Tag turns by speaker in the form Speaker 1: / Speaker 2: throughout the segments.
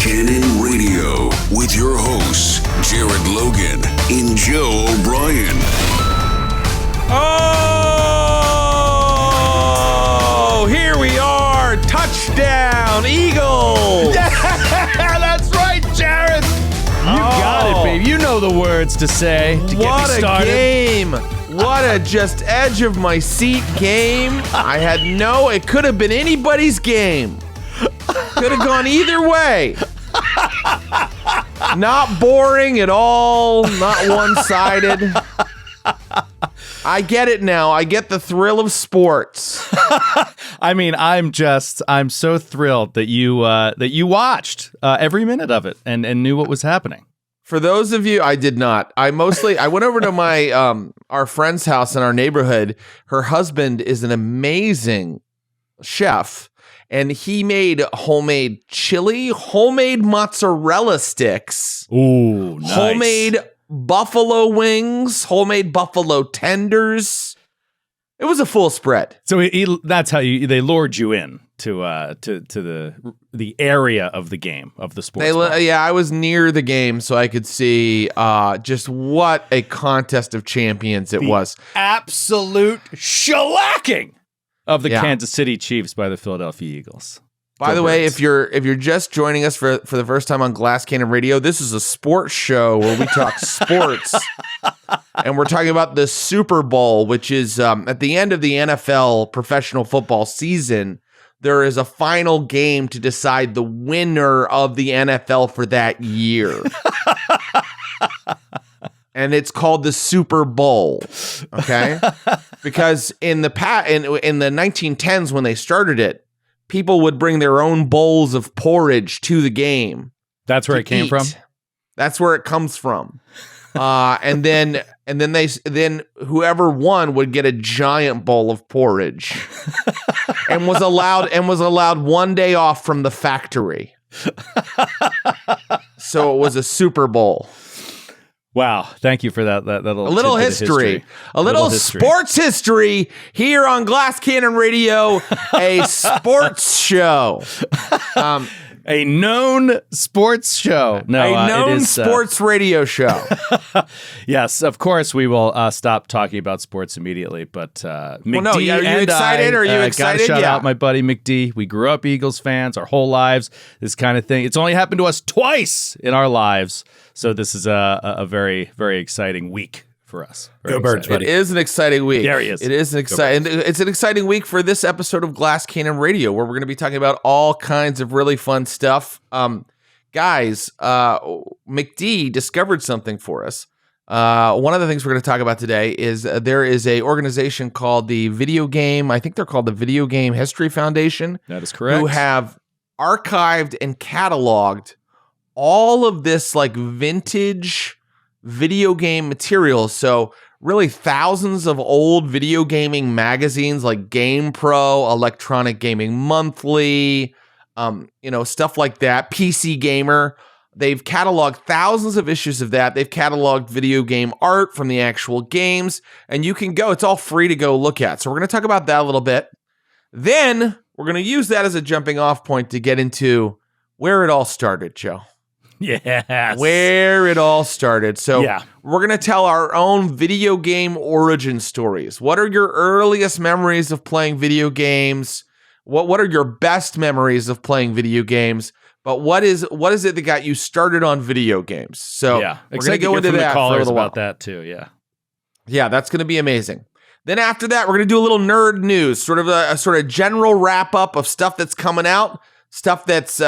Speaker 1: Cannon Radio with your hosts, Jared Logan and Joe O'Brien.
Speaker 2: Oh, here we are. Touchdown, Eagles.
Speaker 3: Yeah, that's right, Jared. You got it, babe. You know the words to say to get me started.
Speaker 2: What a game. What a just edge of my seat game. It could have been anybody's game. Could have gone either way. Not boring at all. Not one-sided. I get it now. I get the thrill of sports.
Speaker 3: I mean, I'm so thrilled that you watched every minute of it and knew what was happening.
Speaker 2: For those of you, I did not. I went over to my our friend's house in our neighborhood. Her husband is an amazing chef, and he made homemade chili, homemade mozzarella sticks,
Speaker 3: ooh, nice.
Speaker 2: Homemade buffalo wings, homemade buffalo tenders. It was a full spread.
Speaker 3: So that's how they lured you in to the area of the game of the sports.
Speaker 2: Yeah, I was near the game, so I could see just what a contest of champions it was.
Speaker 3: Absolute shellacking of the Kansas City Chiefs by the Philadelphia Eagles.
Speaker 2: By the way, if you're just joining us for the first time on Glass Cannon Radio, this is a sports show where we talk sports. And we're talking about the Super Bowl, which is at the end of the NFL professional football season. There is a final game to decide the winner of the NFL for that year. And it's called the Super Bowl, okay? Because in the 1910s when they started it, people would bring their own bowls of porridge to the game.
Speaker 3: That's where it came from?
Speaker 2: That's where it comes from. And then whoever won would get a giant bowl of porridge and was allowed 1 day off from the factory. So it was a Super Bowl.
Speaker 3: Wow. Thank you for that
Speaker 2: little history. A little sports history here on Glass Cannon Radio, a sports show.
Speaker 3: A known sports show.
Speaker 2: Sports radio show.
Speaker 3: Yes, of course we will stop talking about sports immediately. But McD,
Speaker 2: are you excited? Are you excited?
Speaker 3: Gotta shout out my buddy McD. We grew up Eagles fans our whole lives. This kind of thing. It's only happened to us twice in our lives. So this is a very, very exciting week for us.
Speaker 2: Go Birds, buddy. It is an exciting week.
Speaker 3: There he is.
Speaker 2: It's an exciting week for this episode of Glass Cannon Radio, where we're going to be talking about all kinds of really fun stuff. Guys, McD discovered something for us. One of the things we're going to talk about today is there is a organization called the Video Game History Foundation.
Speaker 3: That is correct.
Speaker 2: Who have archived and cataloged all of this like vintage video game material. So really thousands of old video gaming magazines like GamePro, Electronic Gaming Monthly, stuff like that. PC Gamer. They've cataloged thousands of issues of that. They've cataloged video game art from the actual games, and you can go. It's all free to go look at. So we're going to talk about that a little bit. Then we're going to use that as a jumping off point to get into where it all started, Joe.
Speaker 3: Yes.
Speaker 2: Where it all started. So we're going to tell our own video game origin stories. What are your earliest memories of playing video games? What are your best memories of playing video games? But what is it that got you started on video games? So we're going to go into that for a little while.
Speaker 3: About that too,
Speaker 2: Yeah, that's going to be amazing. Then after that, we're going to do a little nerd news, sort of a general wrap up of stuff that's coming out, stuff that's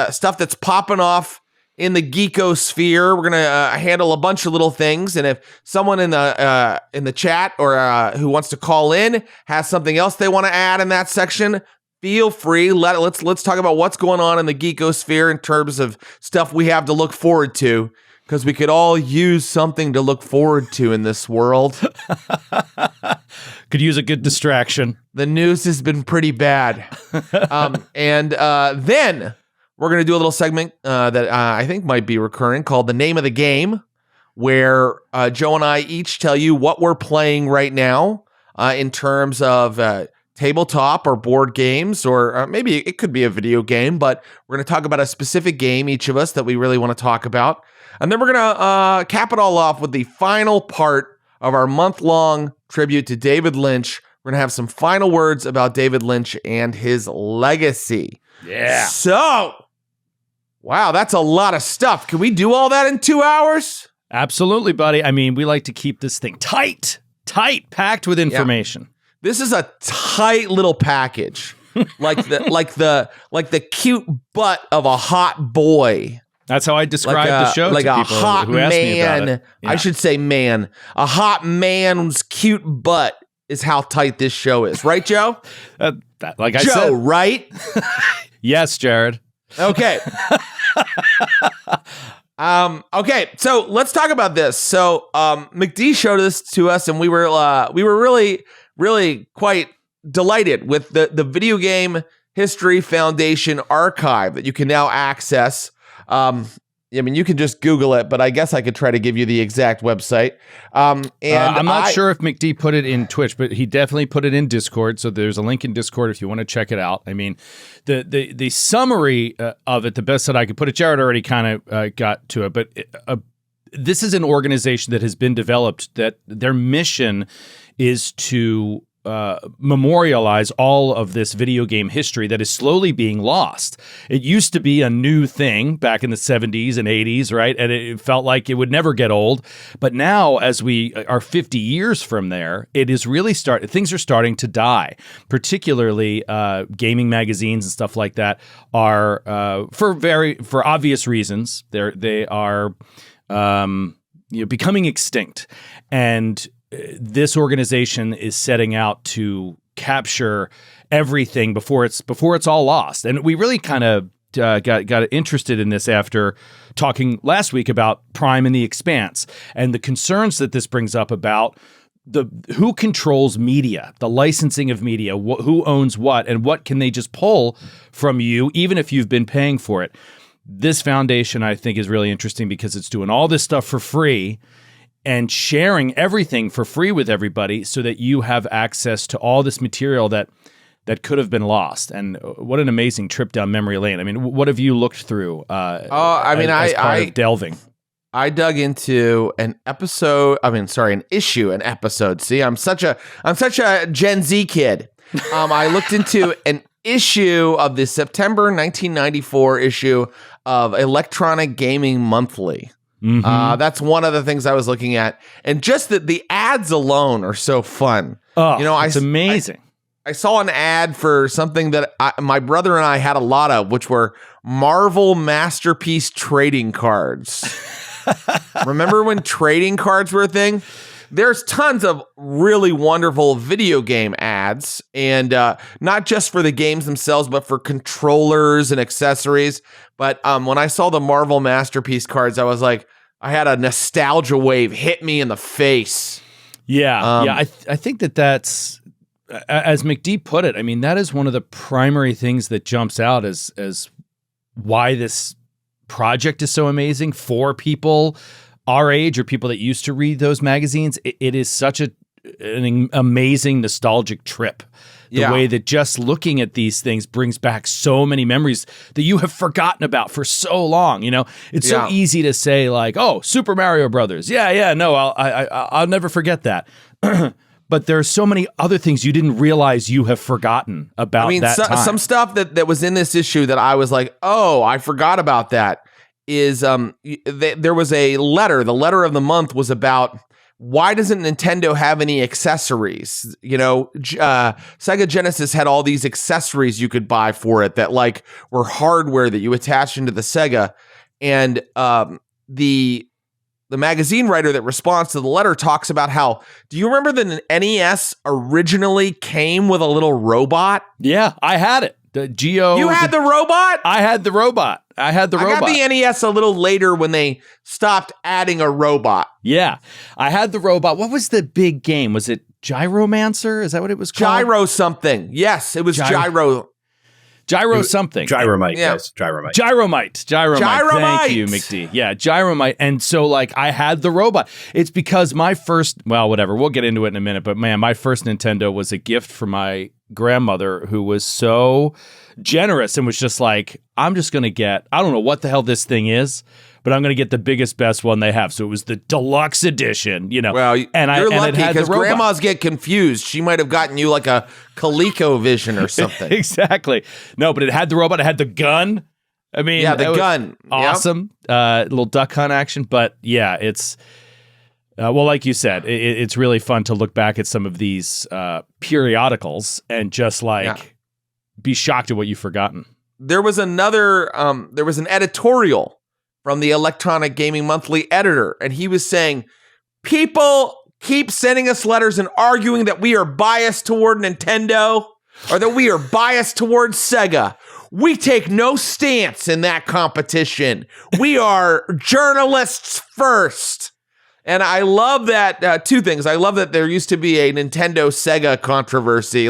Speaker 2: popping off in the geekosphere. We're gonna handle a bunch of little things, and if someone in the chat or who wants to call in has something else they want to add in that section, feel free. Let's talk about what's going on in the geekosphere in terms of stuff we have to look forward to, because we could all use something to look forward to in this world.
Speaker 3: Could use a good distraction.
Speaker 2: The news has been pretty bad, and then we're going to do a little segment that I think might be recurring called The Name of the Game, where Joe and I each tell you what we're playing right now in terms of tabletop or board games, or maybe it could be a video game, but we're going to talk about a specific game, each of us, that we really want to talk about. And then we're going to cap it all off with the final part of our month-long tribute to David Lynch. We're going to have some final words about David Lynch and his legacy.
Speaker 3: Yeah.
Speaker 2: So, wow, that's a lot of stuff. Can we do all that in 2 hours?
Speaker 3: Absolutely, buddy. I mean, we like to keep this thing tight, packed with information.
Speaker 2: Yeah. This is a tight little package, like the cute butt of a hot boy.
Speaker 3: That's how I describe the show
Speaker 2: like
Speaker 3: to
Speaker 2: a
Speaker 3: people
Speaker 2: hot
Speaker 3: who ask me about
Speaker 2: man.
Speaker 3: it. Yeah.
Speaker 2: I should say man. A hot man's cute butt is how tight this show is, right, Joe?
Speaker 3: Like I
Speaker 2: Joe,
Speaker 3: said,
Speaker 2: right?
Speaker 3: Yes, Jared.
Speaker 2: Okay. Okay, so let's talk about this. So McD showed this to us, and we were really quite delighted with the Video Game History Foundation archive that you can now access. I mean, you can just Google it, but I guess I could try to give you the exact website. And
Speaker 3: I'm not sure if McD put it in Twitch, but he definitely put it in Discord. So there's a link in Discord if you want to check it out. I mean, the summary of it, the best that I could put it, Jared already kind of got to it, but this is an organization that has been developed that their mission is to memorialize all of this video game history that is slowly being lost. It used to be a new thing back in the 70s and 80s, right? And it felt like it would never get old. But now, as we are 50 years from there, it is really things are starting to die. Particularly gaming magazines and stuff like that are for obvious reasons. They are becoming extinct. And this organization is setting out to capture everything before it's all lost. And we really kind of got interested in this after talking last week about Prime and the Expanse and the concerns that this brings up about who controls media, the licensing of media, who owns what, and what can they just pull from you, even if you've been paying for it. This foundation, I think, is really interesting because it's doing all this stuff for free and sharing everything for free with everybody so that you have access to all this material that could have been lost. And what an amazing trip down memory lane. I mean, what have you looked through as part of delving?
Speaker 2: I dug into an episode. See, I'm such a Gen Z kid. I looked into an issue of the September 1994 issue of Electronic Gaming Monthly. Mm-hmm. That's one of the things I was looking at, and just the ads alone are so fun.
Speaker 3: Oh, it's amazing.
Speaker 2: I saw an ad for something that my brother and I had a lot of, which were Marvel Masterpiece trading cards. Remember when trading cards were a thing? There's tons of really wonderful video game ads, and not just for the games themselves, but for controllers and accessories. But when I saw the Marvel Masterpiece cards, I was like, I had a nostalgia wave hit me in the face.
Speaker 3: Yeah, I think that's, as McD put it, I mean, that is one of the primary things that jumps out as why this project is so amazing for people our age or people that used to read those magazines. It is such an amazing nostalgic trip. The way that just looking at these things brings back so many memories that you have forgotten about for so long. You know, it's so easy to say like, "Oh, Super Mario Brothers." No, I'll never forget that. But there are so many other things you didn't realize you have forgotten about. I mean,
Speaker 2: some stuff that was in this issue that I was like, "Oh, I forgot about that." Is there was a letter. The letter of the month was about, why doesn't Nintendo have any accessories? You know, Sega Genesis had all these accessories you could buy for it that like were hardware that you attached into the Sega. And the magazine writer that responds to the letter talks about how, do you remember that an NES originally came with a little robot?
Speaker 3: Yeah, I had it. The Geo.
Speaker 2: You had the robot?
Speaker 3: I had the robot. I got the
Speaker 2: NES a little later when they stopped adding a robot.
Speaker 3: Yeah, I had the robot. What was the big game? Was it Gyromancer? Is that what it was called?
Speaker 2: Gyro something. Yes, it was Gyro.
Speaker 3: Gyro something.
Speaker 4: Gyromite, guys. Gyromite.
Speaker 3: Thank you, McD. Yeah, Gyromite. And so, like, I had the robot. It's because my first, well, whatever. We'll get into it in a minute. But, man, my first Nintendo was a gift from my grandmother who was so generous and was just like, I'm just going to get, I don't know what the hell this thing is, but I'm going to get the biggest, best one they have. So it was the deluxe edition, you know.
Speaker 2: Well, you're lucky because
Speaker 3: robot.
Speaker 2: grandmas get confused. She might have gotten you like a ColecoVision or something.
Speaker 3: Exactly. No, but it had the robot. It had the gun. I mean,
Speaker 2: yeah, the gun.
Speaker 3: Awesome. Yep. Little duck hunt action. But yeah, it's, well, like you said, it's really fun to look back at some of these periodicals and just be shocked at what you've forgotten.
Speaker 2: There was an editorial from the Electronic Gaming Monthly editor, and he was saying, people keep sending us letters and arguing that we are biased toward Nintendo or that we are biased towards Sega. We take no stance in that competition. We are journalists first. And I love that, two things. I love that there used to be a Nintendo Sega controversy,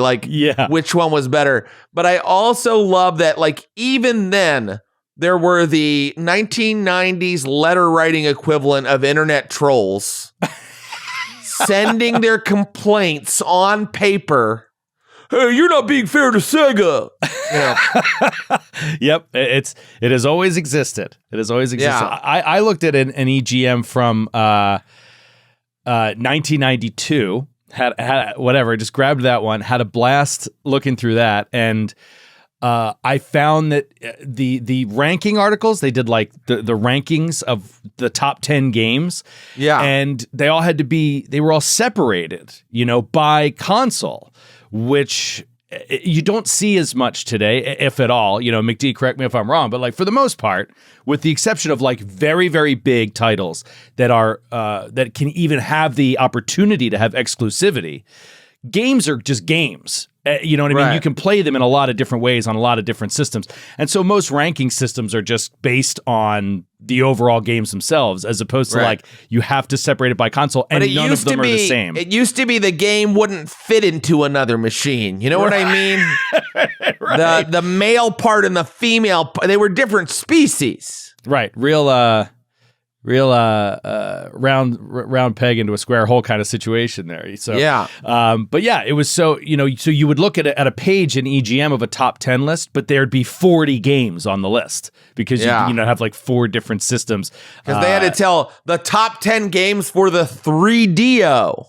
Speaker 2: which one was better. But I also love that, even then, there were the 1990s letter writing equivalent of internet trolls sending their complaints on paper. Hey, you're not being fair to Sega.
Speaker 3: Yep, it has always existed. It has always existed.
Speaker 2: Yeah.
Speaker 3: I looked at an EGM from 1992. Had whatever. Just grabbed that one. Had a blast looking through that, and I found that the ranking articles, they did the rankings of the top 10 games.
Speaker 2: Yeah.
Speaker 3: And they all they were all separated, by console, which you don't see as much today, if at all. McD, correct me if I'm wrong, but for the most part, with the exception of very, very big titles that are that can even have the opportunity to have exclusivity, games are just games. You know what I mean?
Speaker 2: Right.
Speaker 3: You can play them in a lot of different ways on a lot of different systems. And so most ranking systems are just based on the overall games themselves, as opposed to you have to separate it by console, and none of them are the same.
Speaker 2: It used to be the game wouldn't fit into another machine. You know what I mean? Right. The male part and the female, they were different species.
Speaker 3: Right. Real round peg into a square hole kind of situation there. So
Speaker 2: yeah.
Speaker 3: But yeah, it was so you would look at a page in EGM of a top 10 list, but there'd be 40 games on the list because you have 4 different systems.
Speaker 2: Because they had to tell the top 10 games for the 3DO.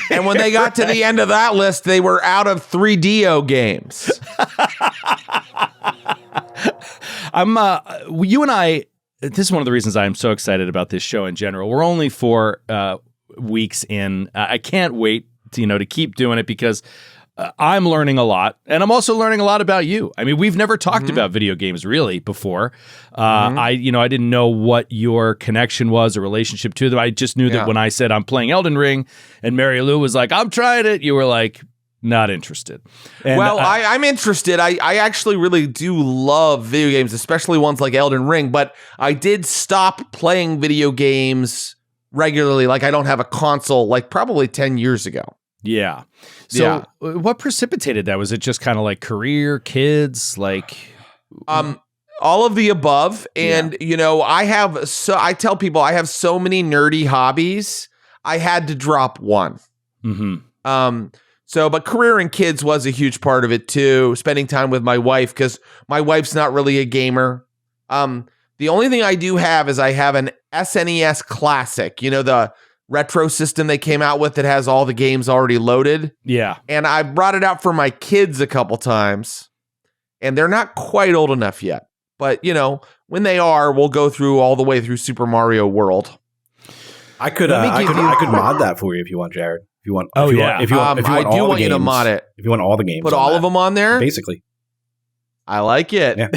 Speaker 2: And when they got to the end of that list, they were out of 3DO games.
Speaker 3: You and I. This is one of the reasons I'm so excited about this show in general. We're only 4 weeks in. I can't wait to keep doing it because I'm learning a lot, and I'm also learning a lot about you. I mean, we've never talked about video games really before. I didn't know what your connection was or relationship to them. I just knew that when I said I'm playing Elden Ring, and Mary Lou was like, "I'm trying it," you were like, not interested. And
Speaker 2: I'm interested. I actually really do love video games, especially ones like Elden Ring, but I did stop playing video games regularly. I don't have a console probably 10 years ago.
Speaker 3: Yeah. So what precipitated that? Was it just kind of career, kids,
Speaker 2: all of the above. And, I tell people I have so many nerdy hobbies. I had to drop one.
Speaker 3: Mm-hmm.
Speaker 2: But career and kids was a huge part of it too. Spending time with my wife, because my wife's not really a gamer. The only thing I do have is I have an SNES Classic, the retro system they came out with that has all the games already loaded.
Speaker 3: Yeah.
Speaker 2: And I brought it out for my kids a couple times, and they're not quite old enough yet. But, when they are, we'll go through all the way through Super Mario World.
Speaker 4: I could mod that for you if you want, Jared. If you want, if you want
Speaker 2: I do want you to mod it.
Speaker 4: If you want all the games,
Speaker 2: put all of them on there.
Speaker 4: Basically,
Speaker 2: I like it.
Speaker 4: Yeah,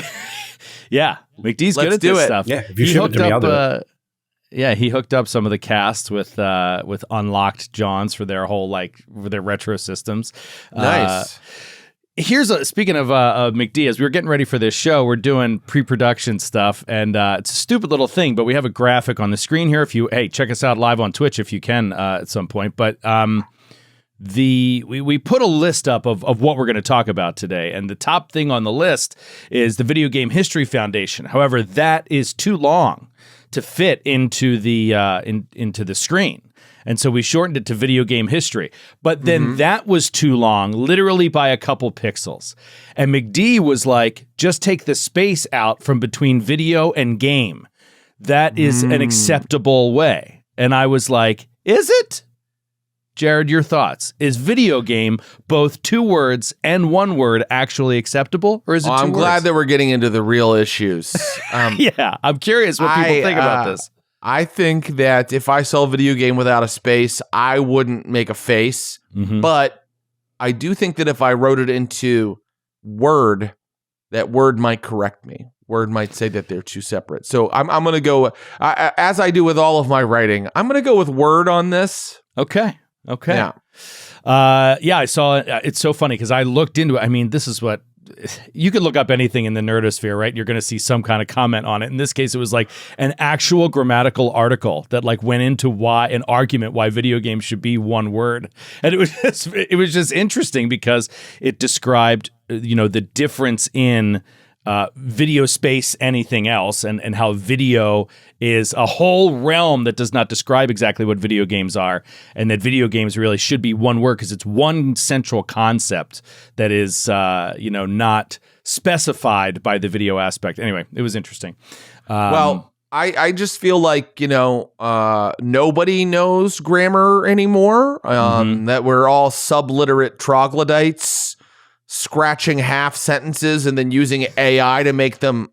Speaker 3: yeah. McDee's good at this stuff.
Speaker 4: Yeah, if you ship it to me, I'll do it.
Speaker 3: Yeah, he hooked up some of the cast with unlocked Johns for their whole for their retro systems.
Speaker 2: Nice.
Speaker 3: Speaking of McD, as we were getting ready for this show, we're doing pre-production stuff, and it's a stupid little thing, but we have a graphic on the screen here. Check us out live on Twitch if you can at some point. But we put a list up of what we're going to talk about today, and the top thing on the list is the Video Game History Foundation. However, that is too long to fit into the screen. And so we shortened it to video game history. But then that was too long, literally by a couple pixels. And McD was like, just take the space out from between video and game. That is an acceptable way. And I was like, is it? Jared, your thoughts. Is video game both 2 words and 1 word actually acceptable? Or is it 2 words?
Speaker 2: I'm glad that we're getting into the real issues.
Speaker 3: Yeah, I'm curious what people think about this.
Speaker 2: I think that if I sell a video game without a space, I wouldn't make a face. But I do think that if I wrote it into Word, that Word might correct me. Word might say that they're 2 separate. So I'm going to go, as I do with all of my writing, I'm going to go with Word on this.
Speaker 3: Okay. Yeah. I saw it. It's so funny because I looked into it. I mean, this is what you could look up anything in the nerdosphere, right? You're going to see some kind of comment on it. In this case, it was like an actual grammatical article that like went into an argument why video games should be 1 word. And it was just interesting because it described, the difference in video space, anything else, and how video is a whole realm that does not describe exactly what video games are, and that video games really should be 1 word because it's one central concept that is, not specified by the video aspect. Anyway, it was interesting.
Speaker 2: I just feel like, nobody knows grammar anymore, that we're all subliterate troglodytes scratching half sentences and then using AI to make them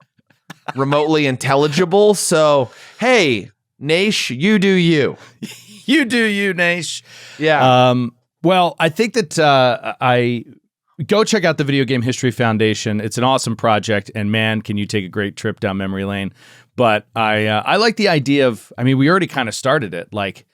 Speaker 2: remotely intelligible. So, hey, Naish, you do you.
Speaker 3: You do you, Naish.
Speaker 2: Yeah.
Speaker 3: Well, I think that I go check out the Video Game History Foundation. It's an awesome project, and man, can you take a great trip down memory lane. But I like the idea of, we already kind of started it, like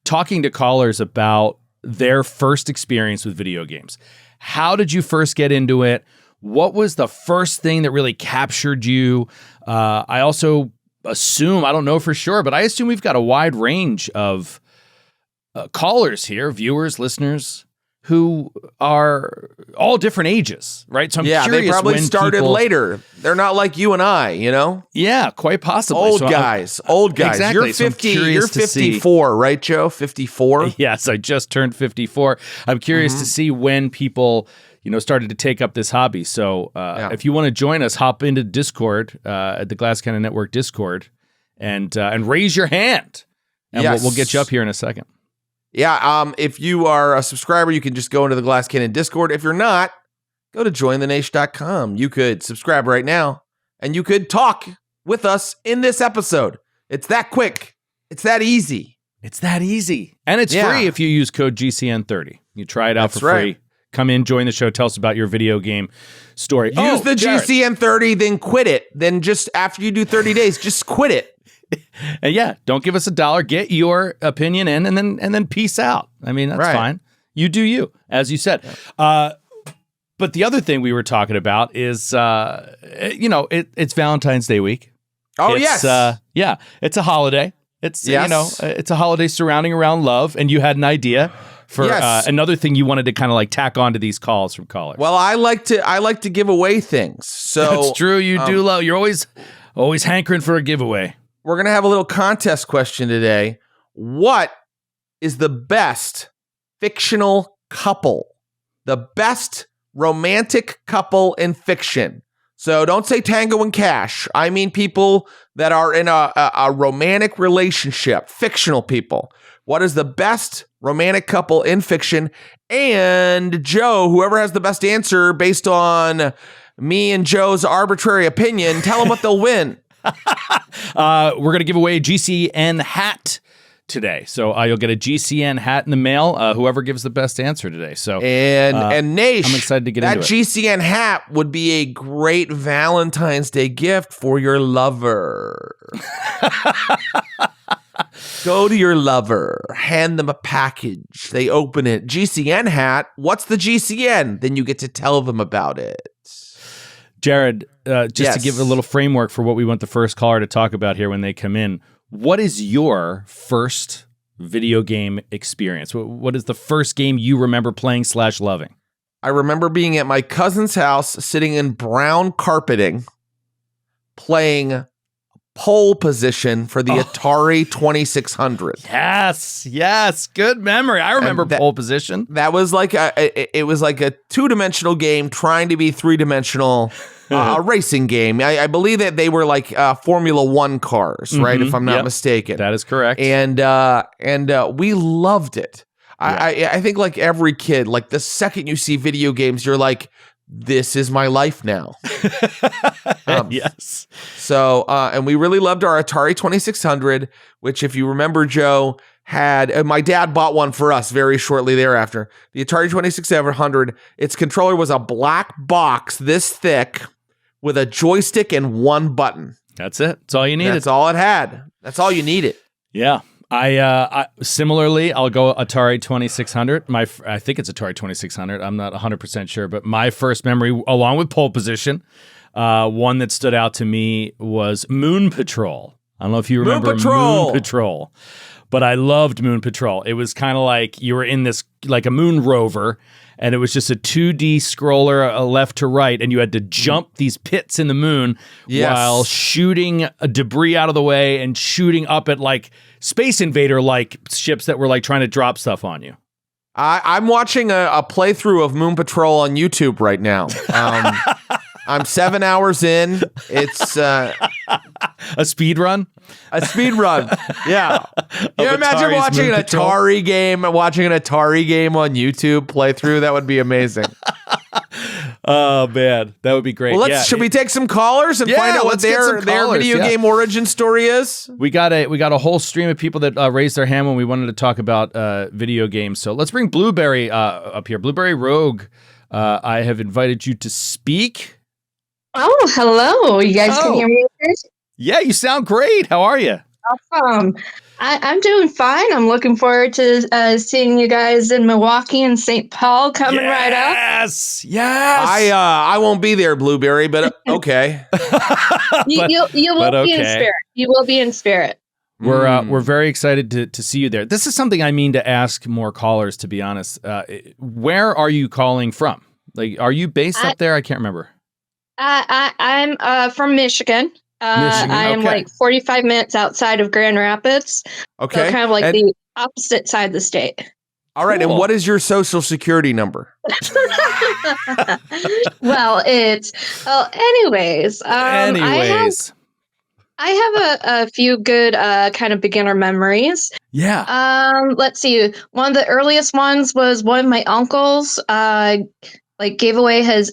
Speaker 3: talking to callers about their first experience with video games. How did you first get into it? What was the first thing that really captured you? I also assume, I don't know for sure, but I assume we've got a wide range of callers here, viewers, listeners, who are all different ages, right? So I'm curious.
Speaker 2: They probably started later. They're not like you and I,
Speaker 3: Yeah, quite possibly.
Speaker 2: Old guys.
Speaker 3: Exactly.
Speaker 2: You're 50. You're 54, right, Joe? 54.
Speaker 3: Yes, I just turned 54. I'm curious to see when people, started to take up this hobby. So if you want to join us, hop into Discord at the Glass Cannon Network Discord and raise your hand, and we'll get you up here in a second.
Speaker 2: Yeah, if you are a subscriber, you can just go into the Glass Cannon Discord. If you're not, go to jointhenaish.com. You could subscribe right now, and you could talk with us in this episode. It's that quick. It's that easy.
Speaker 3: And it's free if you use code GCN30. You try it out for free. Come in, join the show, tell us about your video game story.
Speaker 2: Use the Jared. GCN30, then quit it. Then just after you do 30 days, just quit it.
Speaker 3: And don't give us $1. Get your opinion in, and then peace out. That's fine. You do you, as you said. But the other thing we were talking about is, it's Valentine's Day week.
Speaker 2: Oh, yes.
Speaker 3: It's a holiday. It's it's a holiday surrounding around love, and you had an idea for another thing you wanted to kind of like tack onto these calls from callers.
Speaker 2: Well, I like to give away things. So
Speaker 3: that's true. You do love. You're always hankering for a giveaway.
Speaker 2: We're going to have a little contest question today. What is the best fictional couple? The best romantic couple in fiction. So don't say Tango and Cash. I mean people that are in a romantic relationship, fictional people. What is the best romantic couple in fiction? And Joe, whoever has the best answer based on me and Joe's arbitrary opinion, tell them what they'll win.
Speaker 3: We're going to give away a GCN hat today. So you'll get a GCN hat in the mail, whoever gives the best answer today. So
Speaker 2: and Naish,
Speaker 3: I'm excited to get into it.
Speaker 2: That GCN hat would be a great Valentine's Day gift for your lover. Go to your lover, hand them a package. They open it. GCN hat. What's the GCN? Then you get to tell them about it.
Speaker 3: Jared, just to give a little framework for what we want the first caller to talk about here when they come in, what is your first video game experience? What is the first game you remember playing / loving?
Speaker 2: I remember being at my cousin's house, sitting in brown carpeting, playing pole position for the Atari 2600.
Speaker 3: Yes, good memory. I remember pole position.
Speaker 2: That was like it was like a 2-dimensional game trying to be 3-dimensional. A racing game. I believe that they were like Formula One cars, right? If I'm not mistaken.
Speaker 3: That is correct.
Speaker 2: And we loved it. Yeah. I think like every kid, like the second you see video games, you're like, this is my life now.
Speaker 3: Yes.
Speaker 2: So, and we really loved our Atari 2600, which if you remember, Joe, had, my dad bought one for us very shortly thereafter. The Atari 2600, its controller was a black box this thick with a joystick and one button.
Speaker 3: That's it. That's all you needed.
Speaker 2: That's all it had. That's all you needed.
Speaker 3: Yeah. I similarly, I'll go Atari 2600. I think it's Atari 2600. I'm not 100% sure, but my first memory, along with pole position, one that stood out to me was Moon Patrol. I don't know if you remember Moon Patrol, but I loved Moon Patrol. It was kind of like you were in this, like a moon rover, and it was just a 2D scroller left to right, and you had to jump these pits in the moon while shooting a debris out of the way and shooting up at like Space Invader-like ships that were like trying to drop stuff on you.
Speaker 2: I'm watching a playthrough of Moon Patrol on YouTube right now. I'm 7 hours in. It's
Speaker 3: a speed run.
Speaker 2: A speed run. Yeah. You imagine watching an Atari game on YouTube playthrough? That would be amazing.
Speaker 3: Oh man, that would be great.
Speaker 2: Well, should we take some callers and find out what their video game origin story is?
Speaker 3: We got a whole stream of people that raised their hand when we wanted to talk about video games. So let's bring Blueberry up here. Blueberry Rogue, I have invited you to speak.
Speaker 5: Oh, hello. You guys can hear me?
Speaker 3: Yeah, you sound great. How are you?
Speaker 5: Awesome. I'm doing fine. I'm looking forward to seeing you guys in Milwaukee and St. Paul coming right up.
Speaker 3: Yes.
Speaker 2: I won't be there, Blueberry, but okay.
Speaker 5: You will be in spirit. You will be in spirit.
Speaker 3: We're very excited to see you there. This is something I mean to ask more callers, to be honest. Where are you calling from? Like, are you based up there? I can't remember.
Speaker 5: I'm from Michigan. I'm like 45 minutes outside of Grand Rapids.
Speaker 2: Okay.
Speaker 5: So kind of like the opposite side of the state.
Speaker 2: All right. Cool. And what is your social security number?
Speaker 5: Well, anyways. I have a few good kind of beginner memories.
Speaker 3: Yeah.
Speaker 5: Let's see. One of the earliest ones was one of my uncles gave away his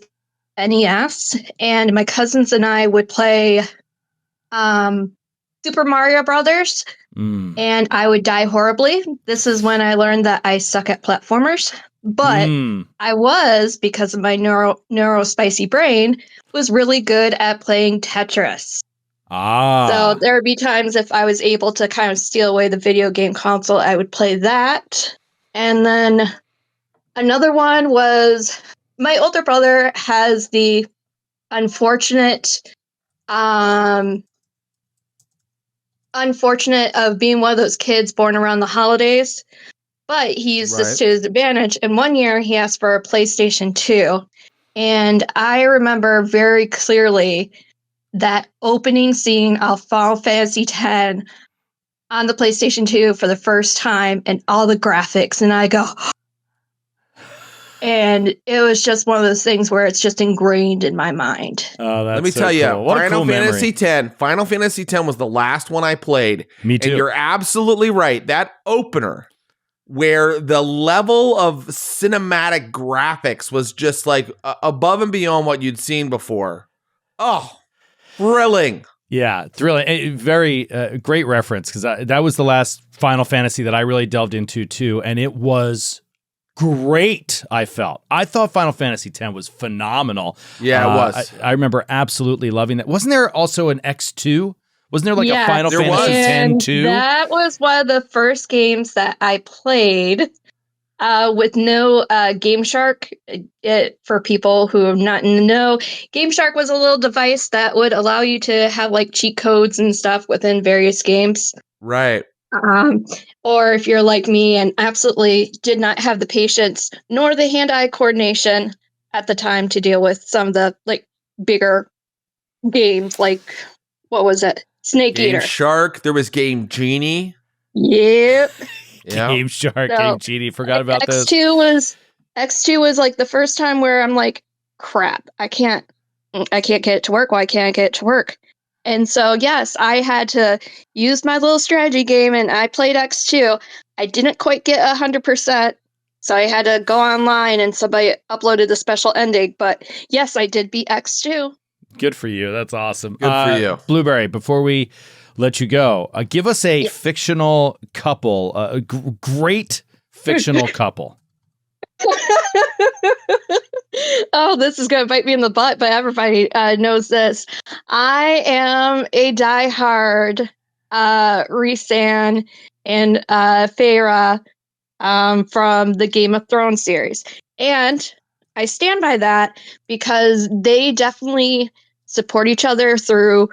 Speaker 5: NES, and my cousins and I would play Super Mario Brothers, and I would die horribly. This is when I learned that I suck at platformers, but I was, because of my neuro spicy brain, was really good at playing Tetris. So there would be times if I was able to kind of steal away the video game console, I would play that. And then another one was my older brother has the unfortunate of being one of those kids born around the holidays, but he used this to his advantage. And one year he asked for a PlayStation 2. And I remember very clearly that opening scene of Final Fantasy X on the PlayStation 2 for the first time and all the graphics. And I go, and it was just one of those things where it's just ingrained in my mind.
Speaker 3: Oh, that's
Speaker 2: Let me tell you, Final Fantasy X was the last one I played.
Speaker 3: Me too.
Speaker 2: And you're absolutely right. That opener, where the level of cinematic graphics was just like above and beyond what you'd seen before. Oh, thrilling.
Speaker 3: Yeah, thrilling. Very great reference, because that was the last Final Fantasy that I really delved into too, and it was great. I thought Final Fantasy X was phenomenal.
Speaker 2: Yeah, it was.
Speaker 3: I remember absolutely loving that. Wasn't there also an X2? Wasn't there like a Final Fantasy X 2?
Speaker 5: That was one of the first games that I played with no Game Shark. For people who are not in the know, Game Shark was a little device that would allow you to have like cheat codes and stuff within various games.
Speaker 2: Right.
Speaker 5: Or if you're like me and absolutely did not have the patience nor the hand-eye coordination at the time to deal with some of the like bigger games, like what was it, Snake
Speaker 2: Game
Speaker 5: Eater.
Speaker 2: Shark. There was Game Genie.
Speaker 5: Yep.
Speaker 2: Yeah.
Speaker 3: Game Shark,
Speaker 5: So,
Speaker 3: Game Genie. Forgot about those.
Speaker 5: X2 was like the first time where I'm like, crap, I can't get it to work. Why can't I get it to work? And so, yes, I had to use my little strategy game, and I played X2. I didn't quite get 100%, so I had to go online, and somebody uploaded the special ending. But yes, I did beat X2.
Speaker 3: Good for you. That's awesome.
Speaker 2: Good for you.
Speaker 3: Blueberry, before we let you go, give us a fictional couple, a great fictional couple.
Speaker 5: Oh, this is going to bite me in the butt, but everybody knows this. I am a diehard Rhysand and Feyre from the Game of Thrones series. And I stand by that because they definitely support each other through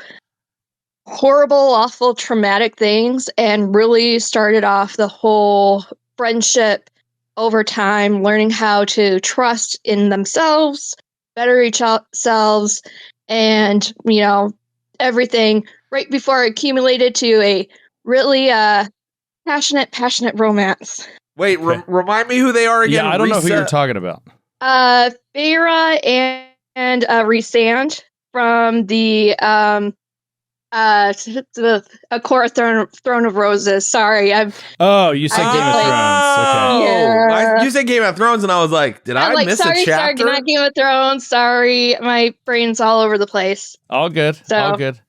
Speaker 5: horrible, awful, traumatic things and really started off the whole friendship over time, learning how to trust in themselves, better each selves, and, you know, everything right before it accumulated to a really passionate romance.
Speaker 2: Wait, remind me who they are again.
Speaker 3: Yeah, I don't know who you're talking about.
Speaker 5: Feyre and Rhysand from the A Court Throne of Roses. Sorry,
Speaker 3: you said Game of Thrones. Okay.
Speaker 5: Yeah.
Speaker 2: You said Game of Thrones, and I was like, did I miss a chapter?
Speaker 5: Sorry, not Game of Thrones. Sorry, my brain's all over the place.
Speaker 3: All good.
Speaker 5: So,
Speaker 3: all good.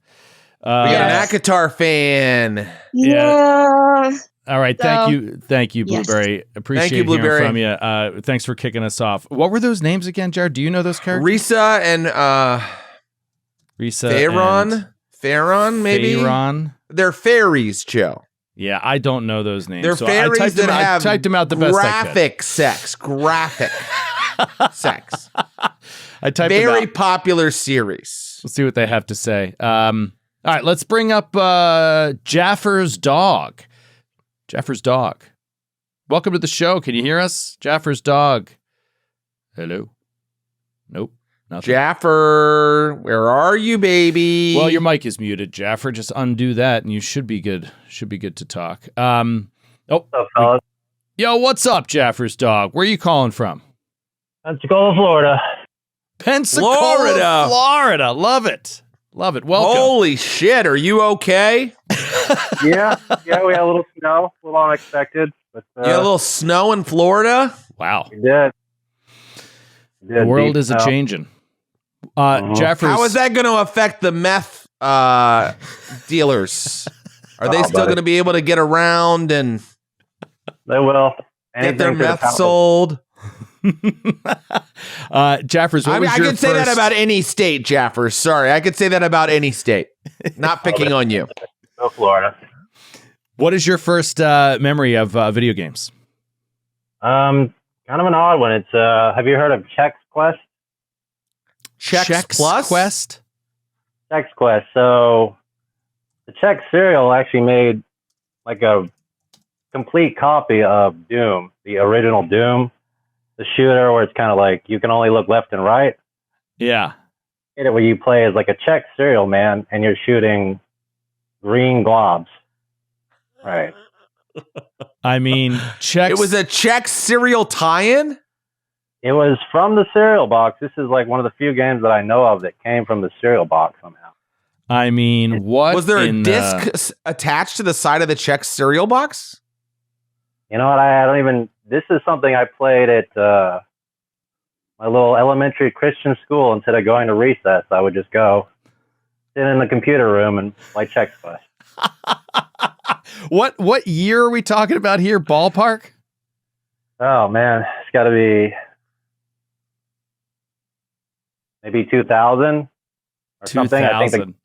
Speaker 2: We got an ACOTAR fan.
Speaker 5: Yeah.
Speaker 3: All right. Thank you, Blueberry.
Speaker 5: Yes.
Speaker 3: Appreciate hearing from you. Thanks for kicking us off. What were those names again, Jared? Do you know those characters?
Speaker 2: Risa and Faron, maybe?
Speaker 3: Faron.
Speaker 2: They're fairies, Joe.
Speaker 3: Yeah, I don't know those names.
Speaker 2: They're fairies that have
Speaker 3: I typed them out the best I could.
Speaker 2: graphic sex.
Speaker 3: I typed
Speaker 2: Very
Speaker 3: them out.
Speaker 2: Popular series.
Speaker 3: Let's see what they have to say. All right, let's bring up Jaffer's dog. Jaffer's dog. Welcome to the show. Can you hear us? Jaffer's dog. Hello. Nope. Nothing.
Speaker 2: Jaffer, where are you, baby?
Speaker 3: Well, your mic is muted, Jaffer. Just undo that, and you should be good. Should be good to talk.
Speaker 6: What's up, fellas?
Speaker 3: Yo, what's up, Jaffer's dog? Where are you calling from?
Speaker 6: Pensacola, Florida.
Speaker 3: Pensacola, Florida. Love it. Love it. Welcome.
Speaker 2: Holy shit, are you okay?
Speaker 6: Yeah, we had a little snow, a little unexpected. But,
Speaker 2: you had a little snow in Florida?
Speaker 3: Wow.
Speaker 6: We did.
Speaker 3: The world is a-changing. Jeffers,
Speaker 2: how is that going to affect the meth dealers? Are they still going to be able to get around and
Speaker 6: they will
Speaker 2: get their meth sold?
Speaker 3: Jaffers,
Speaker 2: I could say that about any state, Jaffers. Sorry, I could say that about any state. Not picking on you.
Speaker 6: No, Florida.
Speaker 3: What is your first memory of video games?
Speaker 6: Kind of an odd one. It's have you heard of Chex Quest?
Speaker 2: Chex Plus?
Speaker 3: Quest?
Speaker 6: Chex Quest. So the Chex cereal actually made like a complete copy of Doom, the original Doom, the shooter where it's kind of like you can only look left and right.
Speaker 3: Yeah.
Speaker 6: Where you play as like a Chex cereal man and you're shooting green globs. Right.
Speaker 3: I mean, Chex.
Speaker 2: It was a Chex cereal tie-in?
Speaker 6: It was from the cereal box. This is like one of the few games that I know of that came from the cereal box somehow.
Speaker 3: I mean, what
Speaker 2: was there a disc attached to the side of the Chex cereal box?
Speaker 6: You know what? I don't even. This is something I played at my little elementary Christian school. Instead of going to recess, I would just go sit in the computer room and play Chex Quest.
Speaker 3: What year are we talking about here? Ballpark?
Speaker 6: Oh man, it's got to be maybe 2000 or something. I think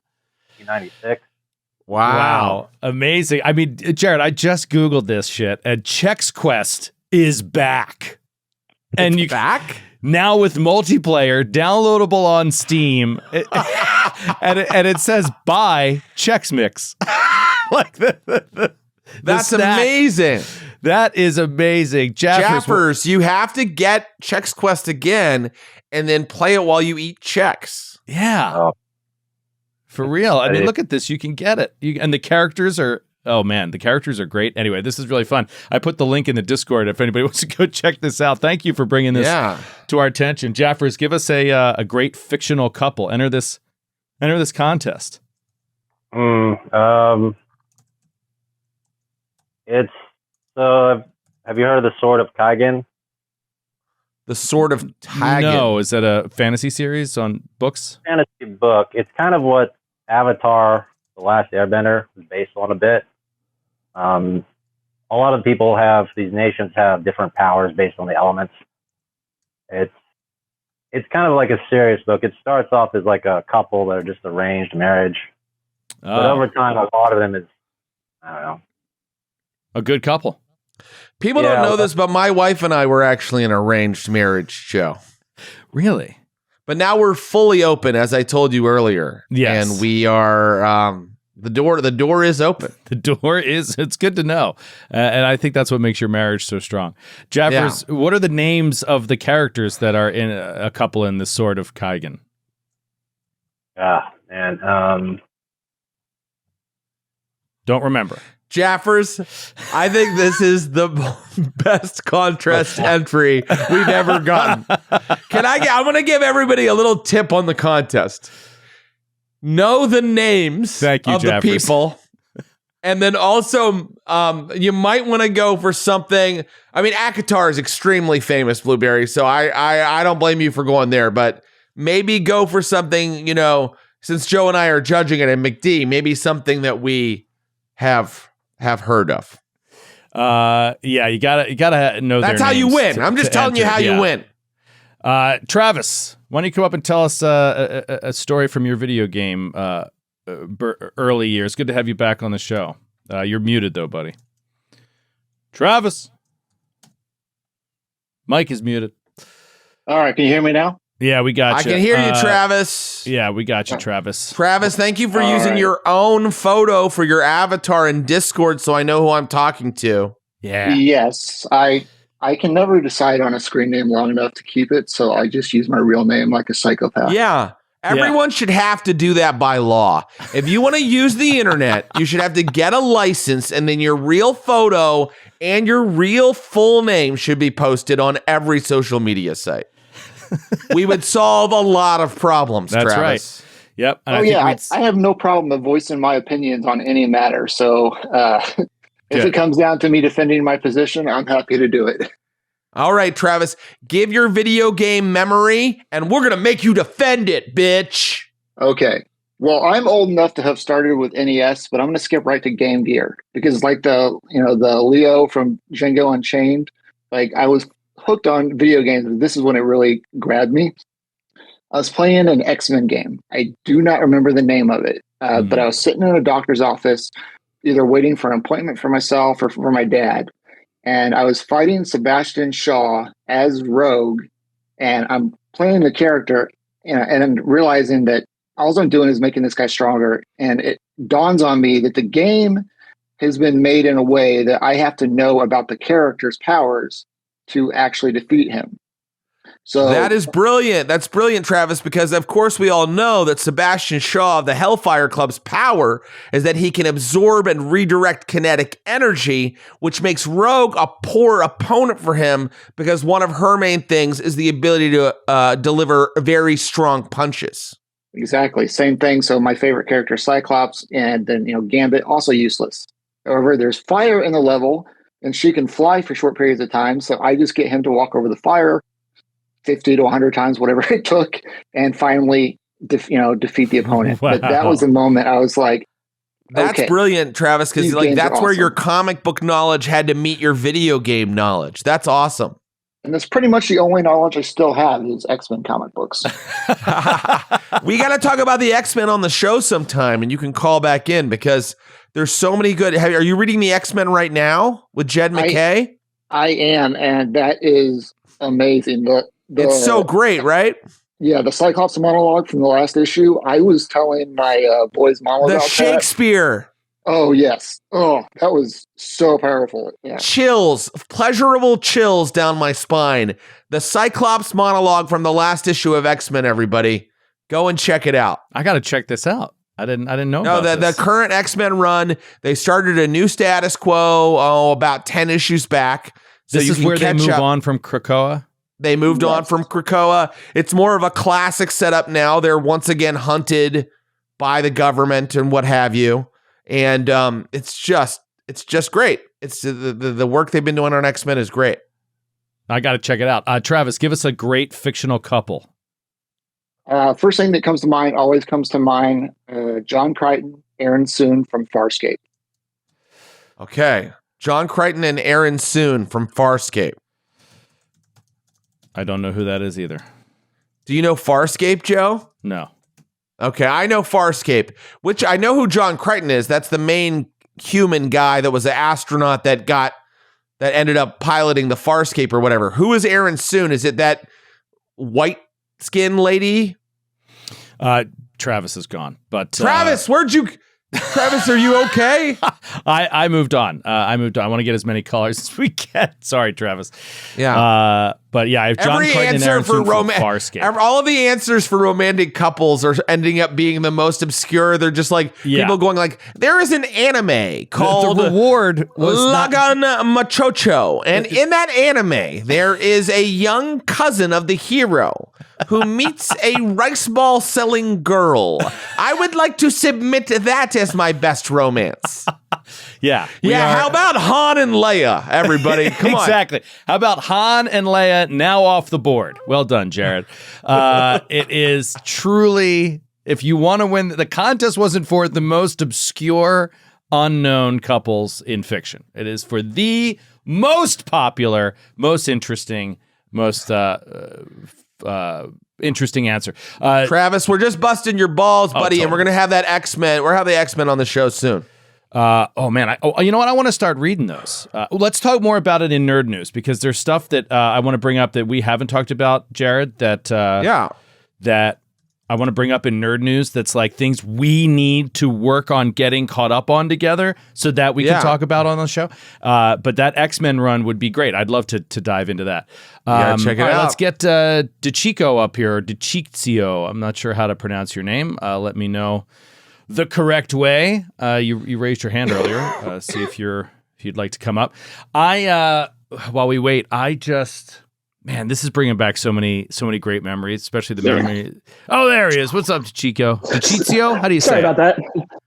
Speaker 6: 1996.
Speaker 3: Wow. Amazing. I mean, Jared, I just Googled this shit, and Chex Quest is back. And you
Speaker 2: back?
Speaker 3: Now with multiplayer, downloadable on Steam. And it says buy Chex Mix. Like
Speaker 2: that's amazing.
Speaker 3: That is amazing.
Speaker 2: Jaffers, you have to get Chex Quest again and then play it while you eat Chex.
Speaker 3: Yeah. For real. I mean, look at this. You can get it. And the characters are, oh man, the characters are great. Anyway, this is really fun. I put the link in the Discord if anybody wants to go check this out. Thank you for bringing this to our attention. Jaffers, give us a great fictional couple. Enter this contest.
Speaker 6: It's have you heard of the Sword of Kaigen?
Speaker 2: The Sword of Kaigen.
Speaker 3: No, is that a fantasy series on books?
Speaker 6: Fantasy book. It's kind of what Avatar: The Last Airbender is based on a bit. A lot of people these nations have different powers based on the elements. It's kind of like a serious book. It starts off as like a couple that are just arranged marriage, but over time, a lot of them is, I don't know,
Speaker 3: a good couple.
Speaker 2: People don't know this, but my wife and I were actually in an arranged marriage, Joe.
Speaker 3: Really?
Speaker 2: But now we're fully open, as I told you earlier.
Speaker 3: Yes.
Speaker 2: And we are, the door is open.
Speaker 3: It's good to know. And I think that's what makes your marriage so strong. Jaffers, what are the names of the characters that are in a couple in the Sword of Kaigen? Don't remember.
Speaker 2: Jaffers, I think this is the best contrast entry we've ever gotten. I'm going to give everybody a little tip on the contest. Know the names of the people. And then also, you might want to go for something. I mean, Akatar is extremely famous, Blueberry, so I don't blame you for going there. But maybe go for something, since Joe and I are judging it in McD, maybe something that we have heard of.
Speaker 3: You gotta know.
Speaker 2: That's how you win. I'm just telling you how you win.
Speaker 3: Travis, why don't you come up and tell us a story from your video game early years? Good to have you back on the show. You're muted though, buddy. Travis, Mike is muted.
Speaker 7: All right, can you hear me now?
Speaker 3: Yeah, we got you.
Speaker 2: I can hear you, Travis.
Speaker 3: Yeah, we got you, Travis.
Speaker 2: Travis, thank you for using your own photo for your avatar in Discord so I know who I'm talking to.
Speaker 3: Yeah.
Speaker 7: Yes, I can never decide on a screen name long enough to keep it, so I just use my real name like a psychopath.
Speaker 2: Yeah. Everyone should have to do that by law. If you want to use the internet, you should have to get a license, and then your real photo and your real full name should be posted on every social media site. We would solve a lot of problems,
Speaker 3: That's
Speaker 2: Travis.
Speaker 3: Right. Yep.
Speaker 7: And I have no problem of voicing my opinions on any matter. So if it comes down to me defending my position, I'm happy to do it.
Speaker 2: All right, Travis, give your video game memory, and we're going to make you defend it, bitch.
Speaker 7: Okay. Well, I'm old enough to have started with NES, but I'm going to skip right to Game Gear because like the Leo from Django Unchained, like I was hooked on video games. This is when it really grabbed me. I was playing an X-Men game. I do not remember the name of it, but I was sitting in a doctor's office, either waiting for an appointment for myself or for my dad. And I was fighting Sebastian Shaw as Rogue, and I'm playing the character and I'm realizing that all I'm doing is making this guy stronger. And it dawns on me that the game has been made in a way that I have to know about the character's powers to actually defeat him. So
Speaker 2: that is brilliant. That's brilliant, Travis, because of course we all know that Sebastian Shaw of the Hellfire Club's power is that he can absorb and redirect kinetic energy, which makes Rogue a poor opponent for him because one of her main things is the ability to deliver very strong punches.
Speaker 7: Exactly. Same thing. So my favorite character, Cyclops, and then, Gambit, also useless. However, there's fire in the level, and she can fly for short periods of time. So I just get him to walk over the fire 50 to 100 times, whatever it took, and finally, defeat the opponent.
Speaker 3: Wow.
Speaker 7: But that was the moment I was like,
Speaker 2: that's
Speaker 7: okay,
Speaker 2: brilliant, Travis, because that's where your comic book knowledge had to meet your video game knowledge. That's awesome.
Speaker 7: And that's pretty much the only knowledge I still have is X-Men comic books.
Speaker 2: We got to talk about the X-Men on the show sometime, and you can call back in because there's so many good. Are you reading the X-Men right now with Jed McKay?
Speaker 7: I am, and that is amazing.
Speaker 2: It's so great, right?
Speaker 7: Yeah, the Cyclops monologue from the last issue. I was telling my boys' mom about
Speaker 2: the Shakespeare.
Speaker 7: That. Oh, yes. Oh, that was so powerful. Yeah.
Speaker 2: Chills, pleasurable chills down my spine. The Cyclops monologue from the last issue of X-Men, everybody. Go and check it out.
Speaker 3: I got to check this out. I didn't know.
Speaker 2: No, the current X-Men run, they started a new status quo about 10 issues back. So
Speaker 3: this is where they move on from Krakoa.
Speaker 2: They moved on from Krakoa. It's more of a classic setup now. They're once again hunted by the government and what have you. And it's just great. It's the work they've been doing on X-Men is great.
Speaker 3: I got to check it out. Travis, give us a great fictional couple.
Speaker 7: First thing that comes to mind, always comes to mind, John Crichton, Aaron Soon from Farscape.
Speaker 2: Okay. John Crichton and Aaron Soon from Farscape.
Speaker 3: I don't know who that is either.
Speaker 2: Do you know Farscape, Joe?
Speaker 3: No.
Speaker 2: Okay, I know Farscape, which I know who John Crichton is. That's the main human guy that was an astronaut that ended up piloting the Farscape or whatever. Who is Aaron Soon? Is it that white skin lady?
Speaker 3: Travis is gone. But
Speaker 2: Travis, Travis, are you okay?
Speaker 3: I moved on. I want to get as many colors as we can. Sorry, Travis.
Speaker 2: Yeah.
Speaker 3: But yeah, I have John Crichton and Aaron Soon from Farscape.
Speaker 2: All of the answers for romantic couples are ending up being the most obscure. They're just like people going like, there is an anime called
Speaker 3: the reward was
Speaker 2: Lagan Machocho. And in that anime, there is a young cousin of the hero who meets a rice ball selling girl. I would like to submit that as my best romance.
Speaker 3: Yeah.
Speaker 2: How about Han and Leia, everybody? Come on.
Speaker 3: Exactly. How about Han and Leia now off the board? Well done, Jared. It is truly, if you want to win, the contest wasn't for the most obscure, unknown couples in fiction. It is for the most popular, most interesting, most interesting answer.
Speaker 2: Travis, we're just busting your balls, buddy,
Speaker 3: totally.
Speaker 2: and we're going to have that X-Men. We're having the X-Men on the show soon.
Speaker 3: Oh man! You know what? I want to start reading those. Let's talk more about it in Nerd News because there's stuff that I want to bring up that we haven't talked about, Jared. That I want to bring up in Nerd News. That's like things we need to work on getting caught up on together, so that we can talk about on the show. But that X-Men run would be great. I'd love to dive into that.
Speaker 2: Check it out.
Speaker 3: Let's get DeChico up here. DeChizio. I'm not sure how to pronounce your name. Let me know the correct way. You raised your hand earlier. See if you'd like to come up. While we wait, man, this is bringing back so many great memories, especially the memory. Oh, there he is. What's up, Chico? DeChizio? How do you say it?
Speaker 8: Sorry about that.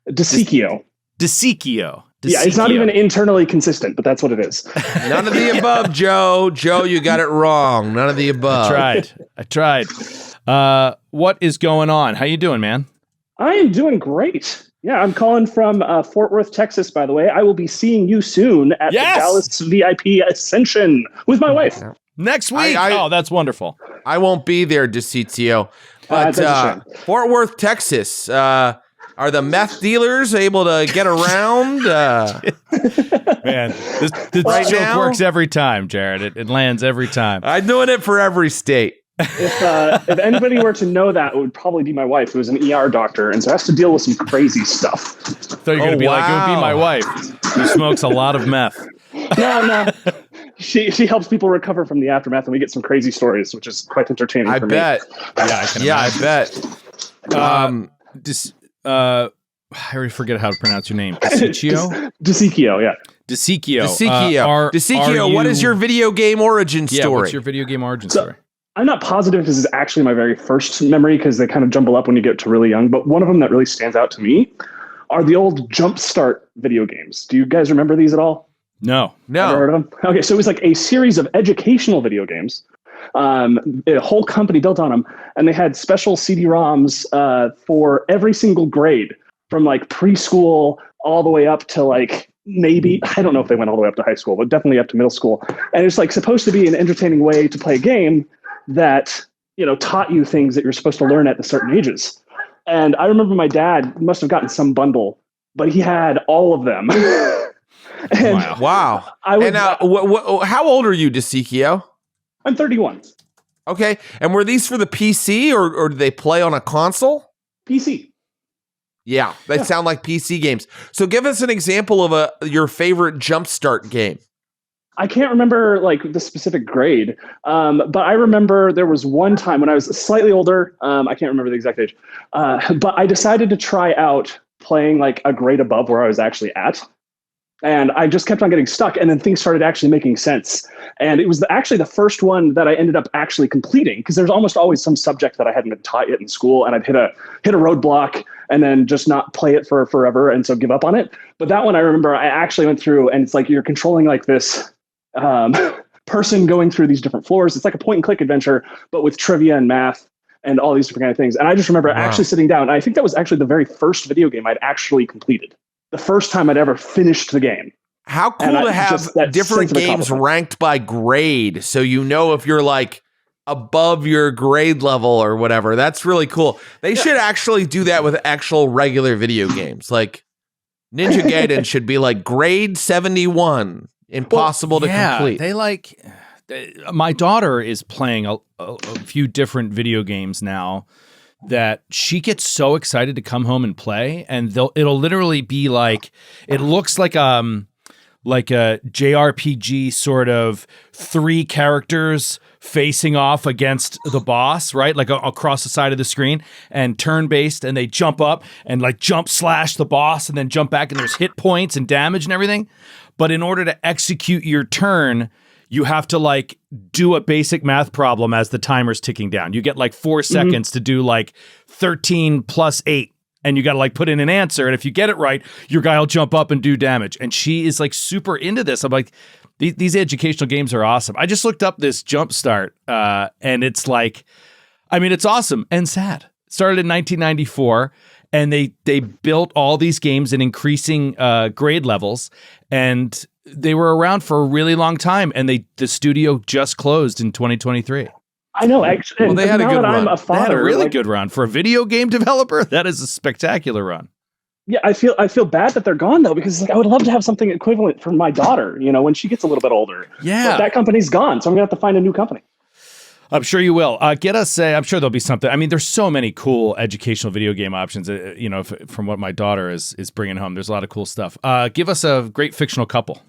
Speaker 8: DeChizio.
Speaker 3: DeChizio.
Speaker 8: Yeah, it's not even internally consistent, but that's what it is.
Speaker 2: None of the above, Joe. Joe, you got it wrong. None of the above.
Speaker 3: I tried. What is going on? How you doing, man?
Speaker 8: I am doing great. Yeah, I'm calling from Fort Worth, Texas, by the way. I will be seeing you soon at the Dallas VIP Ascension with my wife.
Speaker 3: Next week. That's wonderful.
Speaker 2: I won't be there, DeCizio. But Fort Worth, Texas, are the meth dealers able to get around?
Speaker 3: Man, this joke works every time, Jared. It lands every time.
Speaker 2: I'm doing it for every state.
Speaker 8: If anybody were to know that, it would probably be my wife, who is an ER doctor, and so has to deal with some crazy stuff.
Speaker 3: I thought you were going to be like, it would be my wife, who smokes a lot of meth.
Speaker 8: No. She helps people recover from the aftermath, and we get some crazy stories, which is quite entertaining for me.
Speaker 2: Yeah, I bet.
Speaker 8: I
Speaker 3: already forget how to pronounce your name. DeChizio?
Speaker 8: DeChizio, yeah.
Speaker 2: DeChizio, what is your video game origin story?
Speaker 3: Yeah, what's your video game origin story?
Speaker 8: I'm not positive if this is actually my very first memory because they kind of jumble up when you get to really young, but one of them that really stands out to me are the old Jumpstart video games. Do you guys remember these at all?
Speaker 3: No.
Speaker 8: Ever heard of them? Okay, so it was like a series of educational video games. A whole company built on them, and they had special CD-ROMs for every single grade, from like preschool all the way up to like maybe, I don't know if they went all the way up to high school, but definitely up to middle school. And it's like supposed to be an entertaining way to play a game that, taught you things that you're supposed to learn at the certain ages. And I remember my dad must have gotten some bundle, but he had all of them.
Speaker 2: Wow. How old are you, DeChizio?
Speaker 8: I'm 31.
Speaker 2: Okay. And were these for the PC or did they play on a console?
Speaker 8: PC.
Speaker 2: Yeah, they sound like PC games. So give us an example of your favorite Jumpstart game.
Speaker 8: I can't remember like the specific grade, but I remember there was one time when I was slightly older. I can't remember the exact age, but I decided to try out playing like a grade above where I was actually at. And I just kept on getting stuck, and then things started actually making sense. And it was actually the first one that I ended up actually completing, because there's almost always some subject that I hadn't been taught yet in school, and I'd hit a roadblock and then just not play it for forever, and so give up on it. But that one I remember I actually went through, and it's like you're controlling like this person going through these different floors. It's like a point and click adventure, but with trivia and math and all these different kind of things. And I just remember actually sitting down. I think that was actually the very first video game I'd actually completed. The first time I'd ever finished the game.
Speaker 2: How cool to have different games ranked by grade, so you know if you're like above your grade level or whatever. That's really cool. They should actually do that with actual regular video games. Like Ninja Gaiden should be like grade 71, impossible to complete.
Speaker 3: They like my daughter is playing a few different video games now that she gets so excited to come home and play, and it'll literally be like, it looks like a JRPG sort of 3 characters facing off against the boss, right? Like across the side of the screen, and turn-based, and they jump up and like jump slash the boss and then jump back, and there's hit points and damage and everything. But in order to execute your turn, you have to like do a basic math problem as the timer's ticking down. You get like 4 seconds to do like 13 plus 8. And you got to like put in an answer. And if you get it right, your guy will jump up and do damage. And she is like super into this. I'm like, these educational games are awesome. I just looked up this Jumpstart and it's like, I mean, it's awesome and sad. It started in 1994. And they built all these games in increasing grade levels. And they were around for a really long time, and the studio just closed in 2023.
Speaker 8: I know, actually.
Speaker 2: Well, they had a good run.
Speaker 3: They had a really good run for a video game developer. That is a spectacular run.
Speaker 8: Yeah, I feel bad that they're gone though, because like, I would love to have something equivalent for my daughter. You know, when she gets a little bit older.
Speaker 3: Yeah,
Speaker 8: but that company's gone, so I'm gonna have to find a new company.
Speaker 3: I'm sure you will. Get us. I'm sure there'll be something. I mean, there's so many cool educational video game options. You know, from what my daughter is bringing home, there's a lot of cool stuff. Give us a great fictional couple.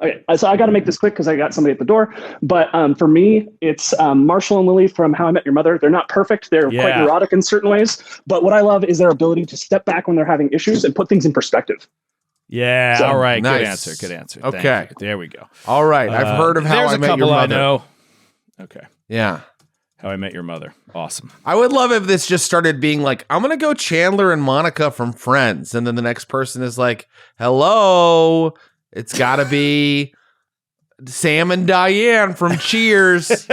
Speaker 8: Okay, so I got to make this quick because I got somebody at the door. But for me, it's Marshall and Lily from How I Met Your Mother. They're not perfect. They're quite neurotic in certain ways. But what I love is their ability to step back when they're having issues and put things in perspective.
Speaker 3: Yeah. So, all right.
Speaker 2: Nice.
Speaker 3: Good answer.
Speaker 2: Okay.
Speaker 3: There we go.
Speaker 2: All right. I've heard of How I Met Your Mother.
Speaker 3: I know. Okay.
Speaker 2: Yeah.
Speaker 3: How I Met Your Mother. Awesome.
Speaker 2: I would love if this just started being like, I'm going to go Chandler and Monica from Friends. And then the next person is like, hello. It's got to be Sam and Diane from Cheers.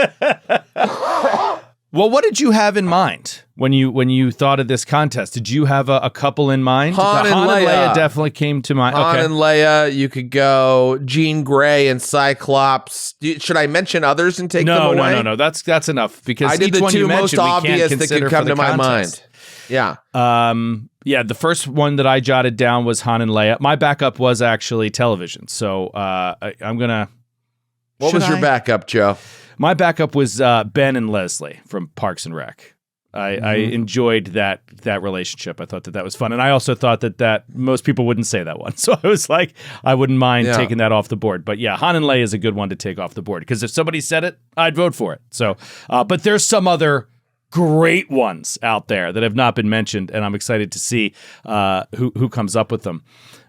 Speaker 3: Well, what did you have in mind when you thought of this contest? Did you have a couple in mind?
Speaker 2: Han and Leia
Speaker 3: definitely came to mind.
Speaker 2: Han and Leia. You could go Jean Grey and Cyclops. Should I mention others and take them away?
Speaker 3: No. That's enough, because
Speaker 2: I did
Speaker 3: each
Speaker 2: the
Speaker 3: one
Speaker 2: two
Speaker 3: you
Speaker 2: most obvious that could come to my mind. Yeah.
Speaker 3: Yeah, the first one that I jotted down was Han and Leia. My backup was actually television. So I'm going to...
Speaker 2: What was your backup, Joe?
Speaker 3: My backup was Ben and Leslie from Parks and Rec. I enjoyed that relationship. I thought that was fun. And I also thought that most people wouldn't say that one. So I was like, I wouldn't mind taking that off the board. But yeah, Han and Leia is a good one to take off the board, because if somebody said it, I'd vote for it. So, but there's some other great ones out there that have not been mentioned, and I'm excited to see who comes up with them.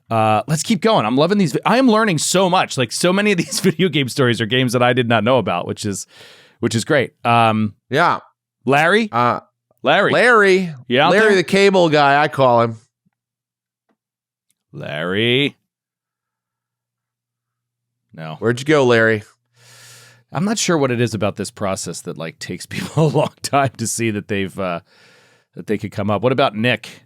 Speaker 3: Let's keep going. I'm loving these. I am learning so much. Like, so many of these video game stories are games that I did not know about, which is great.
Speaker 2: Yeah.
Speaker 3: Larry. Yeah.
Speaker 2: Larry the cable guy, I call him.
Speaker 3: Larry. No.
Speaker 2: Where'd you go, Larry?
Speaker 3: I'm not sure what it is about this process that like takes people a long time to see that they've that they could come up. What about Nick?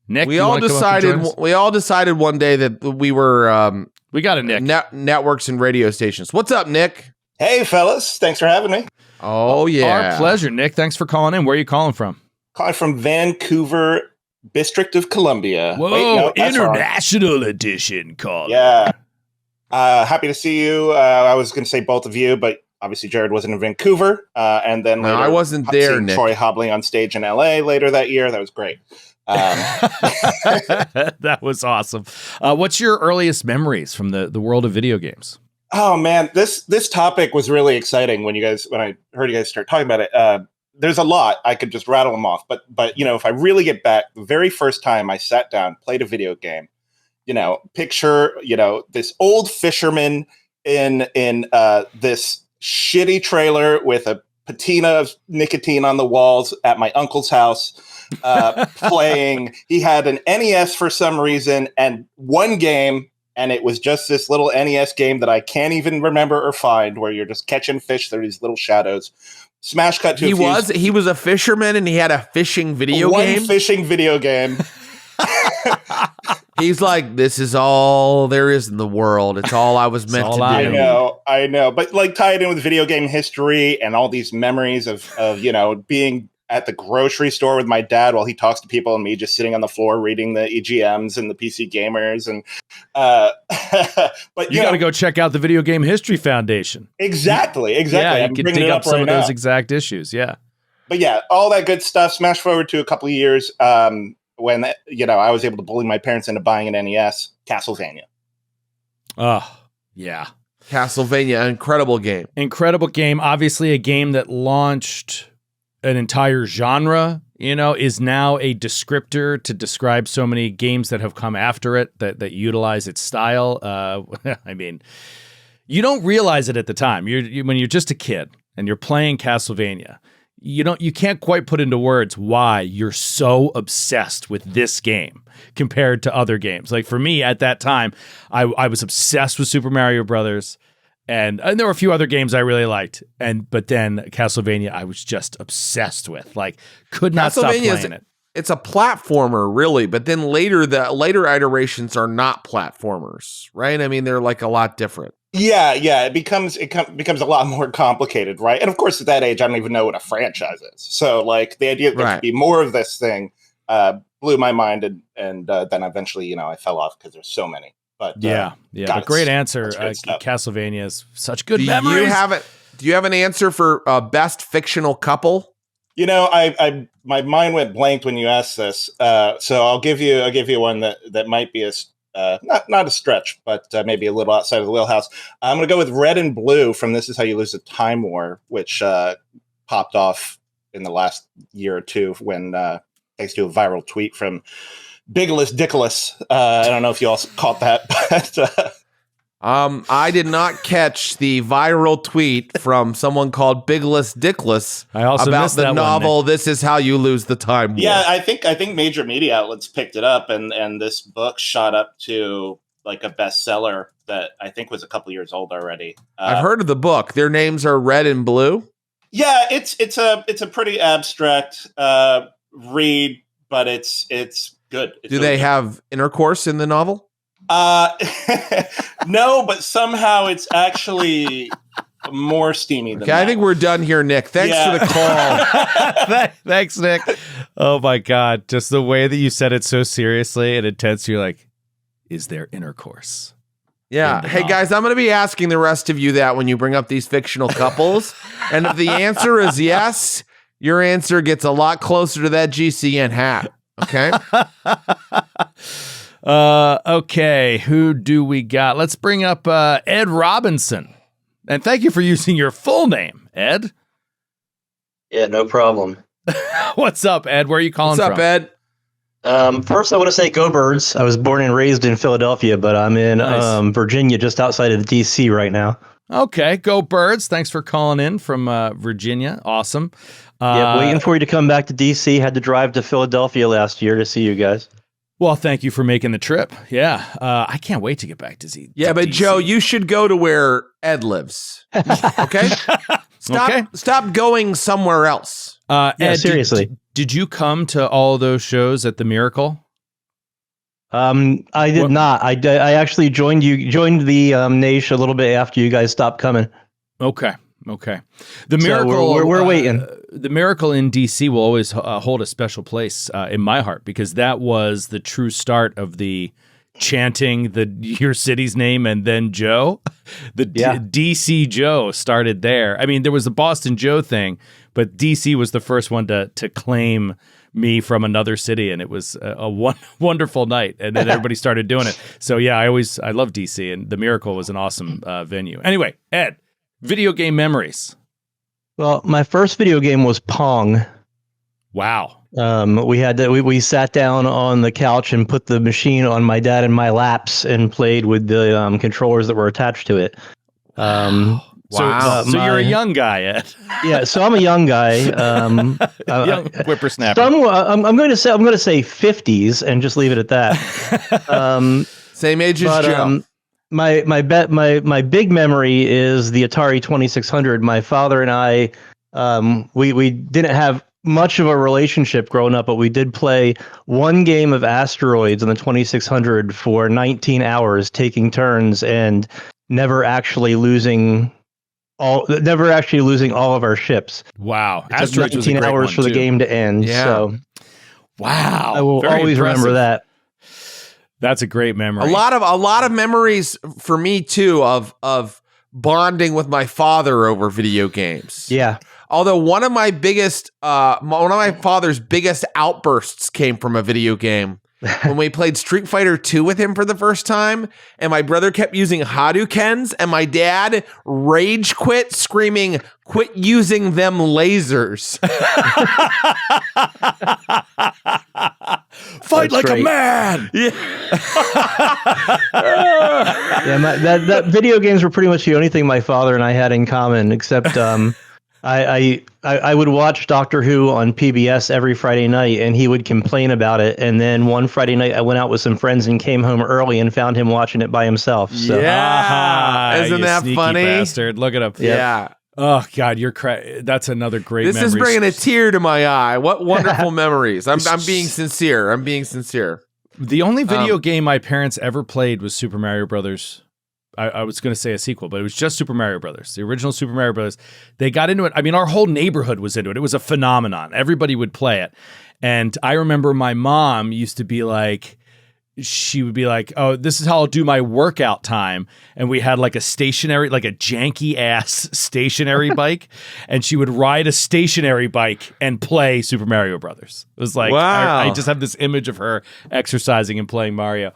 Speaker 3: Nick,
Speaker 2: we all decided one day that we were
Speaker 3: we got a Nick
Speaker 2: networks and radio stations. What's up, Nick?
Speaker 9: Hey, fellas. Thanks for having me.
Speaker 2: Oh, yeah.
Speaker 3: Our pleasure, Nick. Thanks for calling in. Where are you calling from?
Speaker 9: Calling from Vancouver, District of Columbia.
Speaker 3: Whoa,
Speaker 9: wait, no,
Speaker 3: international edition call.
Speaker 9: Yeah. Happy to see you. I was going to say both of you, but obviously Jared wasn't in Vancouver. And then later,
Speaker 2: I wasn't there, Nick.
Speaker 9: Troy hobbling on stage in LA later that year. That was great.
Speaker 3: That was awesome. What's your earliest memories from the world of video games?
Speaker 9: Oh man, this topic was really exciting when I heard you guys start talking about it. There's a lot. I could just rattle them off, but if I really get back, the very first time I sat down, played a video game, picture this old fisherman in this shitty trailer with a patina of nicotine on the walls at my uncle's house, playing. He had an NES for some reason and one game. And it was just this little NES game that I can't even remember or find, where you're just catching fish through these little shadows. Smash cut to
Speaker 2: he was a fisherman and he had a fishing video game.
Speaker 9: One fishing video game.
Speaker 2: He's like, this is all there is in the world. It's all I was meant to do.
Speaker 9: I know. But like tie it in with video game history and all these memories of being at the grocery store with my dad while he talks to people and me just sitting on the floor reading the EGMs and the PC Gamers. And but
Speaker 3: you got to go check out the Video Game History Foundation.
Speaker 9: Exactly.
Speaker 3: Yeah, you can dig up some of those exact issues. Yeah.
Speaker 9: But yeah, all that good stuff. Smash forward to a couple of years when I was able to bully my parents into buying an NES. Castlevania.
Speaker 3: Oh, yeah.
Speaker 2: Castlevania, incredible game.
Speaker 3: Incredible game. Obviously a game that launched an entire genre, is now a descriptor to describe so many games that have come after it that utilize its style. I mean, you don't realize it at the time. When you're just a kid and you're playing Castlevania, you can't quite put into words why you're so obsessed with this game compared to other games. Like for me at that time, I was obsessed with Super Mario Brothers. And there were a few other games I really liked, but then Castlevania I was just obsessed with. Like, could not stop playing it.
Speaker 2: It's a platformer, really, but then the later iterations are not platformers, right? I mean, they're like a lot different.
Speaker 9: Yeah, it becomes a lot more complicated, right? And of course, at that age, I don't even know what a franchise is. So, like, the idea that there could be more of this thing blew my mind, and then eventually, I fell off because there's so many. But
Speaker 3: yeah. But great answer. Castlevania is such good memories.
Speaker 2: Do you have an answer for best fictional couple?
Speaker 9: I my mind went blank when you asked this. So I'll give you one that might be not a stretch, but maybe a little outside of the wheelhouse. I'm going to go with Red and Blue from This Is How You Lose a Time War, which popped off in the last year or two when thanks to a viral tweet from Bigless Dickless. I don't know if you all caught that, but
Speaker 2: I did not catch the viral tweet from someone called Bigless Dickless about the novel This Is How You Lose the Time War.
Speaker 9: Yeah, I think major media outlets picked it up, and this book shot up to like a bestseller that I think was a couple years old already.
Speaker 2: I've heard of the book. Their names are Red and Blue.
Speaker 9: Yeah, it's a pretty abstract read, but it's good.
Speaker 2: Do they have intercourse in the novel?
Speaker 9: No, but somehow it's actually more steamy than that.
Speaker 2: I think we're done here, Nick. Thanks for the call.
Speaker 3: Thanks, Nick. Oh my God. Just the way that you said it so seriously and intense. You're like, is there intercourse?
Speaker 2: Yeah. Hey, guys, I'm going to be asking the rest of you that when you bring up these fictional couples. And if the answer is yes, your answer gets a lot closer to that GCN hat. Okay.
Speaker 3: Okay. Who do we got? Let's bring up Ed Robinson. And thank you for using your full name, Ed.
Speaker 10: Yeah, no problem.
Speaker 3: What's up, Ed? Where are you calling from?
Speaker 2: What's up, Ed?
Speaker 10: First, I want to say go Birds. I was born and raised in Philadelphia, but I'm in Virginia, just outside of D.C. right now.
Speaker 3: Okay, go Birds. Thanks for calling in from Virginia. Awesome.
Speaker 10: Yeah, waiting for you to come back to D.C. Had to drive to Philadelphia last year to see you guys.
Speaker 3: Well, thank you for making the trip. Yeah, I can't wait to get back to Z.
Speaker 2: Yeah, but DC. Joe, you should go to where Ed lives. Okay? Stop going somewhere else.
Speaker 3: Ed,
Speaker 10: seriously.
Speaker 3: Did you come to all those shows at the Miracle?
Speaker 10: I did not. I actually joined the Naish a little bit after you guys stopped coming.
Speaker 3: Okay. The Miracle.
Speaker 10: So we're waiting.
Speaker 3: The Miracle in DC will always hold a special place in my heart because that was the true start of the chanting your city's name and then Joe. DC Joe started there. I mean, there was the Boston Joe thing, but DC was the first one to claim me from another city, and it was a wonderful night. And then everybody started doing it. So yeah, I love DC, and the Miracle was an awesome venue. Anyway, Ed, video game memories.
Speaker 10: Well, my first video game was Pong.
Speaker 3: Wow.
Speaker 10: We sat down on the couch and put the machine on my dad and my laps and played with the controllers that were attached to it.
Speaker 3: So you're a young guy, Ed.
Speaker 10: Yeah, so I'm a young guy.
Speaker 3: Young whippersnapper.
Speaker 10: I'm going to say 50s and just leave it at that.
Speaker 2: Same age as Joe.
Speaker 10: My big memory is the Atari 2600. My father and I, we didn't have much of a relationship growing up, but we did play one game of Asteroids on the 2600 for 19 hours, taking turns and never actually losing all of our ships.
Speaker 3: Wow.
Speaker 10: It took 19 hours for the game to end.
Speaker 2: Yeah.
Speaker 10: So
Speaker 3: wow.
Speaker 10: I will
Speaker 3: Very
Speaker 10: always
Speaker 3: impressive.
Speaker 10: remember that.
Speaker 3: That's a great memory.
Speaker 2: A lot of memories for me too of bonding with my father over video games.
Speaker 10: Yeah.
Speaker 2: Although one of my father's biggest outbursts came from a video game when we played Street Fighter 2 with him for the first time, and my brother kept using Hadoukens, and my dad rage quit, screaming, "Quit using them lasers."
Speaker 3: Fight
Speaker 10: That's
Speaker 3: like
Speaker 10: great.
Speaker 3: a man.
Speaker 2: Yeah.
Speaker 10: That video games were pretty much the only thing my father and I had in common, except I would watch Doctor Who on PBS every Friday night, and he would complain about it. And then one Friday night, I went out with some friends and came home early and found him watching it by himself. So.
Speaker 2: Yeah, isn't
Speaker 3: you
Speaker 2: that
Speaker 3: sneaky
Speaker 2: funny?
Speaker 3: bastard. Look at him.
Speaker 2: Yeah.
Speaker 3: Oh God, that's another great.
Speaker 2: This is
Speaker 3: memory.
Speaker 2: bringing a tear to my eye. What wonderful memories. I'm being sincere.
Speaker 3: The only video game my parents ever played was Super Mario Brothers. I was going to say a sequel, but it was just Super Mario Brothers, the original Super Mario Brothers. They got into it. I mean, our whole neighborhood was into it. It was a phenomenon. Everybody would play it. And I remember my mom used to be like, she would be like, "Oh, this is how I'll do my workout time." And we had like a janky ass stationary bike. And she would ride a stationary bike and play Super Mario Brothers. It was like,
Speaker 2: wow.
Speaker 3: I just have this image of her exercising and playing Mario.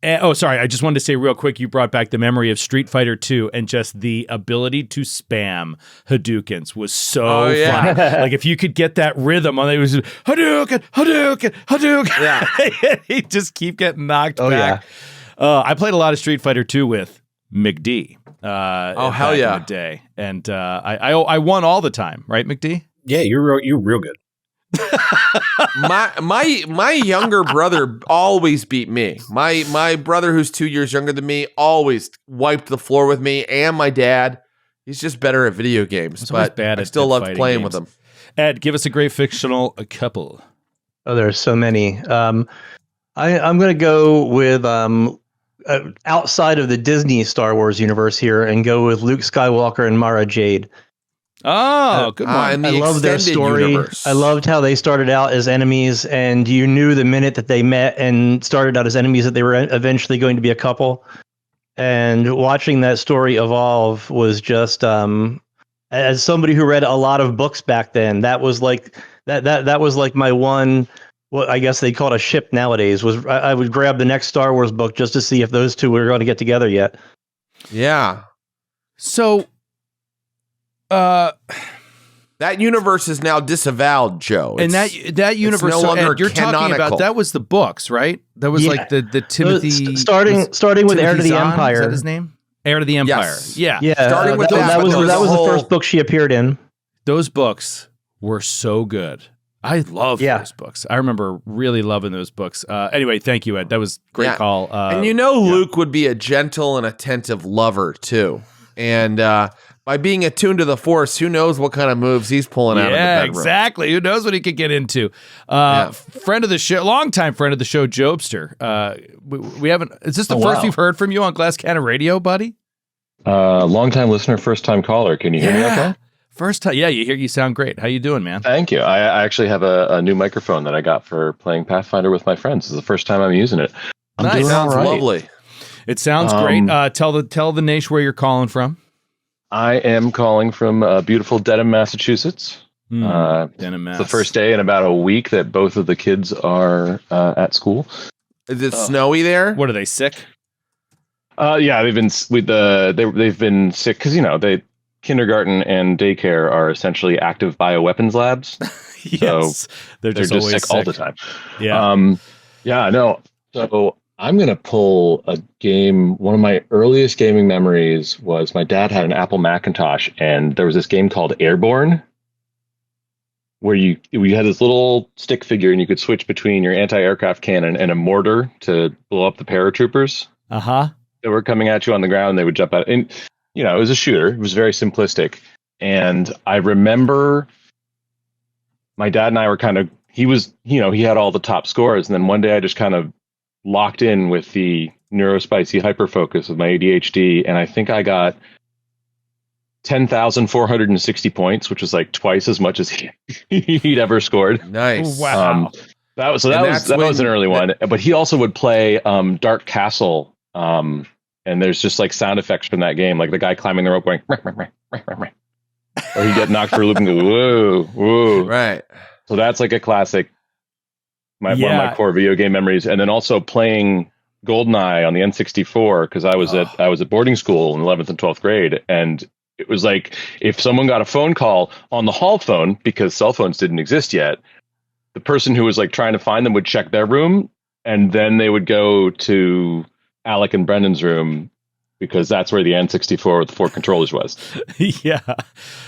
Speaker 3: Sorry. I just wanted to say real quick, you brought back the memory of Street Fighter 2, and just the ability to spam Hadoukens was so fun. Like if you could get that rhythm on it, was Hadouken, Hadouken, Hadouken. Yeah. He'd just keep getting knocked back. Yeah. I played a lot of Street Fighter 2 with McD.
Speaker 2: Hell yeah.
Speaker 3: In the day. And I won all the time, right, McD?
Speaker 4: Yeah, you're real good.
Speaker 2: my younger brother always beat me. My brother, who's 2 years younger than me, always wiped the floor with me, and my dad. He's just better at video games, but I still loved playing with him.
Speaker 3: Ed, give us a great fictional couple.
Speaker 10: Oh, there's so many. I'm going to go with outside of the Disney Star Wars universe here, and go with Luke Skywalker and Mara Jade.
Speaker 3: Oh, good one.
Speaker 10: I love their story.
Speaker 2: Universe.
Speaker 10: I loved how they started out as enemies, and you knew the minute that they met and started out as enemies that they were eventually going to be a couple. And watching that story evolve was just, as somebody who read a lot of books back then, that was like that was like my one. What I guess they call it a ship nowadays. Was I would grab the next Star Wars book just to see if those two were going to get together yet.
Speaker 2: Yeah.
Speaker 3: So.
Speaker 2: That universe is now disavowed, Joe.
Speaker 3: And that universe,
Speaker 2: no longer
Speaker 3: you're talking about, that was the books, right? That was like the Timothy
Speaker 10: starting with
Speaker 3: Timothy
Speaker 10: Heir to the
Speaker 3: Zahn?
Speaker 10: Empire.
Speaker 3: Is that his name? Heir to the Empire.
Speaker 2: Yes.
Speaker 3: Yeah.
Speaker 2: Starting with
Speaker 10: that was the first book she appeared in.
Speaker 3: Those books were so good. I love those books. I remember really loving those books. Anyway, thank you, Ed. That was a great call.
Speaker 2: And Luke would be a gentle and attentive lover too. And by being attuned to the Force, who knows what kind of moves he's pulling out of the bedroom.
Speaker 3: Exactly. Who knows what he could get into? Friend of the show, longtime friend of the show, Jobster. We haven't. Is this the first we've heard from you on Glass Cannon Radio, buddy?
Speaker 11: Longtime listener, first time caller. Can you hear me okay?
Speaker 3: First time. Yeah, you sound great. How you doing, man?
Speaker 11: Thank you. I actually have a new microphone that I got for playing Pathfinder with my friends. This is the first time I'm using it.
Speaker 3: Nice.
Speaker 2: Sounds lovely.
Speaker 3: It sounds great. Tell the Naish where you're calling from.
Speaker 11: I am calling from beautiful Dedham, Massachusetts. It's the first day in about a week that both of the kids are at school.
Speaker 2: Is it snowy there?
Speaker 3: What are they, sick?
Speaker 11: Yeah, they've been they've been sick because kindergarten and daycare are essentially active bioweapons labs.
Speaker 3: Yes,
Speaker 11: so
Speaker 3: they're just always
Speaker 11: sick all the time.
Speaker 3: Yeah.
Speaker 11: Yeah, no. So I'm gonna pull a game. One of my earliest gaming memories was my dad had an Apple Macintosh, and there was this game called Airborne, where you had this little stick figure, and you could switch between your anti-aircraft cannon and a mortar to blow up the paratroopers. That were coming at you on the ground. They would jump out, and it was a shooter. It was very simplistic, and I remember my dad and I were he had all the top scores, and then one day I just kind of locked in with the neurospicy hyperfocus of my ADHD, and I think I got 10,460 points, which was like twice as much as he'd ever scored.
Speaker 2: Nice.
Speaker 3: Wow.
Speaker 11: That was an early one. But he also would play Dark Castle, and there's just like sound effects from that game, like the guy climbing the rope going, rah, rah, rah, rah, rah, rah. Or he'd get knocked for a loop and go, whoa, whoa.
Speaker 2: Right.
Speaker 11: So that's like a classic. One of my core video game memories, and then also playing GoldenEye on the N64 because I was at boarding school in 11th and 12th grade, and it was like if someone got a phone call on the hall phone because cell phones didn't exist yet, the person who was like trying to find them would check their room, and then they would go to Alec and Brendan's room because that's where the N64 with the 4 controllers was.
Speaker 3: Yeah,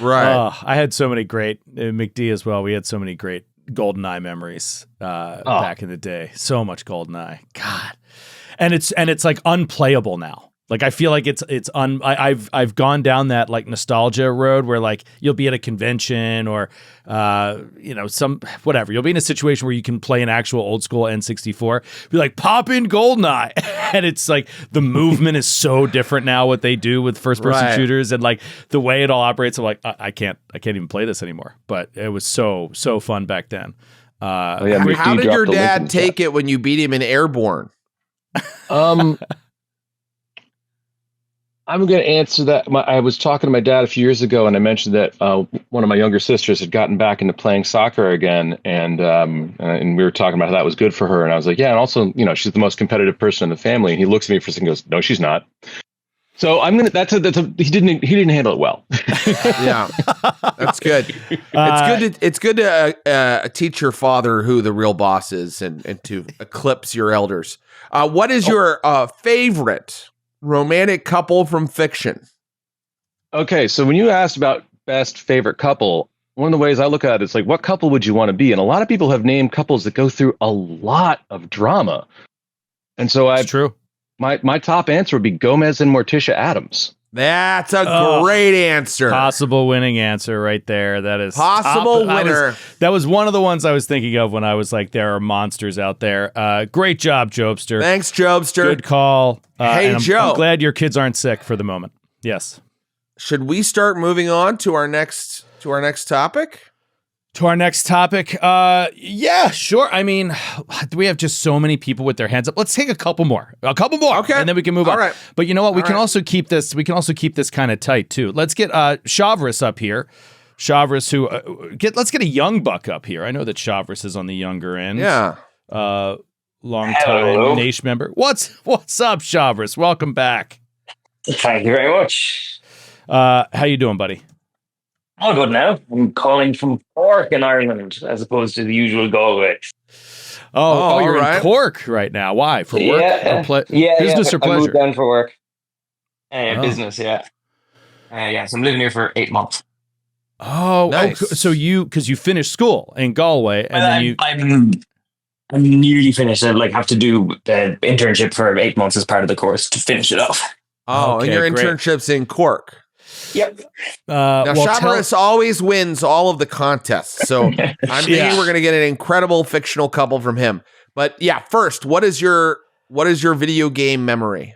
Speaker 2: right.
Speaker 3: I had so many great McD as well. We had so many great GoldenEye memories back in the day. So much GoldenEye, God, and it's like unplayable now. Like I feel like I've gone down that like nostalgia road where like you'll be at a convention or some whatever. You'll be in a situation where you can play an actual old school N64. Be like pop in GoldenEye, and it's like the movement is so different now. What they do with first person shooters and like the way it all operates. I'm like I can't even play this anymore. But it was so fun back then.
Speaker 2: How did your dad take it when you beat him in Airborne?
Speaker 11: I'm going to answer that. I was talking to my dad a few years ago, and I mentioned that one of my younger sisters had gotten back into playing soccer again, and we were talking about how that was good for her. And I was like, yeah, and also, she's the most competitive person in the family. And he looks at me for a second and goes, no, she's not. So I'm gonna. He didn't handle it well.
Speaker 2: Yeah, that's good. It's good to teach your father who the real boss is, and to eclipse your elders. What is your favorite romantic couple from fiction?
Speaker 11: Okay, so when you asked about best favorite couple, one of the ways I look at it is like, what couple would you want to be? And a lot of people have named couples that go through a lot of drama. And so it's true. My top answer would be Gomez and Morticia Adams.
Speaker 2: That's a great answer.
Speaker 3: Possible winning answer right there. That is
Speaker 2: possible winner.
Speaker 3: That was one of the ones I was thinking of when I was like, there are monsters out there. Great job, Jobster.
Speaker 2: Thanks, Jobster.
Speaker 3: Good call.
Speaker 2: Hey, Joe.
Speaker 3: I'm glad your kids aren't sick for the moment. Yes.
Speaker 2: Should we start moving on to our next topic?
Speaker 3: To our next topic. Yeah, sure. I mean, we have just so many people with their hands up. Let's take a couple more. Okay. And then we can move on.
Speaker 2: Right.
Speaker 3: But you know what? We can also keep this kind of tight too. Let's get Shavris up here. Shavris, let's get a young buck up here. I know that Shavris is on the younger end.
Speaker 2: Yeah.
Speaker 3: Long time Naish member. What's up, Shavris? Welcome back.
Speaker 12: Thank you very much.
Speaker 3: How you doing, buddy?
Speaker 12: All good now. I'm calling from Cork in Ireland as opposed to the usual Galway.
Speaker 3: Oh, you're in Cork right now. Why? For work? Business or pleasure?
Speaker 12: I moved down for work. Business, yeah. So I'm living here for 8 months.
Speaker 3: Oh, nice. So because you finished school in Galway, and
Speaker 12: I'm nearly finished. I have to do the internship for 8 months as part of the course to finish it off.
Speaker 2: Oh, okay, and your internship's in Cork.
Speaker 12: Yep.
Speaker 2: Now, Shavris always wins all of the contests, so I'm thinking we're going to get an incredible fictional couple from him. But yeah, first, what is your video game memory?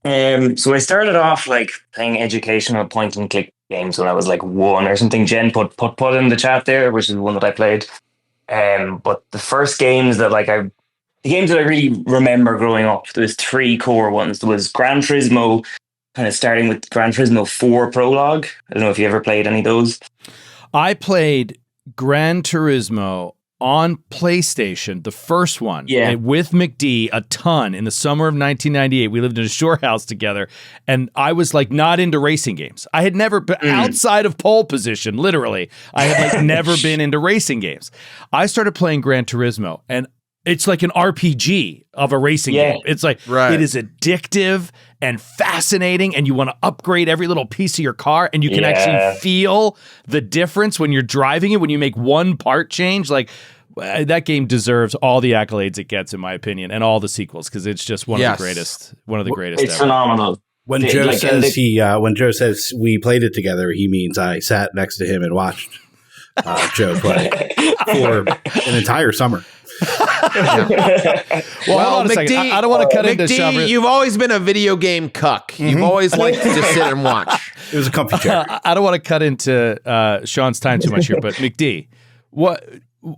Speaker 12: So I started off playing educational point and click games when I was 1 or something. Jen put in the chat there, which is one that I played. But the first games that the games that I really remember growing up, there was 3 core ones. There was Gran Turismo, kind of starting with Gran Turismo 4 Prologue. I don't know if you ever played any of those.
Speaker 3: I played Gran Turismo on PlayStation, the first one, with McD, a ton in the summer of 1998. We lived in a shore house together, and I was like not into racing games. I had never been outside of pole position, literally. I had like never been into racing games. I started playing Gran Turismo, and it's like an RPG of a racing game. It's like, it is addictive and fascinating, and you want to upgrade every little piece of your car, and you can actually feel the difference when you're driving it, when you make one part change. Like, that game deserves all the accolades it gets, in my opinion, and all the sequels, because it's just one of the greatest. One of the greatest.
Speaker 12: It's
Speaker 3: ever.
Speaker 12: phenomenal.
Speaker 4: When Joe says we played it together, he means I sat next to him and watched Joe play for an entire summer.
Speaker 2: Well, McD,
Speaker 3: I don't want to cut into
Speaker 2: McD, you've always been a video game cuck. You've always liked to just sit and watch.
Speaker 4: It was a comfy chair.
Speaker 3: I don't want to cut into Sean's time too much here, but McD, what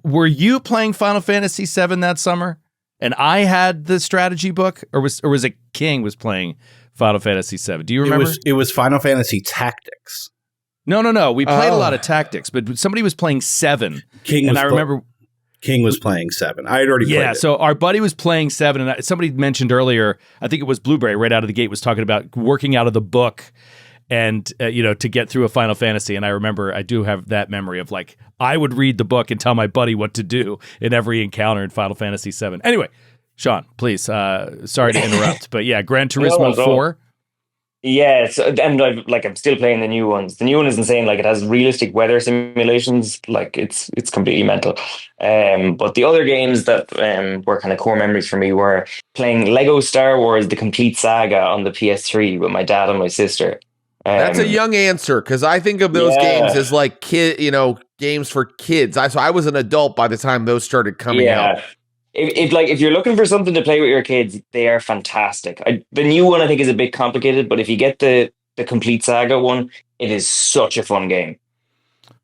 Speaker 3: were you playing Final Fantasy VII that summer? And I had the strategy book, or was it King was playing Final Fantasy VII? Do you remember?
Speaker 4: It was Final Fantasy Tactics.
Speaker 3: No. We played a lot of Tactics, but somebody was playing 7. I remember
Speaker 4: King was playing 7. I had already played it.
Speaker 3: Yeah, so our buddy was playing 7, and somebody mentioned earlier, I think it was Blueberry right out of the gate, was talking about working out of the book and, to get through a Final Fantasy. And I remember, I do have that memory of like, I would read the book and tell my buddy what to do in every encounter in Final Fantasy 7. Anyway, Sean, please, sorry to interrupt, but yeah, Gran Turismo 4.
Speaker 12: Yeah, and I'm still playing the new ones. The new one is insane. Like, it has realistic weather simulations. Like, it's completely mental. But the other games that were kind of core memories for me were playing Lego Star Wars: The Complete Saga on the PS3 with my dad and my sister.
Speaker 2: That's a young answer, because I think of those games as like games for kids. So I was an adult by the time those started coming out.
Speaker 12: If you're looking for something to play with your kids, they are fantastic. The new one I think is a bit complicated, but if you get the Complete Saga one, it is such a fun game.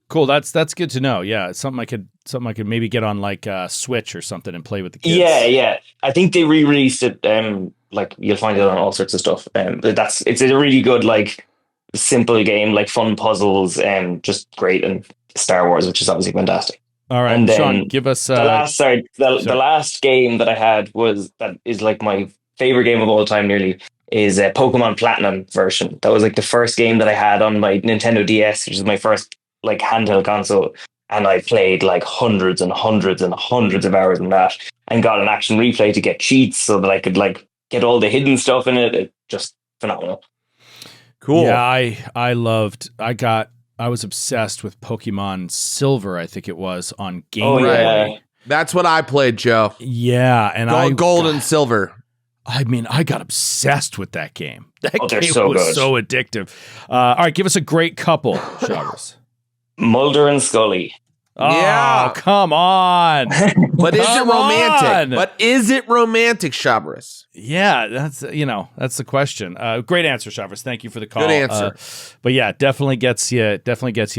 Speaker 3: Cool, that's good to know. Yeah, it's something I could maybe get on like Switch or something and play with the kids.
Speaker 12: Yeah. I think they re-released it. You'll find it on all sorts of stuff. It's a really good simple game, like fun puzzles, and just great, and Star Wars, which is obviously fantastic.
Speaker 3: All right, and Sean, give us
Speaker 12: the last game that I had that is like my favorite game of all time, nearly, is a Pokemon Platinum version. That was like the first game that I had on my Nintendo DS, which is my first like handheld console, and I played like hundreds and hundreds and hundreds of hours in that, and got an action replay to get cheats so that I could like get all the hidden stuff in it. It's just phenomenal.
Speaker 3: Cool. Yeah, I was obsessed with Pokemon Silver, I think it was, on Game Boy.
Speaker 2: Yeah. That's what I played, Joe.
Speaker 3: Yeah, and
Speaker 2: Gold and Silver.
Speaker 3: I mean, I got obsessed with that game. That game
Speaker 12: was
Speaker 3: so addictive. All right, give us a great couple, Chavez.
Speaker 12: Mulder and Scully.
Speaker 3: Oh, yeah, come on.
Speaker 2: But is it romantic? But is it romantic, Chavez?
Speaker 3: Yeah, that's the question. Great answer, Chavez. Thank you for the call.
Speaker 2: Good answer.
Speaker 3: But yeah, definitely gets you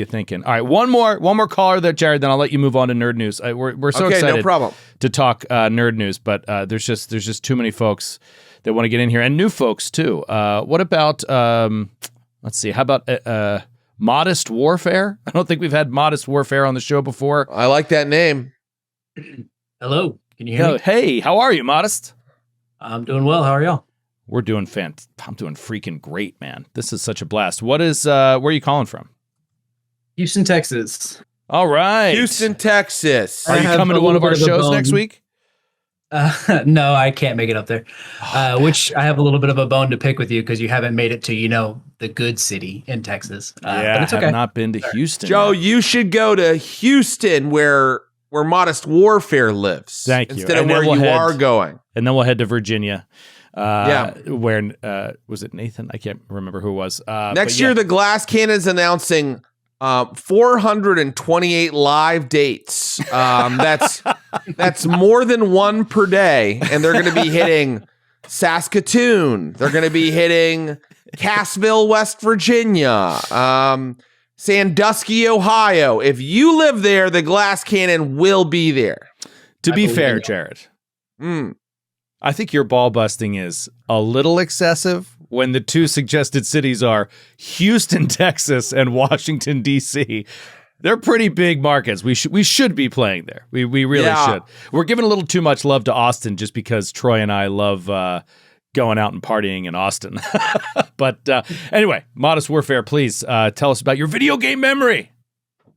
Speaker 3: thinking. All right, one more caller there, Jared. Then I'll let you move on to nerd news. We're so excited
Speaker 2: no problem.
Speaker 3: to talk nerd news, but there's just too many folks that want to get in here, and new folks too. What about let's see? How about Modest Warfare? I don't think we've had Modest Warfare on the show before.
Speaker 2: I like that name.
Speaker 13: Hello, can you hear me?
Speaker 3: Hey, how are you, Modest?
Speaker 13: I'm doing well. How are y'all?
Speaker 3: I'm doing freaking great, man. This is such a blast. Where are you calling from?
Speaker 13: Houston, Texas.
Speaker 3: All right.
Speaker 2: Houston, Texas.
Speaker 3: Are you coming to one of our shows next week?
Speaker 13: No, I can't make it up there. Which I have a little bit of a bone to pick with you because you haven't made it to, the good city in Texas. But it's okay.
Speaker 3: I have not been to Houston.
Speaker 2: Joe, you should go to Houston where Modest Warfare lives.
Speaker 3: Thank you.
Speaker 2: Instead of where you are going.
Speaker 3: And then we'll head to Virginia. Where was it Nathan? I can't remember who it was.
Speaker 2: Next year, the Glass Cannon's announcing 428 live dates. That's more than one per day, and they're going to be hitting Saskatoon. They're going to be hitting Cassville, West Virginia, Sandusky, Ohio. If you live there, the Glass Cannon will be there.
Speaker 3: To be fair, Jared, I think your ball busting is a little excessive when the two suggested cities are Houston, Texas, and Washington, D.C. They're pretty big markets. We should be playing there. We really should. We're giving a little too much love to Austin just because Troy and I love going out and partying in Austin. But anyway, Modest Warfare, please tell us about your video game memory.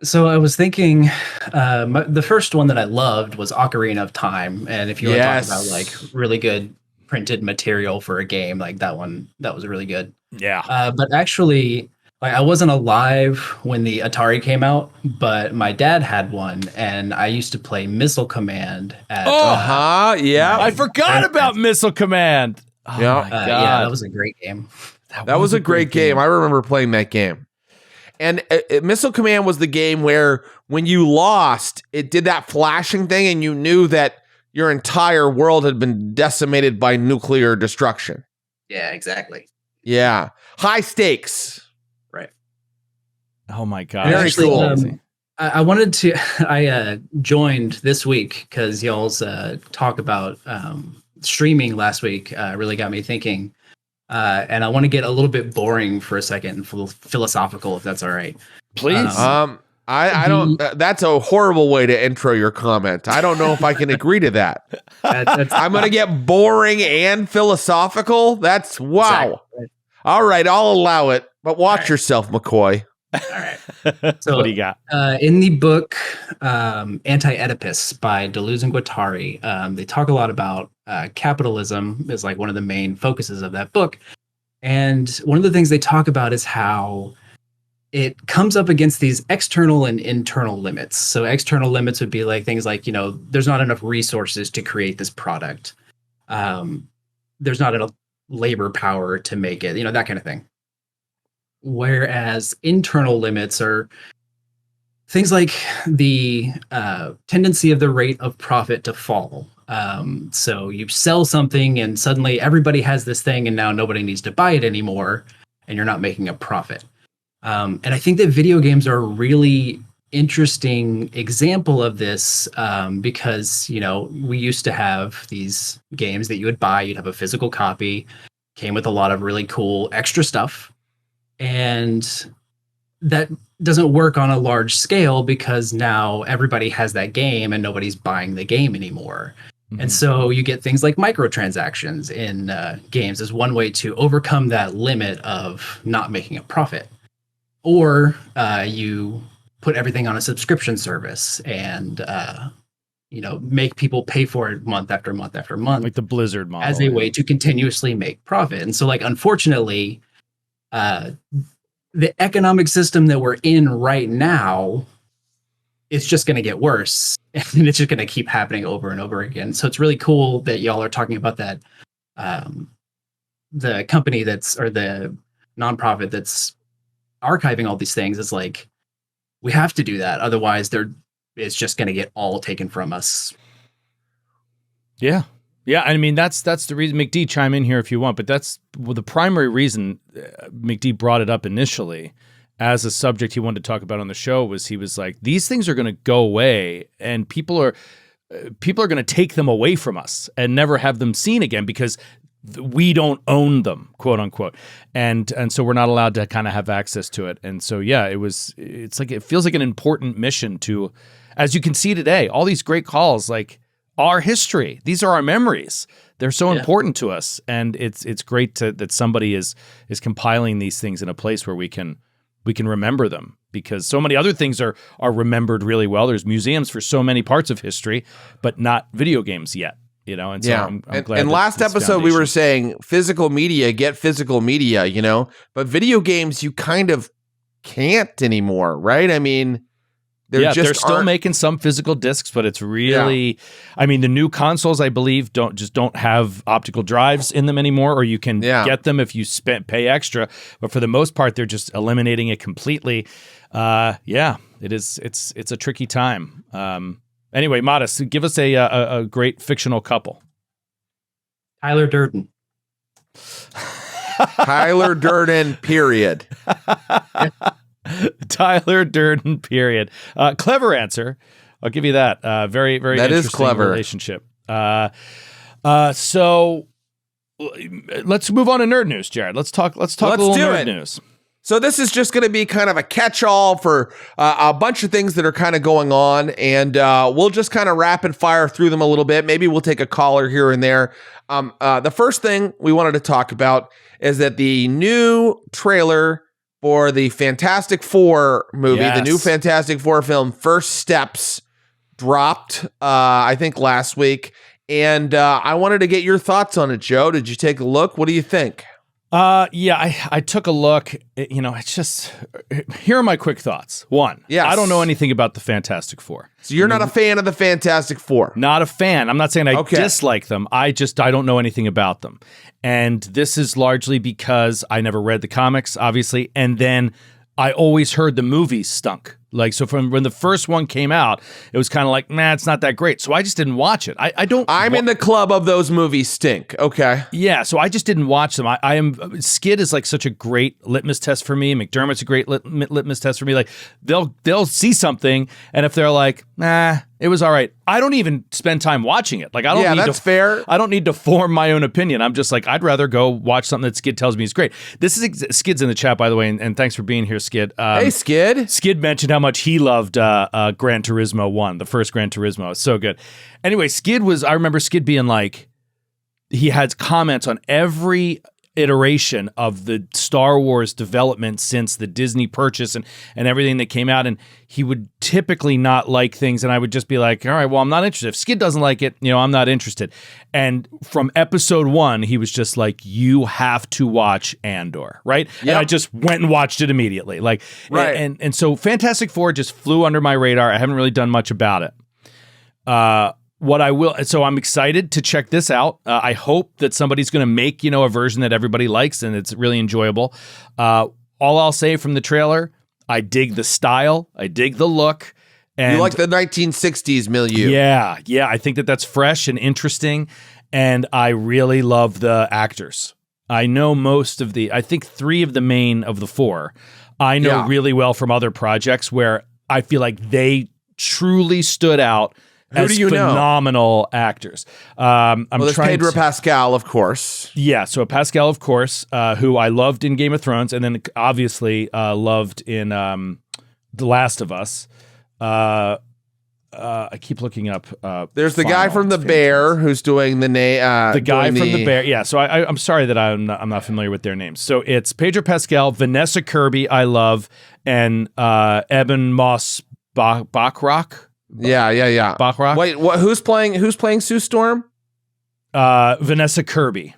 Speaker 13: So I was thinking, the first one that I loved was Ocarina of Time, and if you want to talk about like really good printed material for a game, like that was really good.
Speaker 3: Yeah.
Speaker 13: But actually, like I wasn't alive when the Atari came out, but my dad had one, and I used to play Missile Command.
Speaker 3: I forgot about Missile Command. Oh my God.
Speaker 13: Yeah, that was a great game.
Speaker 2: That was a great game. I remember playing that game. And Missile Command was the game where when you lost, it did that flashing thing and you knew that your entire world had been decimated by nuclear destruction.
Speaker 13: Yeah, exactly.
Speaker 2: Yeah. High stakes.
Speaker 13: Right.
Speaker 3: Oh my God.
Speaker 2: Very cool.
Speaker 13: I wanted to, I joined this week because y'all's talk about streaming last week really got me thinking. And I want to get a little bit boring for a second and philosophical, if that's all right.
Speaker 3: Please.
Speaker 2: I don't. That's a horrible way to intro your comment. I don't know if I can agree to that. I'm going to get boring and philosophical. That's wow. Exactly. All right, I'll allow it, but watch yourself, McCoy.
Speaker 13: All right. So,
Speaker 3: what do you got?
Speaker 13: In the book Anti-Oedipus by Deleuze and Guattari, they talk a lot about capitalism is like one of the main focuses of that book. And one of the things they talk about is how it comes up against these external and internal limits. So external limits would be like things like, there's not enough resources to create this product. There's not enough labor power to make it, that kind of thing. Whereas internal limits are things like the tendency of the rate of profit to fall. So you sell something and suddenly everybody has this thing and now nobody needs to buy it anymore and you're not making a profit. And I think that video games are a really interesting example of this because, we used to have these games that you would buy, you'd have a physical copy, came with a lot of really cool extra stuff. And that doesn't work on a large scale because now everybody has that game and nobody's buying the game anymore. Mm-hmm. And so you get things like microtransactions in games as one way to overcome that limit of not making a profit. Or you put everything on a subscription service and make people pay for it month after month after month.
Speaker 3: Like the Blizzard model.
Speaker 13: As a way to continuously make profit. And so unfortunately, the economic system that we're in right now, it's just going to get worse and it's just going to keep happening over and over again. So it's really cool that y'all are talking about that. The company or the nonprofit that's archiving all these things is like, we have to do that. Otherwise it's just going to get all taken from us.
Speaker 3: Yeah. Yeah, I mean, that's the reason. McD, chime in here if you want, but that's the primary reason McD brought it up initially as a subject he wanted to talk about on the show was he was like, these things are going to go away and people are going to take them away from us and never have them seen again because we don't own them, quote unquote. And so we're not allowed to kind of have access to it. And so, yeah, it feels like an important mission to, as you can see today, all these great calls, like, our history. These are our memories. They're so important to us, and it's great that somebody is compiling these things in a place where we can remember them because so many other things are remembered really well. There's museums for so many parts of history, but not video games yet. And so I'm glad.
Speaker 2: And last episode we were saying physical media, get physical media. But video games you kind of can't anymore, right? I mean.
Speaker 3: They're still making some physical discs, but it's really, I mean, the new consoles, I believe, don't have optical drives in them anymore, or you can get them if you pay extra. But for the most part, they're just eliminating it completely. It's a tricky time. Anyway, Modest, give us a great fictional couple.
Speaker 13: Tyler Durden.
Speaker 2: Tyler Durden, period.
Speaker 3: Tyler Durden, period. Clever answer. I'll give you that. Very, very
Speaker 2: that
Speaker 3: interesting
Speaker 2: is clever.
Speaker 3: Relationship. So let's move on to nerd news, Jared. Let's talk a little nerd news.
Speaker 2: So this is just going to be kind of a catch-all for a bunch of things that are kind of going on, and we'll just kind of rapid fire through them a little bit. Maybe we'll take a caller here and there. The first thing we wanted to talk about is that the new trailer for the Fantastic Four movie, the new Fantastic Four film, First Steps, dropped, I think, last week. And I wanted to get your thoughts on it, Joe. Did you take a look? What do you think?
Speaker 3: Yeah, I took a look. It's just, here are my quick thoughts. One, I don't know anything about the Fantastic Four.
Speaker 2: So you're not a fan of the Fantastic Four?
Speaker 3: Not a fan. I'm not saying I dislike them. I don't know anything about them. And this is largely because I never read the comics, obviously. And then I always heard the movies stunk. Like, so from when the first one came out, it was kind of like, nah, it's not that great. So I just didn't watch it. I'm
Speaker 2: in the club of those movies stink. Okay.
Speaker 3: Yeah. So I just didn't watch them. Skid is like such a great litmus test for me. McDermott's a great litmus test for me. Like they'll see something. And if they're like, nah, it was all right, I don't even spend time watching it. Like,
Speaker 2: that's fair.
Speaker 3: I don't need to form my own opinion. I'm just like, I'd rather go watch something that Skid tells me is great. This is Skid's in the chat, by the way, and thanks for being here, Skid.
Speaker 2: Hey, Skid.
Speaker 3: Skid mentioned how much he loved Gran Turismo 1, the first Gran Turismo. It's so good. Anyway, I remember Skid being like, he had comments on every iteration of the Star Wars development since the Disney purchase and everything that came out, and he would typically not like things, and I would just be like, all right, well, I'm not interested. If Skid doesn't like it, I'm not interested. And from episode 1, he was just like, you have to watch Andor, right? Yep. And I just went and watched it immediately. Like, right. And so Fantastic Four just flew under my radar. I haven't really done much about it. So I'm excited to check this out. I hope that somebody's going to make, a version that everybody likes and it's really enjoyable. All I'll say from the trailer, I dig the style. I dig the look. And
Speaker 2: you like the 1960s milieu.
Speaker 3: Yeah. I think that's fresh and interesting. And I really love the actors. I know I think 3 of the main of the 4, I know really well from other projects where I feel like they truly stood out as phenomenal actors.
Speaker 2: There's Pedro Pascal, of course.
Speaker 3: Yeah, so Pascal, of course, who I loved in Game of Thrones, and then obviously loved in The Last of Us. I keep looking up.
Speaker 2: There's the guy from The Bear who's doing the
Speaker 3: guy from The Bear. Yeah, so I'm sorry that I'm not familiar with their names. So it's Pedro Pascal, Vanessa Kirby, I love, and Eben Moss Bachrach.
Speaker 2: Yeah.
Speaker 3: Bachrach.
Speaker 2: Wait, who's playing Sue Storm?
Speaker 3: Vanessa Kirby.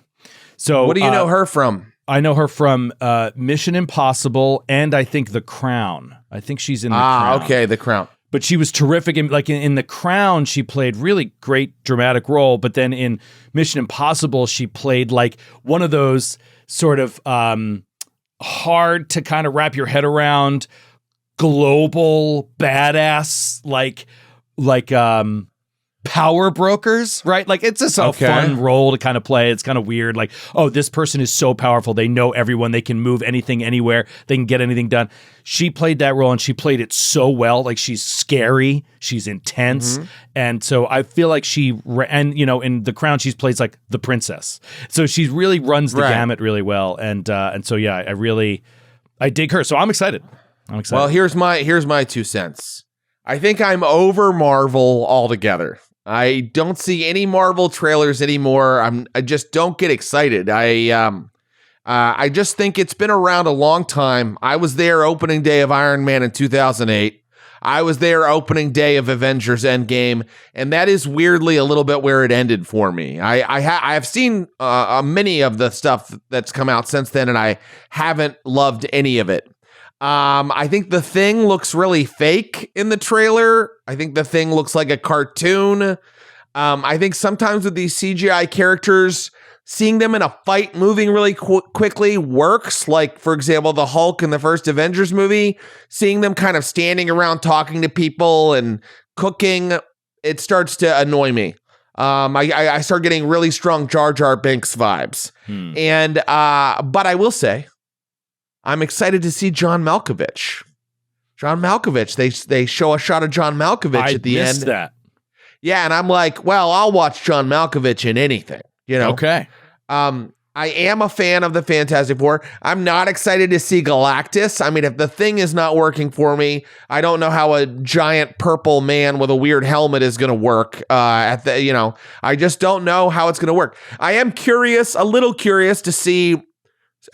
Speaker 3: So
Speaker 2: what do you know her from?
Speaker 3: I know her from Mission Impossible and I think The Crown. I think she's in The Crown.
Speaker 2: Okay, The Crown.
Speaker 3: But she was terrific. In The Crown, she played really great dramatic role. But then in Mission Impossible, she played like one of those sort of hard to kind of wrap your head around global badass like power brokers, right? Like it's just a fun role to kind of play. It's kind of weird. Like, oh, this person is so powerful. They know everyone. They can move anything, anywhere. They can get anything done. She played that role and she played it so well. Like she's scary. She's intense. Mm-hmm. And so I feel like in The Crown, she plays like the princess. So she really runs the gamut really well. And so, yeah, I dig her. So I'm excited.
Speaker 2: Well, here's my 2 cents. I think I'm over Marvel altogether. I don't see any Marvel trailers anymore. I just don't get excited. I just think it's been around a long time. I was there opening day of Iron Man in 2008. I was there opening day of Avengers Endgame, and that is weirdly a little bit where it ended for me. I have seen many of the stuff that's come out since then, and I haven't loved any of it. I think The Thing looks really fake in the trailer. I think The Thing looks like a cartoon. I think sometimes with these CGI characters, seeing them in a fight moving really quickly works. Like, for example, the Hulk in the first Avengers movie, seeing them kind of standing around talking to people and cooking, it starts to annoy me. I start getting really strong Jar Jar Binks vibes. But I will say, I'm excited to see John Malkovich. They show a shot of John Malkovich at the end.
Speaker 3: That.
Speaker 2: Yeah, and I'm like, well, I'll watch John Malkovich in anything,
Speaker 3: Okay.
Speaker 2: I am a fan of the Fantastic Four. I'm not excited to see Galactus. I mean, if the thing is not working for me, I don't know how a giant purple man with a weird helmet is going to work. I just don't know how it's going to work. I am curious, a little curious to see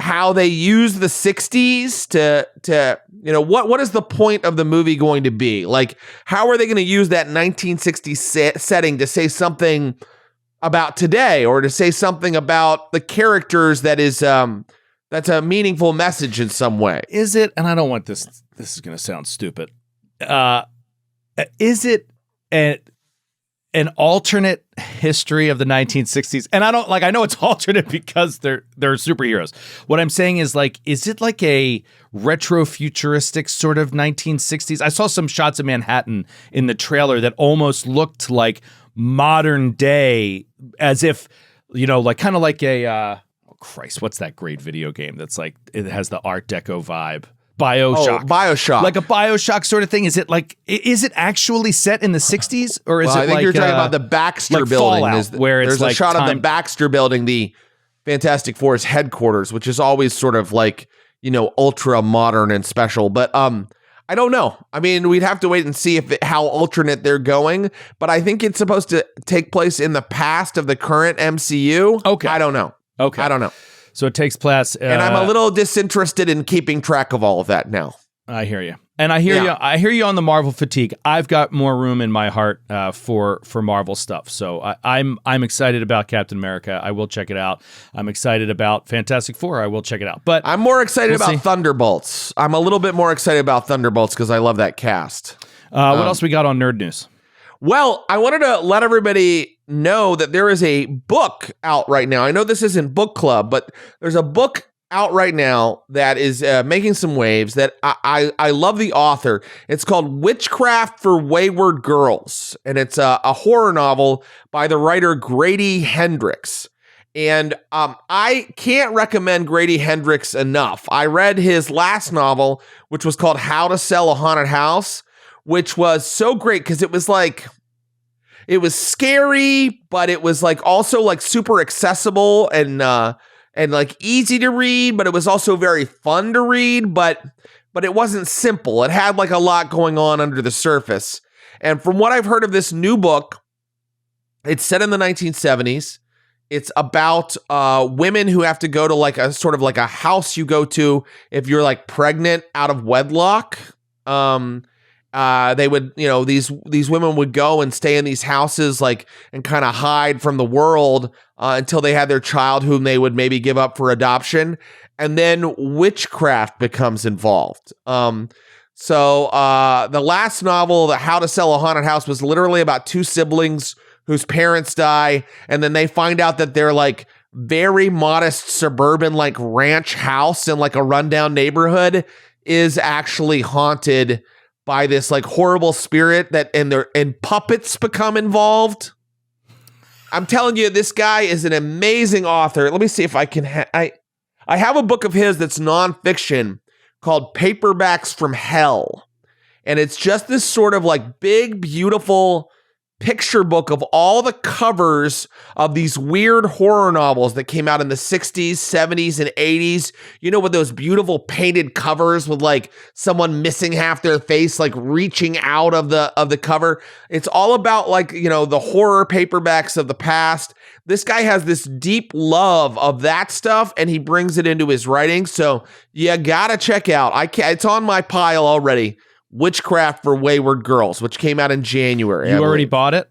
Speaker 2: how they use the 60s to what is the point of the movie going to be? Like, how are they going to use that 1960s setting to say something about today, or to say something about the characters that's a meaningful message in some way?
Speaker 3: Is it, and I don't want this is going to sound stupid. Is it an alternate history of the 1960s? And I know it's alternate because they're superheroes. What I'm saying is, like, is it like a retro futuristic sort of 1960s? I saw some shots of Manhattan in the trailer that almost looked like modern day, as if, like kind of like a what's that great video game that's like, it has the Art Deco vibe? Bioshock. Like a Bioshock sort of thing. Is it actually set in the 60s, or is it?
Speaker 2: I think you're talking about the Baxter building,
Speaker 3: Fallout, where it's
Speaker 2: there's a shot of the Baxter building, the Fantastic Four's headquarters, which is always sort of like, ultra modern and special. But I don't know. I mean, we'd have to wait and see how alternate they're going. But I think it's supposed to take place in the past of the current MCU.
Speaker 3: Okay.
Speaker 2: I don't know.
Speaker 3: Okay.
Speaker 2: I don't know.
Speaker 3: So it takes place.
Speaker 2: And I'm a little disinterested in keeping track of all of that now.
Speaker 3: I hear you. And I hear you. I hear you on the Marvel fatigue. I've got more room in my heart for Marvel stuff. So I'm excited about Captain America. I will check it out. I'm excited about Fantastic Four. I will check it out. But
Speaker 2: I'm more excited about Thunderbolts. I'm a little bit more excited about Thunderbolts because I love that cast.
Speaker 3: What else we got on Nerd News?
Speaker 2: Well, I wanted to let everybody know that there is a book out right now. I know this isn't book club, but there's a book out right now that is making some waves that I love the author. It's called Witchcraft for Wayward Girls, and it's a horror novel by the writer Grady Hendrix. And I can't recommend Grady Hendrix enough. I read his last novel, which was called How to Sell a Haunted House, which was so great because it was like, it was scary, but it was like also like super accessible and like easy to read, but it was also very fun to read, but it wasn't simple. It had like a lot going on under the surface. And from what I've heard of this new book, it's set in the 1970s. It's about women who have to go to like a sort of like a house you go to if you're like pregnant out of wedlock. They would, these women would go and stay in these houses, like, and kind of hide from the world until they had their child, whom they would maybe give up for adoption. And then witchcraft becomes involved. So the last novel, the How to Sell a Haunted House, was literally about two siblings whose parents die. And then they find out that they're like very modest suburban, like ranch house in like a rundown neighborhood is actually haunted by this like horrible spirit and puppets become involved. I'm telling you, this guy is an amazing author. Let me see if I can. I have a book of his that's nonfiction called Paperbacks from Hell, and it's just this sort of like big, beautiful picture book of all the covers of these weird horror novels that came out in the 60s, 70s, and 80s. With those beautiful painted covers with like someone missing half their face, like reaching out of the cover. It's all about like, the horror paperbacks of the past. This guy has this deep love of that stuff, and he brings it into his writing. So you gotta check out. It's on my pile already. Witchcraft for Wayward Girls, which came out in January.
Speaker 3: You already bought it?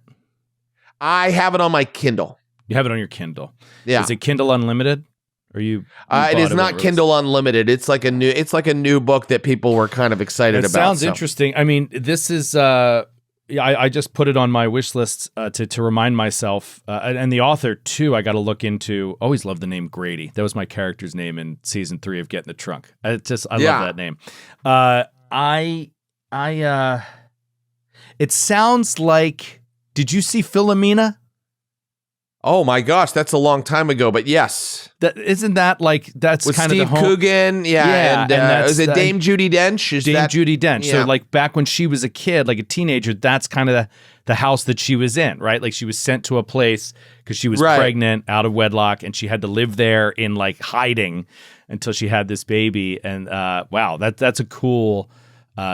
Speaker 2: I have it on my Kindle.
Speaker 3: You have it on your Kindle.
Speaker 2: Yeah.
Speaker 3: Is it Kindle Unlimited? Or you
Speaker 2: it is not Kindle Unlimited. It's like a new book that people were kind of excited about.
Speaker 3: Sounds interesting. I mean, this is I just put it on my wish list to remind myself, and the author too. I got to look into. Always loved the name Grady. That was my character's name in season 3 of Get in the Trunk. I love that name. It sounds like. Did you see Philomena?
Speaker 2: Oh my gosh, that's a long time ago, but yes.
Speaker 3: Isn't that like that's
Speaker 2: with
Speaker 3: kind
Speaker 2: Steve
Speaker 3: of the whole
Speaker 2: Coogan, and is it Dame Judi Dench?
Speaker 3: Judi Dench.
Speaker 2: Yeah.
Speaker 3: So like back when she was a kid, like a teenager, that's kind of the house that she was in, right? Like she was sent to a place because she was pregnant, out of wedlock, and she had to live there in like hiding until she had this baby. And wow, that's a cool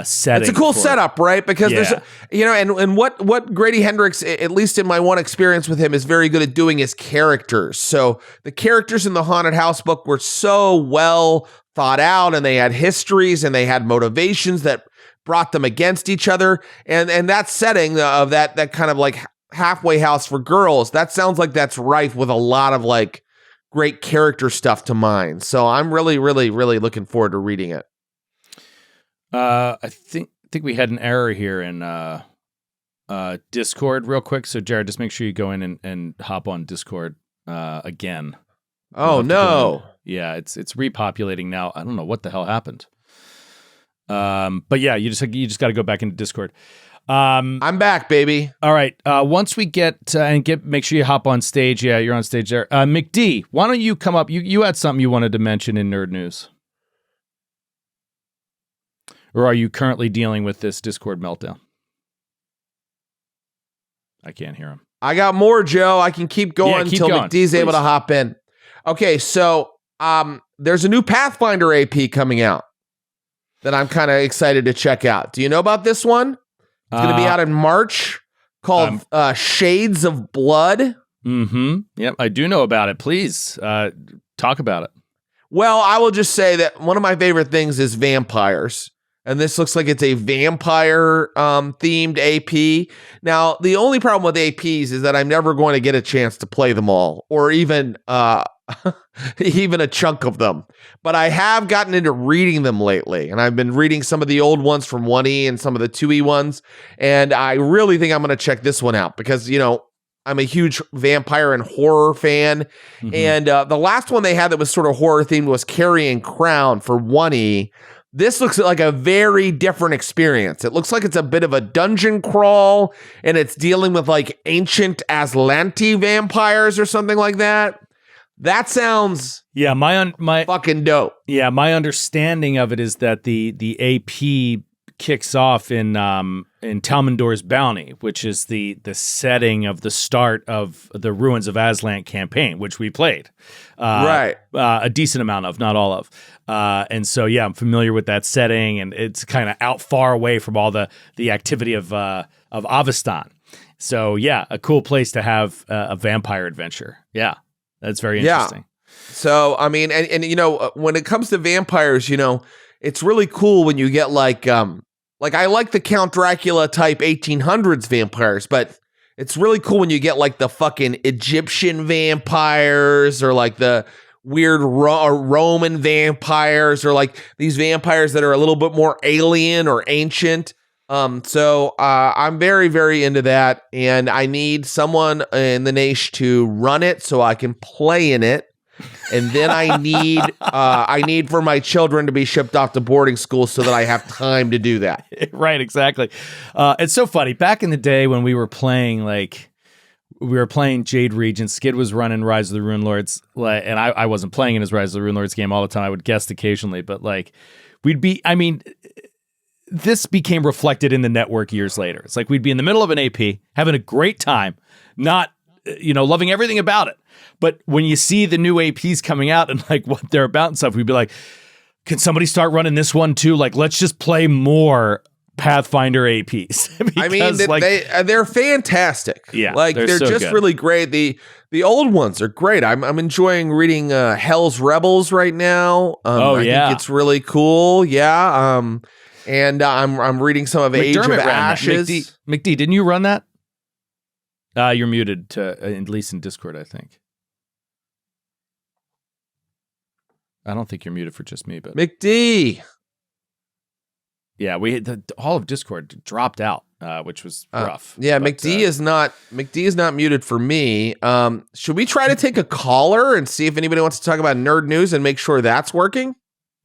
Speaker 3: setting.
Speaker 2: It's a cool setup, right? Because there's, and what Grady Hendrix, at least in my one experience with him, is very good at doing is characters. So the characters in the Haunted House book were so well thought out, and they had histories and they had motivations that brought them against each other. And that setting of that kind of like halfway house for girls, that sounds like that's rife with a lot of like great character stuff to mind. So I'm really, really, really looking forward to reading it.
Speaker 3: I think we had an error here in Discord real quick. So Jared, just make sure you go in and hop on Discord again.
Speaker 2: Oh no.
Speaker 3: Yeah, it's repopulating now. I don't know what the hell happened. But yeah, you just got to go back into Discord.
Speaker 2: I'm back, baby.
Speaker 3: All right. Once we get make sure you hop on stage. Yeah, you're on stage there. McD, why don't you come up? You had something you wanted to mention in Nerd News. Or are you currently dealing with this Discord meltdown? I can't hear him.
Speaker 2: I got more, Joe. I can keep going until McD's able to hop in. Okay, so there's a new Pathfinder AP coming out that I'm kind of excited to check out. Do you know about this one? It's going to be out in March, called Shades of Blood.
Speaker 3: Mm-hmm. Yep, I do know about it. Please talk about it.
Speaker 2: Well, I will just say that one of my favorite things is vampires. And this looks like it's a vampire themed AP. Now, the only problem with APs is that I'm never going to get a chance to play them all, or even even a chunk of them. But I have gotten into reading them lately, and I've been reading some of the old ones from 1E and some of the 2E ones. And I really think I'm going to check this one out because, I'm a huge vampire and horror fan. Mm-hmm. And the last one they had that was sort of horror themed was Carrying Crown for 1E. This looks like a very different experience. It looks like it's a bit of a dungeon crawl, and it's dealing with like ancient Aslanti vampires or something like that. That sounds
Speaker 3: my
Speaker 2: fucking dope.
Speaker 3: Yeah, my understanding of it is that the AP kicks off in Talmendor's Bounty, which is the setting of the start of the Ruins of Aslan campaign, which we played.
Speaker 2: Right.
Speaker 3: A decent amount of, not all of. And so, yeah, I'm familiar with that setting, and it's kind of out far away from all the activity of Avestan. So, yeah, a cool place to have a vampire adventure. Yeah, that's very interesting.
Speaker 2: Yeah. So, I mean, and when it comes to vampires, it's really cool when you get like I like the Count Dracula type 1800s vampires, but it's really cool when you get like the fucking Egyptian vampires or like the weird Roman vampires or like these vampires that are a little bit more alien or ancient. So I'm very, very into that, and I need someone in the Naish to run it so I can play in it. And then I need for my children to be shipped off to boarding school so that I have time to do that.
Speaker 3: Right, exactly. It's so funny. Back in the day when we were playing Jade Regent, Skid was running Rise of the Rune Lords, and I wasn't playing in his Rise of the Rune Lords game all the time. I would guest occasionally, but this became reflected in the network years later. It's like we'd be in the middle of an AP, having a great time, not loving everything about it. But when you see the new APs coming out and like what they're about and stuff, we'd be like, can somebody start running this one too? Like, let's just play more Pathfinder APs.
Speaker 2: I mean, they're fantastic.
Speaker 3: Yeah,
Speaker 2: like they're so just good. Really great. The old ones are great. I'm enjoying reading Hell's Rebels right now. I think it's really cool. Yeah. And I'm reading some of Age of Ashes.
Speaker 3: McD, didn't you run that? You're muted at least in Discord, I think. I don't think you're muted for just me, but
Speaker 2: McD.
Speaker 3: Yeah, all of Discord dropped out, which was rough.
Speaker 2: Yeah, but, McD is not muted for me. Should we try to take a caller and see if anybody wants to talk about nerd news and make sure that's working?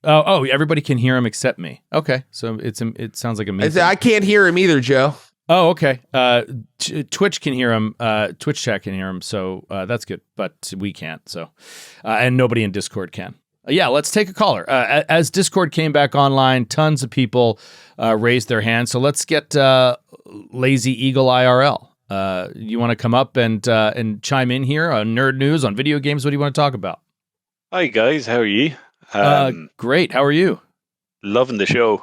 Speaker 3: Oh, everybody can hear him except me. Okay, so it sounds like a me.
Speaker 2: I can't hear him either, Joe.
Speaker 3: Oh, okay. Twitch can hear him. Twitch chat can hear him, so that's good. But we can't. So, and nobody in Discord can. Yeah, let's take a caller. As Discord came back online, tons of people raised their hands. So let's get Lazy Eagle IRL. You want to come up and chime in here on Nerd News, on video games? What do you want to talk about?
Speaker 14: Hi guys, how are you?
Speaker 3: Great. How are you?
Speaker 14: Loving the show.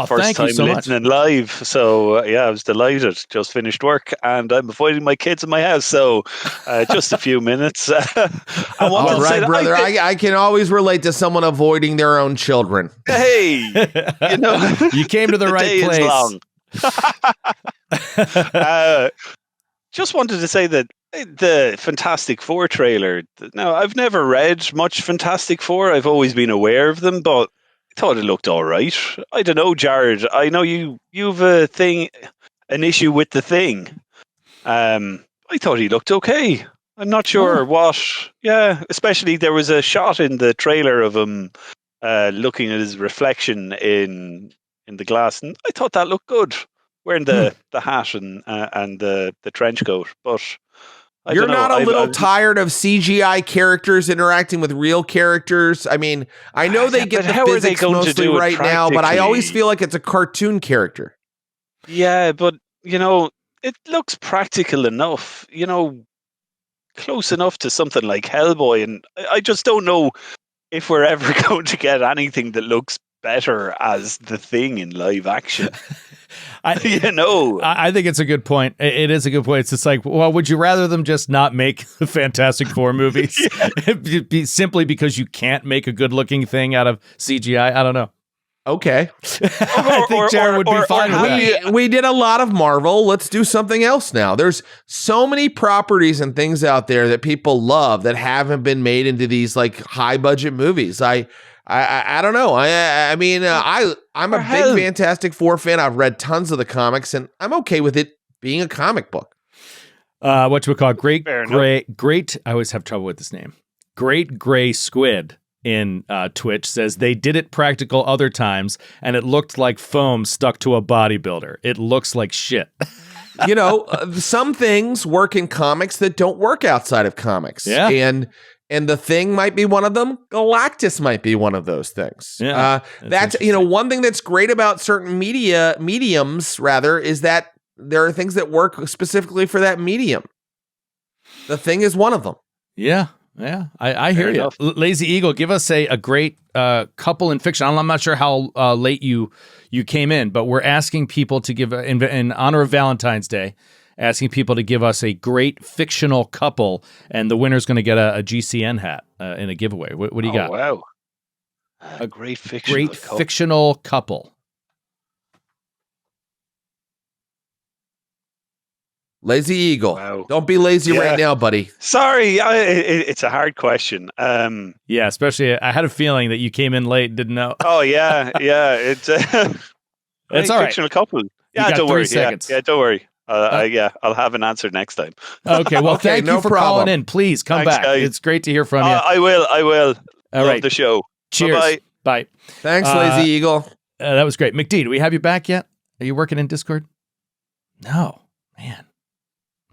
Speaker 14: First
Speaker 3: thank
Speaker 14: time
Speaker 3: you so
Speaker 14: listening live. So yeah, I was delighted. Just finished work and I'm avoiding my kids in my house. So just a few minutes.
Speaker 2: All right, brother. I can always relate to someone avoiding their own children.
Speaker 14: Hey,
Speaker 3: you came to the right
Speaker 14: day
Speaker 3: place.
Speaker 14: Is long. Just wanted to say that the Fantastic Four trailer. Now, I've never read much Fantastic Four. I've always been aware of them, but I thought it looked all right. I don't know, Jared. I know you've an issue with the Thing. I thought he looked okay. I'm not sure what. Yeah, especially there was a shot in the trailer of him looking at his reflection in the glass, and I thought that looked good, wearing the hat and the trench coat. But
Speaker 2: you're not a little tired of CGI characters interacting with real characters? I mean, I know they get the physics mostly right now, but I always feel like it's a cartoon character.
Speaker 14: Yeah, but, it looks practical enough, close enough to something like Hellboy. And I just don't know if we're ever going to get anything that looks better as the Thing in live action.
Speaker 3: I think it's a good point. It is a good point. It's just like, well, would you rather them just not make the Fantastic Four movies simply because you can't make a good looking thing out of CGI? I don't know.
Speaker 2: Okay.
Speaker 3: I think Jared would be fine with that.
Speaker 2: We did a lot of Marvel. Let's do something else now. There's so many properties and things out there that people love that haven't been made into these like high budget movies. I don't know. I'm a big Fantastic Four fan. I've read tons of the comics, and I'm okay with it being a comic book.
Speaker 3: What you would call great. I always have trouble with this name. Great Gray Squid in Twitch says they did it practical other times, and it looked like foam stuck to a bodybuilder. It looks like shit.
Speaker 2: Some things work in comics that don't work outside of comics.
Speaker 3: Yeah.
Speaker 2: And the Thing might be one of them. Galactus might be one of those things.
Speaker 3: Yeah,
Speaker 2: that's one thing that's great about certain mediums, is that there are things that work specifically for that medium. The Thing is one of them.
Speaker 3: Yeah, I hear you. Lazy Eagle, give us a great couple in fiction. I'm not sure how late you came in, but we're asking people to give, in honor of Valentine's Day, asking people to give us a great fictional couple, and the winner's going to get a GCN hat in a giveaway. What do you got?
Speaker 14: Wow. A great
Speaker 3: fictional couple.
Speaker 2: Lazy Eagle.
Speaker 14: Wow.
Speaker 2: Don't be lazy right now, buddy.
Speaker 14: Sorry, it's a hard question.
Speaker 3: Yeah, especially I had a feeling that you came in late and didn't know.
Speaker 14: Oh, yeah. It's
Speaker 3: it's all right.
Speaker 14: Fictional couple. Yeah, don't worry. Yeah, don't worry. I'll have an answer next time.
Speaker 3: Okay, well, thank you for calling in. Please come back. Guys. It's great to hear from you.
Speaker 14: I will.
Speaker 3: All
Speaker 14: Love the show.
Speaker 3: Cheers.
Speaker 14: Bye-bye.
Speaker 3: Bye.
Speaker 2: Thanks, Lazy Eagle.
Speaker 3: That was great. McD, do we have you back yet? Are you working in Discord? No. Man.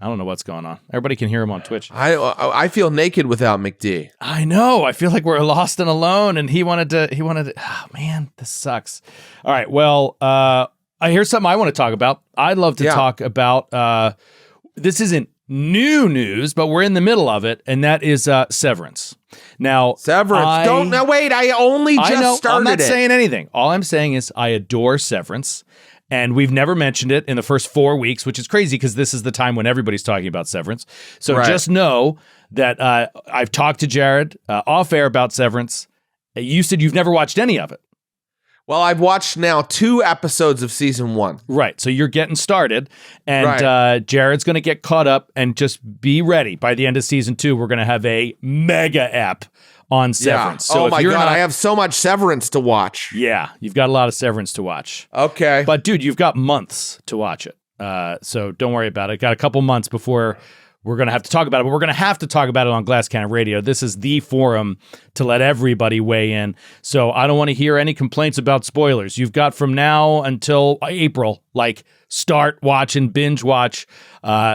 Speaker 3: I don't know what's going on. Everybody can hear him on Twitch.
Speaker 2: I feel naked without McD.
Speaker 3: I know. I feel like we're lost and alone, and he wanted to. Oh, man, this sucks. All right. Well, here's something I want to talk about. I'd love to talk about, this isn't new news, but we're in the middle of it, and that is Severance. Now,
Speaker 2: Severance. I only just started it.
Speaker 3: I'm not saying anything. All I'm saying is I adore Severance, and we've never mentioned it in the first 4 weeks, which is crazy because this is the time when everybody's talking about Severance. So just know that I've talked to Jared off air about Severance. You said you've never watched any of it.
Speaker 2: Well, I've watched now 2 episodes of season 1.
Speaker 3: Right. So you're getting started, and Jared's going to get caught up, and just be ready. By the end of season 2, we're going to have a mega ep on Severance.
Speaker 2: Yeah.
Speaker 3: So
Speaker 2: my God, I have so much Severance to watch.
Speaker 3: Yeah, you've got a lot of Severance to watch.
Speaker 2: Okay.
Speaker 3: But dude, you've got months to watch it. So don't worry about it. Got a couple months before we're going to have to talk about it, but we're going to have to talk about it on Glass Cannon Radio. This is the forum to let everybody weigh in. So I don't want to hear any complaints about spoilers. You've got from now until April, like start watch and binge watch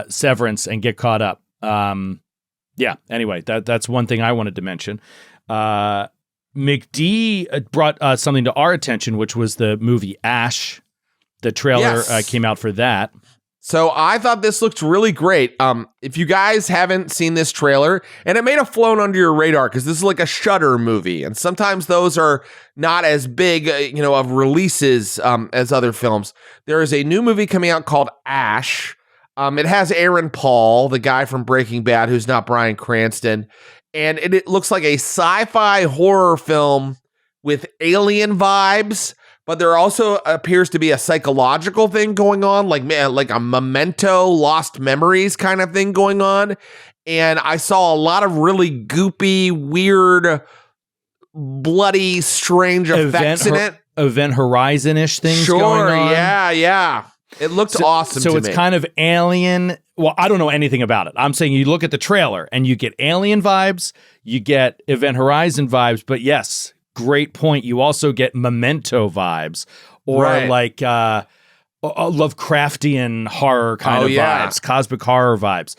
Speaker 3: Severance and get caught up. Yeah, anyway, that's one thing I wanted to mention. McD brought something to our attention, which was the movie Ash. The trailer came out for that.
Speaker 2: So I thought this looked really great. If you guys haven't seen this trailer, and it may have flown under your radar because this is like a Shudder movie, and sometimes those are not as big, of releases as other films. There is a new movie coming out called Ash. It has Aaron Paul, the guy from Breaking Bad, who's not Bryan Cranston, and it looks like a sci-fi horror film with alien vibes. But there also appears to be a psychological thing going on, like a Memento, Lost Memories kind of thing going on. And I saw a lot of really goopy, weird, bloody, strange effects in it.
Speaker 3: Event Horizon-ish things going on.
Speaker 2: Yeah. It looked awesome to me.
Speaker 3: So it's kind of alien. Well, I don't know anything about it. I'm saying you look at the trailer and you get alien vibes, you get Event Horizon vibes, but yes, great point. You also get Memento vibes or like Lovecraftian horror kind of vibes, cosmic horror vibes.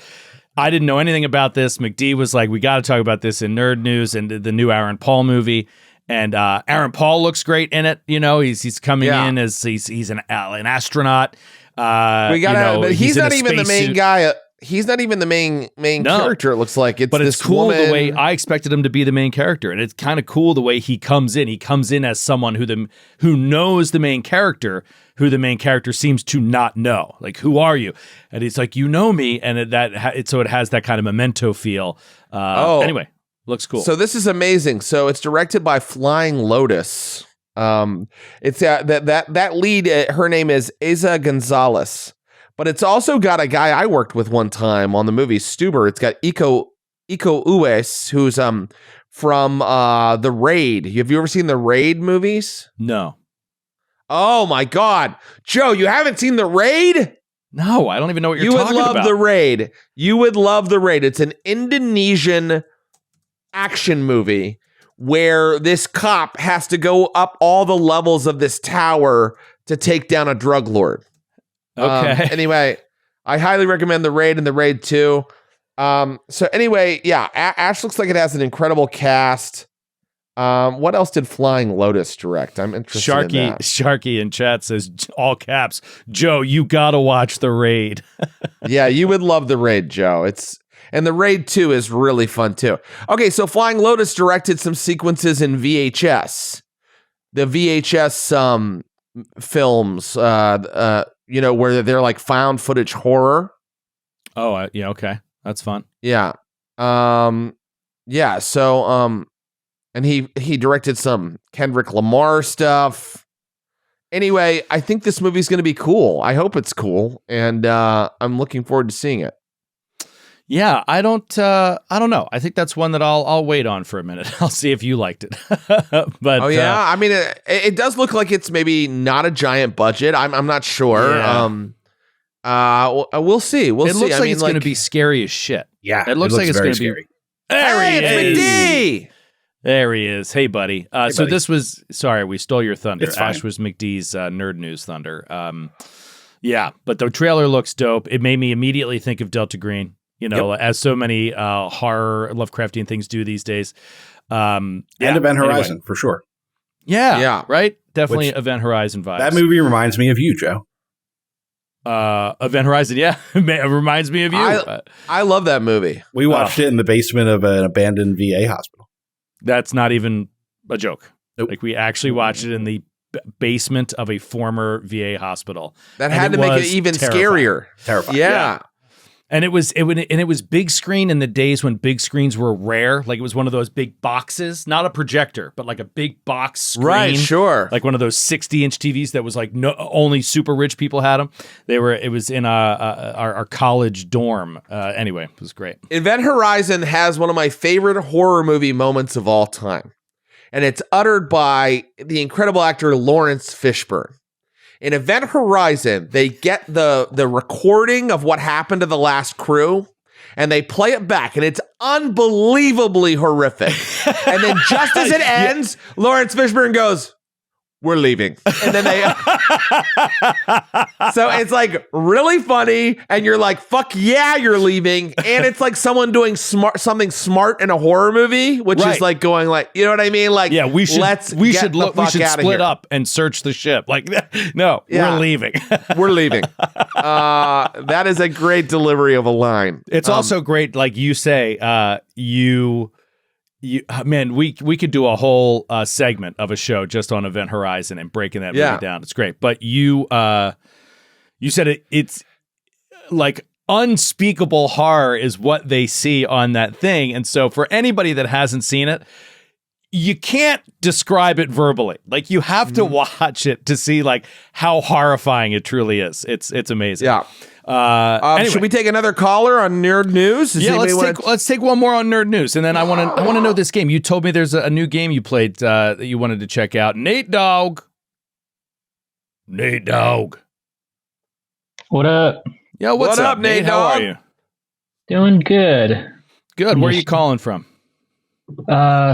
Speaker 3: I didn't know anything about this. McD was like, we got to talk about this in Nerd News and the new Aaron Paul movie. And Aaron Paul looks great in it. He's coming in as he's an astronaut.
Speaker 2: But he's not even the main guy. He's not even the main character. It looks like
Speaker 3: but it's cool the way I expected him to be the main character, and it's kind of cool the way he comes in. He comes in as someone who knows the main character, who the main character seems to not know. Like, who are you? And he's like, you know me, and so it has that kind of Memento feel. Anyway, looks cool.
Speaker 2: So this is amazing. So it's directed by Flying Lotus. It's that lead. Her name is Eiza Gonzalez. But it's also got a guy I worked with one time on the movie Stuber. It's got Iko Uwais, who's from The Raid. Have you ever seen the Raid movies?
Speaker 3: No.
Speaker 2: Oh my God, Joe, you haven't seen The Raid?
Speaker 3: No, I don't even know what you're talking about.
Speaker 2: You would love The Raid. You would love The Raid. It's an Indonesian action movie where this cop has to go up all the levels of this tower to take down a drug lord.
Speaker 3: Okay.
Speaker 2: Anyway, I highly recommend The Raid and The Raid 2. So anyway, yeah, Ash looks like it has an incredible cast. What else did Flying Lotus direct? I'm interested in that.
Speaker 3: Sharky in chat says, all caps, Joe, you gotta watch The Raid.
Speaker 2: Yeah, you would love The Raid, Joe. And The Raid 2 is really fun too. Okay, so Flying Lotus directed some sequences in VHS. The VHS films, where they're like found footage horror.
Speaker 3: Oh, yeah, okay. That's fun.
Speaker 2: Yeah. So and he directed some Kendrick Lamar stuff. Anyway, I think this movie's going to be cool. I hope it's cool, and I'm looking forward to seeing it.
Speaker 3: Yeah, I don't know. I think that's one that I'll wait on for a minute. I'll see if you liked it. But
Speaker 2: I mean, it does look like it's maybe not a giant budget. I'm not sure. Yeah. We'll see. It looks
Speaker 3: like it's going to be scary as shit.
Speaker 4: Yeah,
Speaker 3: it looks like it's going to be.
Speaker 2: It's McD.
Speaker 3: There he is. Hey, buddy. So
Speaker 4: buddy.
Speaker 3: this was. Sorry, we stole your thunder.
Speaker 4: It's fine.
Speaker 3: Ash was McD's Nerd News thunder. Yeah, but the trailer looks dope. It made me immediately think of Delta Green. As so many horror Lovecraftian things do these days.
Speaker 4: And Event Horizon, for sure.
Speaker 3: Yeah, right? Definitely Event Horizon vibes.
Speaker 4: That movie reminds me of you, Joe.
Speaker 3: Event Horizon, yeah. It reminds me of you.
Speaker 2: I love that movie.
Speaker 4: We watched it in the basement of an abandoned VA hospital.
Speaker 3: That's not even a joke.
Speaker 4: Nope.
Speaker 3: Like, we actually watched it in the basement of a former VA hospital.
Speaker 2: That had to make it even scarier.
Speaker 4: Terrifying.
Speaker 2: Yeah.
Speaker 3: And it was big screen in the days when big screens were rare. Like, it was one of those big boxes, not a projector, but like a big box screen.
Speaker 2: Right, sure.
Speaker 3: Like one of those 60-inch TVs that was like only super rich people had them. It was in our college dorm. Anyway, it was great.
Speaker 2: Event Horizon has one of my favorite horror movie moments of all time. And it's uttered by the incredible actor Lawrence Fishburne. In Event Horizon, they get the recording of what happened to the last crew, and they play it back, and it's unbelievably horrific. And then just as it ends, Lawrence Fishburne goes, "We're leaving." And then they so it's like really funny, and you're like, fuck yeah, you're leaving. And it's like someone doing something smart in a horror movie, which is like going like, you know what I mean? Like,
Speaker 3: yeah, we should split
Speaker 2: here.
Speaker 3: up and search the ship. Like, no, we're leaving.
Speaker 2: We're leaving. That is a great delivery of a line.
Speaker 3: It's also great, like you say, man, we could do a whole segment of a show just on Event Horizon and breaking that movie down. It's great. But you said it's like unspeakable horror is what they see on that thing. And so for anybody that hasn't seen it, you can't describe it verbally. Like, you have to watch it to see like how horrifying it truly is. It's amazing.
Speaker 2: Yeah.
Speaker 3: Anyway.
Speaker 2: Should we take another caller on Nerd News?
Speaker 3: Let's take one more on Nerd News, and then I want to know this game. You told me there's a new game you played that you wanted to check out. Nate Dogg.
Speaker 15: What up?
Speaker 3: Yeah, what's up, Nate? How are you?
Speaker 15: Doing good.
Speaker 3: Good. Where are you calling from?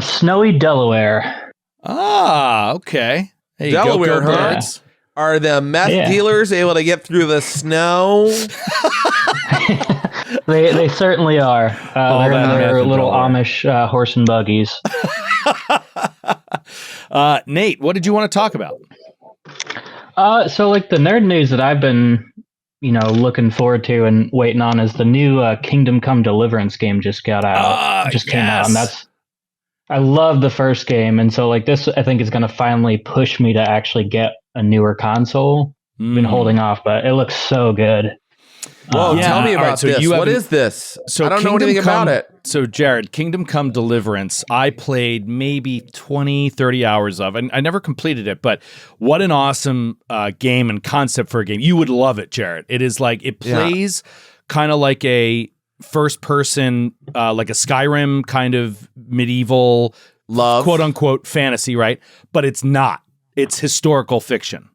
Speaker 15: Snowy Delaware.
Speaker 3: Ah, okay. Hey,
Speaker 2: Delaware,
Speaker 3: go
Speaker 2: huh?
Speaker 3: Birds.
Speaker 2: Are the meth dealers able to get through the snow?
Speaker 15: They certainly are. They're in their little Amish horse and buggies.
Speaker 3: Nate, what did you want to talk about?
Speaker 15: So like the nerd news that I've been, looking forward to and waiting on is the new Kingdom Come Deliverance game just got out. Came out, and I love the first game, and so like this, I think is going to finally push me to actually get a newer console. Been holding off, but it looks so good.
Speaker 2: Well, tell me about this. What is this?
Speaker 3: So
Speaker 2: I don't know anything about it.
Speaker 3: So, Jared, Kingdom Come Deliverance, I played maybe 20, 30 hours of, and I never completed it, but what an awesome game and concept for a game. You would love it, Jared. It is like, it plays kind of like a first-person, like a Skyrim kind of medieval, quote-unquote fantasy, right? But it's not. It's historical fiction.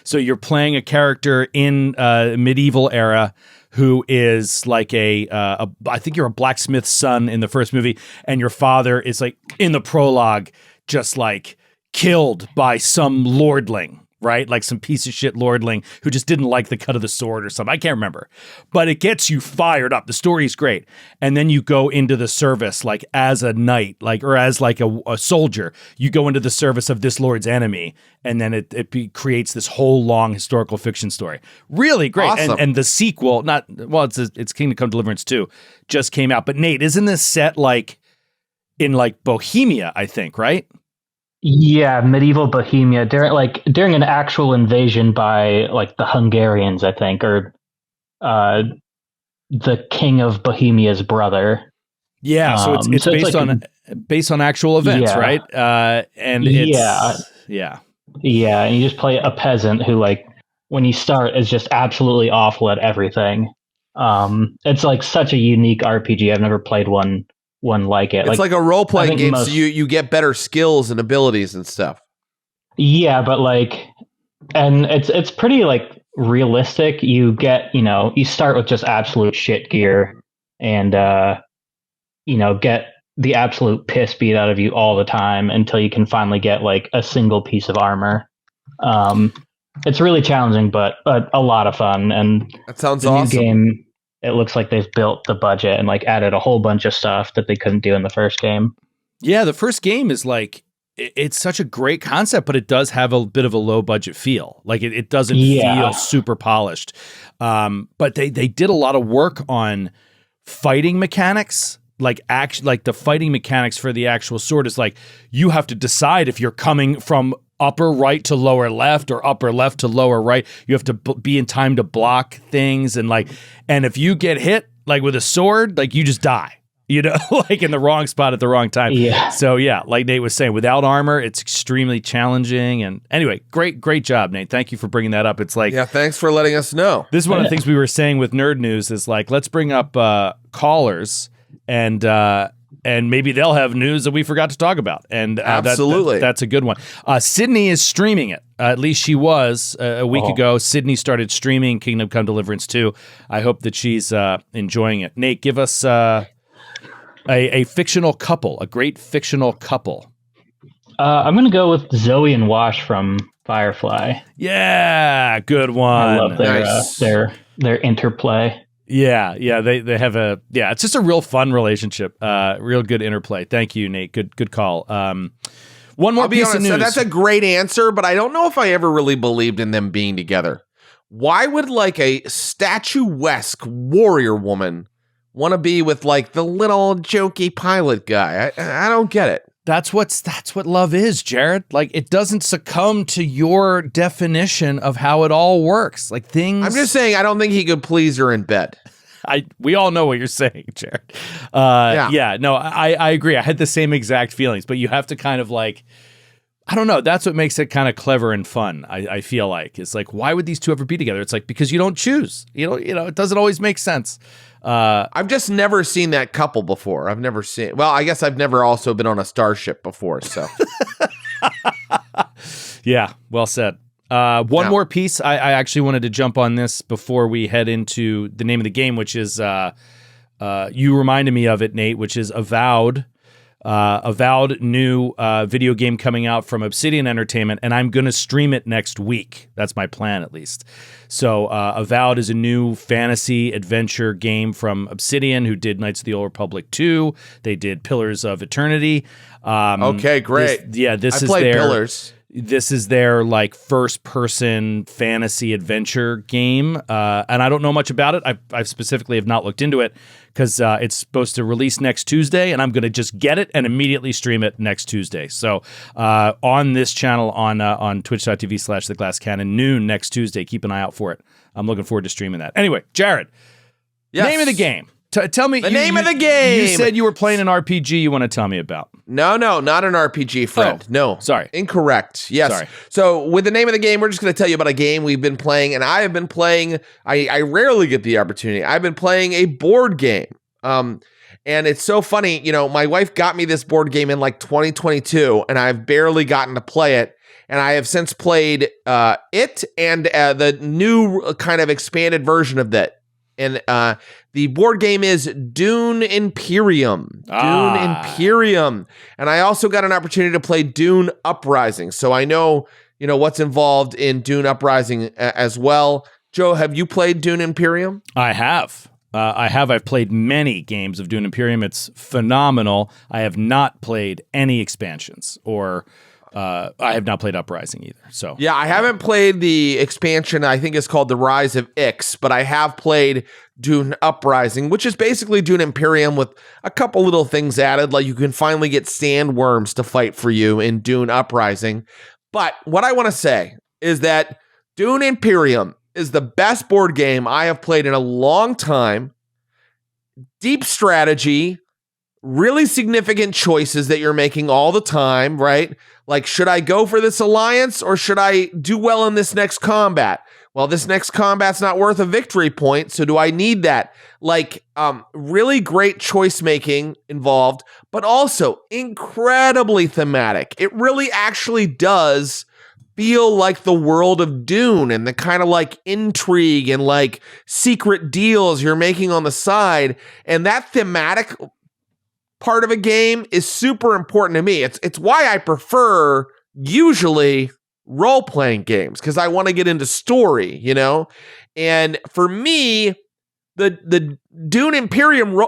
Speaker 3: So you're playing a character in medieval era who is like I think you're a blacksmith's son in the first movie, and your father is like in the prologue just like killed by some lordling, right? Like some piece of shit lordling who just didn't like the cut of the sword or something. I can't remember. But it gets you fired up. The story's great. And then you go into the service like as a knight, like, or as like a soldier. You go into the service of this lord's enemy, and then it creates this whole long historical fiction story. Really great.
Speaker 2: Awesome.
Speaker 3: And the sequel, it's Kingdom Come Deliverance 2, just came out. But Nate, isn't this set like in like Bohemia, I think, right?
Speaker 15: Yeah, medieval Bohemia during an actual invasion by like the Hungarians, I think, or the king of Bohemia's brother.
Speaker 3: Yeah, so it's based on actual events, right? And it's yeah,
Speaker 15: and you just play a peasant who, like, when you start, is just absolutely awful at everything. It's like such a unique RPG. I've never played one like it.
Speaker 2: It's like a role-playing game, so you get better skills and abilities and stuff.
Speaker 15: Yeah, but like, and it's pretty like realistic. You get, you start with just absolute shit gear and get the absolute piss beat out of you all the time until you can finally get like a single piece of armor. It's really challenging, but a lot of fun. And
Speaker 2: that sounds
Speaker 15: the
Speaker 2: awesome.
Speaker 15: New game, it looks like they've built the budget and like added a whole bunch of stuff that they couldn't do in the first game.
Speaker 3: Yeah, the first game is like, it's such a great concept, but it does have a bit of a low budget feel. Like it doesn't feel super polished. But they did a lot of work on fighting mechanics. Like the fighting mechanics for the actual sword is like, you have to decide if you're coming from upper right to lower left or upper left to lower right. You have to be in time to block things, and if you get hit like with a sword, like you just die, like in the wrong spot at the wrong time.
Speaker 15: Yeah.
Speaker 3: So yeah, like Nate was saying, without armor, it's extremely challenging. And anyway, great job, Nate. Thank you for bringing that up. It's like,
Speaker 2: yeah, thanks for letting us know.
Speaker 3: This is one of the things we were saying with Nerd News is like, let's bring up callers and and maybe they'll have news that we forgot to talk about. And
Speaker 2: Absolutely.
Speaker 3: that's a good one. Sydney is streaming it. At least she was a week ago. Sydney started streaming Kingdom Come Deliverance 2. I hope that she's enjoying it. Nate, give us a fictional couple, a great fictional couple.
Speaker 15: I'm going to go with Zoe and Wash from Firefly.
Speaker 3: Yeah, good one.
Speaker 15: I love their interplay.
Speaker 3: Yeah, they have it's just a real fun relationship. Real good interplay. Thank you, Nate. Good call. One more piece of news.
Speaker 2: So that's a great answer, but I don't know if I ever really believed in them being together. Why would like a statuesque warrior woman want to be with like the little jokey pilot guy? I don't get it.
Speaker 3: That's what love is, Jared. Like, it doesn't succumb to your definition of how it all works. Like, things.
Speaker 2: I'm just saying, I don't think he could please her in bed.
Speaker 3: We all know what you're saying, Jared. I agree. I had the same exact feelings, but you have to kind of like, I don't know. That's what makes it kind of clever and fun. I feel like it's like, why would these two ever be together? It's like, because you don't choose. It doesn't always make sense.
Speaker 2: I've just never seen that couple before. I guess I've never also been on a starship before. So,
Speaker 3: yeah, well said. One more piece. I actually wanted to jump on this before we head into the name of the game, which is you reminded me of it, Nate, which is Avowed. Avowed new video game coming out from Obsidian Entertainment, and I'm going to stream it next week. That's my plan, at least. So Avowed is a new fantasy adventure game from Obsidian, who did Knights of the Old Republic 2. They did Pillars of Eternity.
Speaker 2: Okay, great.
Speaker 3: This
Speaker 2: I played Pillars.
Speaker 3: This is their like first-person fantasy adventure game, and I don't know much about it. I specifically have not looked into it because it's supposed to release next Tuesday, and I'm going to just get it and immediately stream it next Tuesday. So on this channel on twitch.tv/theglasscannon noon next Tuesday, keep an eye out for it. I'm looking forward to streaming that. Anyway, Jared, name of the game. Tell me
Speaker 2: the name of the game.
Speaker 3: You said you were playing an RPG you want to tell me about.
Speaker 2: No, not an RPG, friend. No.
Speaker 3: Sorry.
Speaker 2: Incorrect. Yes.
Speaker 3: Sorry.
Speaker 2: So with the name of the game, we're just going to tell you about a game we've been playing, and I have been playing, I rarely get the opportunity. I've been playing a board game. And it's so funny, my wife got me this board game in like 2022, and I've barely gotten to play it. And I have since played it and the new kind of expanded version of that. And the board game is Dune Imperium. Dune Imperium. And I also got an opportunity to play Dune Uprising. So I know, what's involved in Dune Uprising as well. Joe, have you played Dune Imperium?
Speaker 3: I have. I've played many games of Dune Imperium. It's phenomenal. I have not played any expansions or I have not played Uprising either. So
Speaker 2: yeah, I haven't played the expansion. I think it's called The Rise of Ix, but I have played Dune Uprising, which is basically Dune Imperium with a couple little things added. Like you can finally get sandworms to fight for you in Dune Uprising. But what I want to say is that Dune Imperium is the best board game I have played in a long time. Deep strategy, really significant choices that you're making all the time, right? Like, should I go for this alliance or should I do well in this next combat? Well, this next combat's not worth a victory point, so do I need that? Like, really great choice making involved, but also incredibly thematic. It really actually does feel like the world of Dune and the kind of like intrigue and like secret deals you're making on the side. And that thematic part of a game is super important to me. It's why I prefer usually role-playing games, because I want to get into story, And for me, the Dune Imperium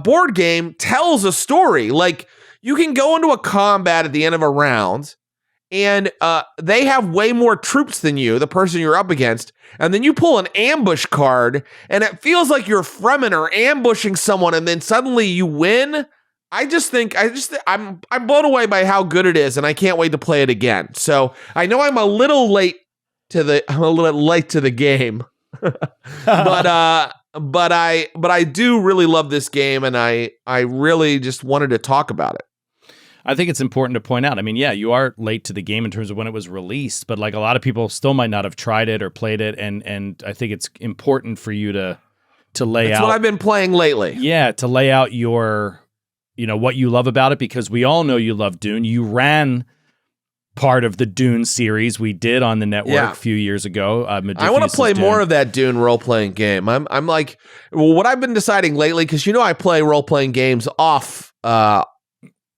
Speaker 2: board game tells a story. Like, you can go into a combat at the end of a round, and they have way more troops than you, the person you're up against, and then you pull an ambush card, and it feels like you're Fremen or ambushing someone, and then suddenly you win. I'm blown away by how good it is, and I can't wait to play it again. So I know I'm a little late to the game, but I do really love this game, and I really just wanted to talk about it.
Speaker 3: I think it's important to point out. I mean, yeah, you are late to the game in terms of when it was released, but like a lot of people still might not have tried it or played it, and I think it's important for you to lay out.
Speaker 2: That's what I've been playing lately.
Speaker 3: Yeah, to lay out your what you love about it, because we all know you love Dune. You ran part of the Dune series we did on the network a few years ago.
Speaker 2: I want to play more of that Dune role-playing game. I'm like, well, what I've been deciding lately, because I play role-playing games off the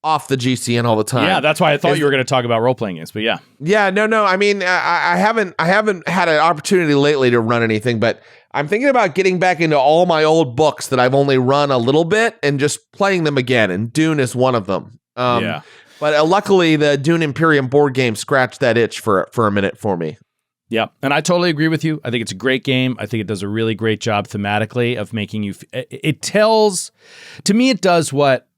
Speaker 2: GCN all the time.
Speaker 3: Yeah, that's why I thought you were going to talk about role-playing games, but yeah.
Speaker 2: Yeah, no. I mean, I haven't had an opportunity lately to run anything, but I'm thinking about getting back into all my old books that I've only run a little bit and just playing them again, and Dune is one of them. But luckily, the Dune Imperium board game scratched that itch for a minute for me.
Speaker 3: Yeah, and I totally agree with you. I think it's a great game. I think it does a really great job thematically of making you... It tells... To me, it does what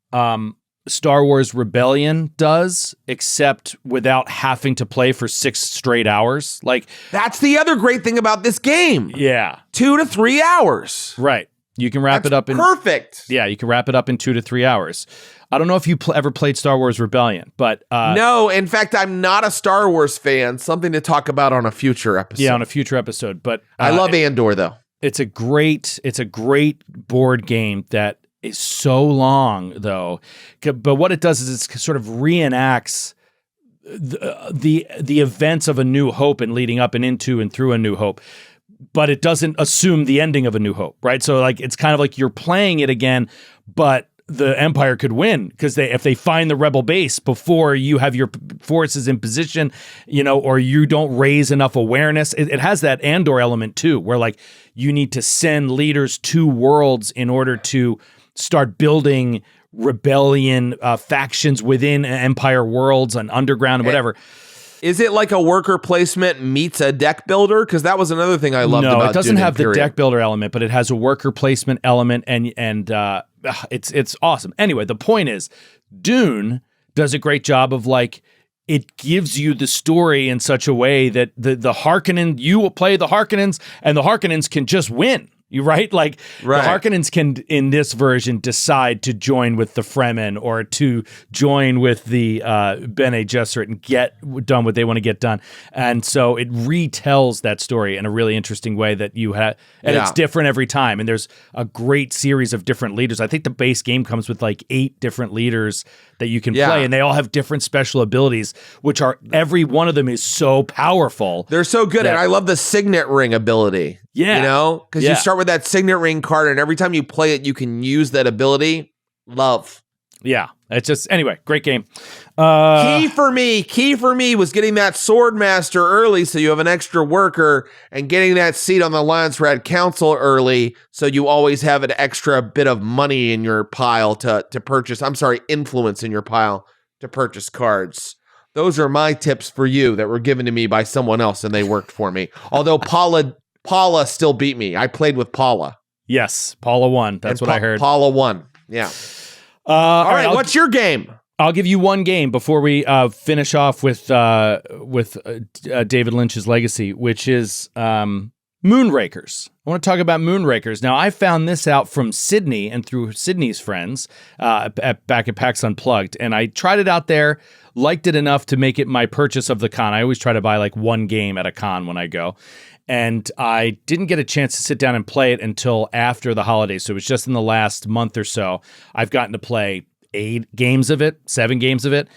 Speaker 3: Star Wars Rebellion does, except without having to play for 6 straight hours. Like,
Speaker 2: that's the other great thing about this game.
Speaker 3: Yeah.
Speaker 2: 2 to 3 hours.
Speaker 3: Right. You can wrap it up in...
Speaker 2: Perfect.
Speaker 3: Yeah, you can wrap it up in 2 to 3 hours. I don't know if you ever played Star Wars Rebellion, but...
Speaker 2: no, in fact, I'm not a Star Wars fan. Something to talk about on a future episode.
Speaker 3: Yeah, on a future episode. But
Speaker 2: I love Andor, though.
Speaker 3: It's a great board game that is so long, though. But what it does is it sort of reenacts the events of A New Hope and leading up and into and through A New Hope. But it doesn't assume the ending of A New Hope, right? So like it's kind of like you're playing it again, but the Empire could win because if they find the rebel base before you have your forces in position, or you don't raise enough awareness. It has that Andor element too, where like you need to send leaders to worlds in order to start building rebellion factions within Empire worlds and underground and whatever.
Speaker 2: Is it like a worker placement meets a deck builder? Because that was another thing I loved about
Speaker 3: No, it doesn't
Speaker 2: Dune
Speaker 3: have
Speaker 2: Imperium.
Speaker 3: the deck builder element, but it has a worker placement element, and it's awesome. Anyway, the point is, Dune does a great job of like, it gives you the story in such a way that the Harkonnen, you will play the Harkonnens, and the Harkonnens can just win. Right? Like the Harkonnens can, in this version, decide to join with the Fremen or to join with the Bene Gesserit and get done what they want to get done. And so it retells that story in a really interesting way that you have, and it's different every time. And there's a great series of different leaders. I think the base game comes with like 8 different leaders that you can play, and they all have different special abilities, which are, every one of them is so powerful.
Speaker 2: They're so good, and I love the signet ring ability.
Speaker 3: Yeah.
Speaker 2: Because you start with that signet ring card, and every time you play it, you can use that ability. Love.
Speaker 3: Yeah. It's just, anyway, great game.
Speaker 2: Key for me was getting that sword master early so you have an extra worker, and getting that seat on the Lance Rad Council early so you always have an extra bit of money in your pile to purchase. Influence in your pile to purchase cards. Those are my tips for you that were given to me by someone else, and they worked for me. Although Paula still beat me. I played with Paula.
Speaker 3: Yes, Paula won. That's what I heard.
Speaker 2: Paula won. Yeah. All right, what's your game?
Speaker 3: I'll give you one game before we finish off with David Lynch's legacy, which is Moonrakers. I want to talk about Moonrakers. Now, I found this out from Sydney and through Sydney's friends back at PAX Unplugged, and I tried it out there, liked it enough to make it my purchase of the con. I always try to buy like one game at a con when I go. And I didn't get a chance to sit down and play it until after the holidays. So it was just in the last month or so I've gotten to play 7 games of it.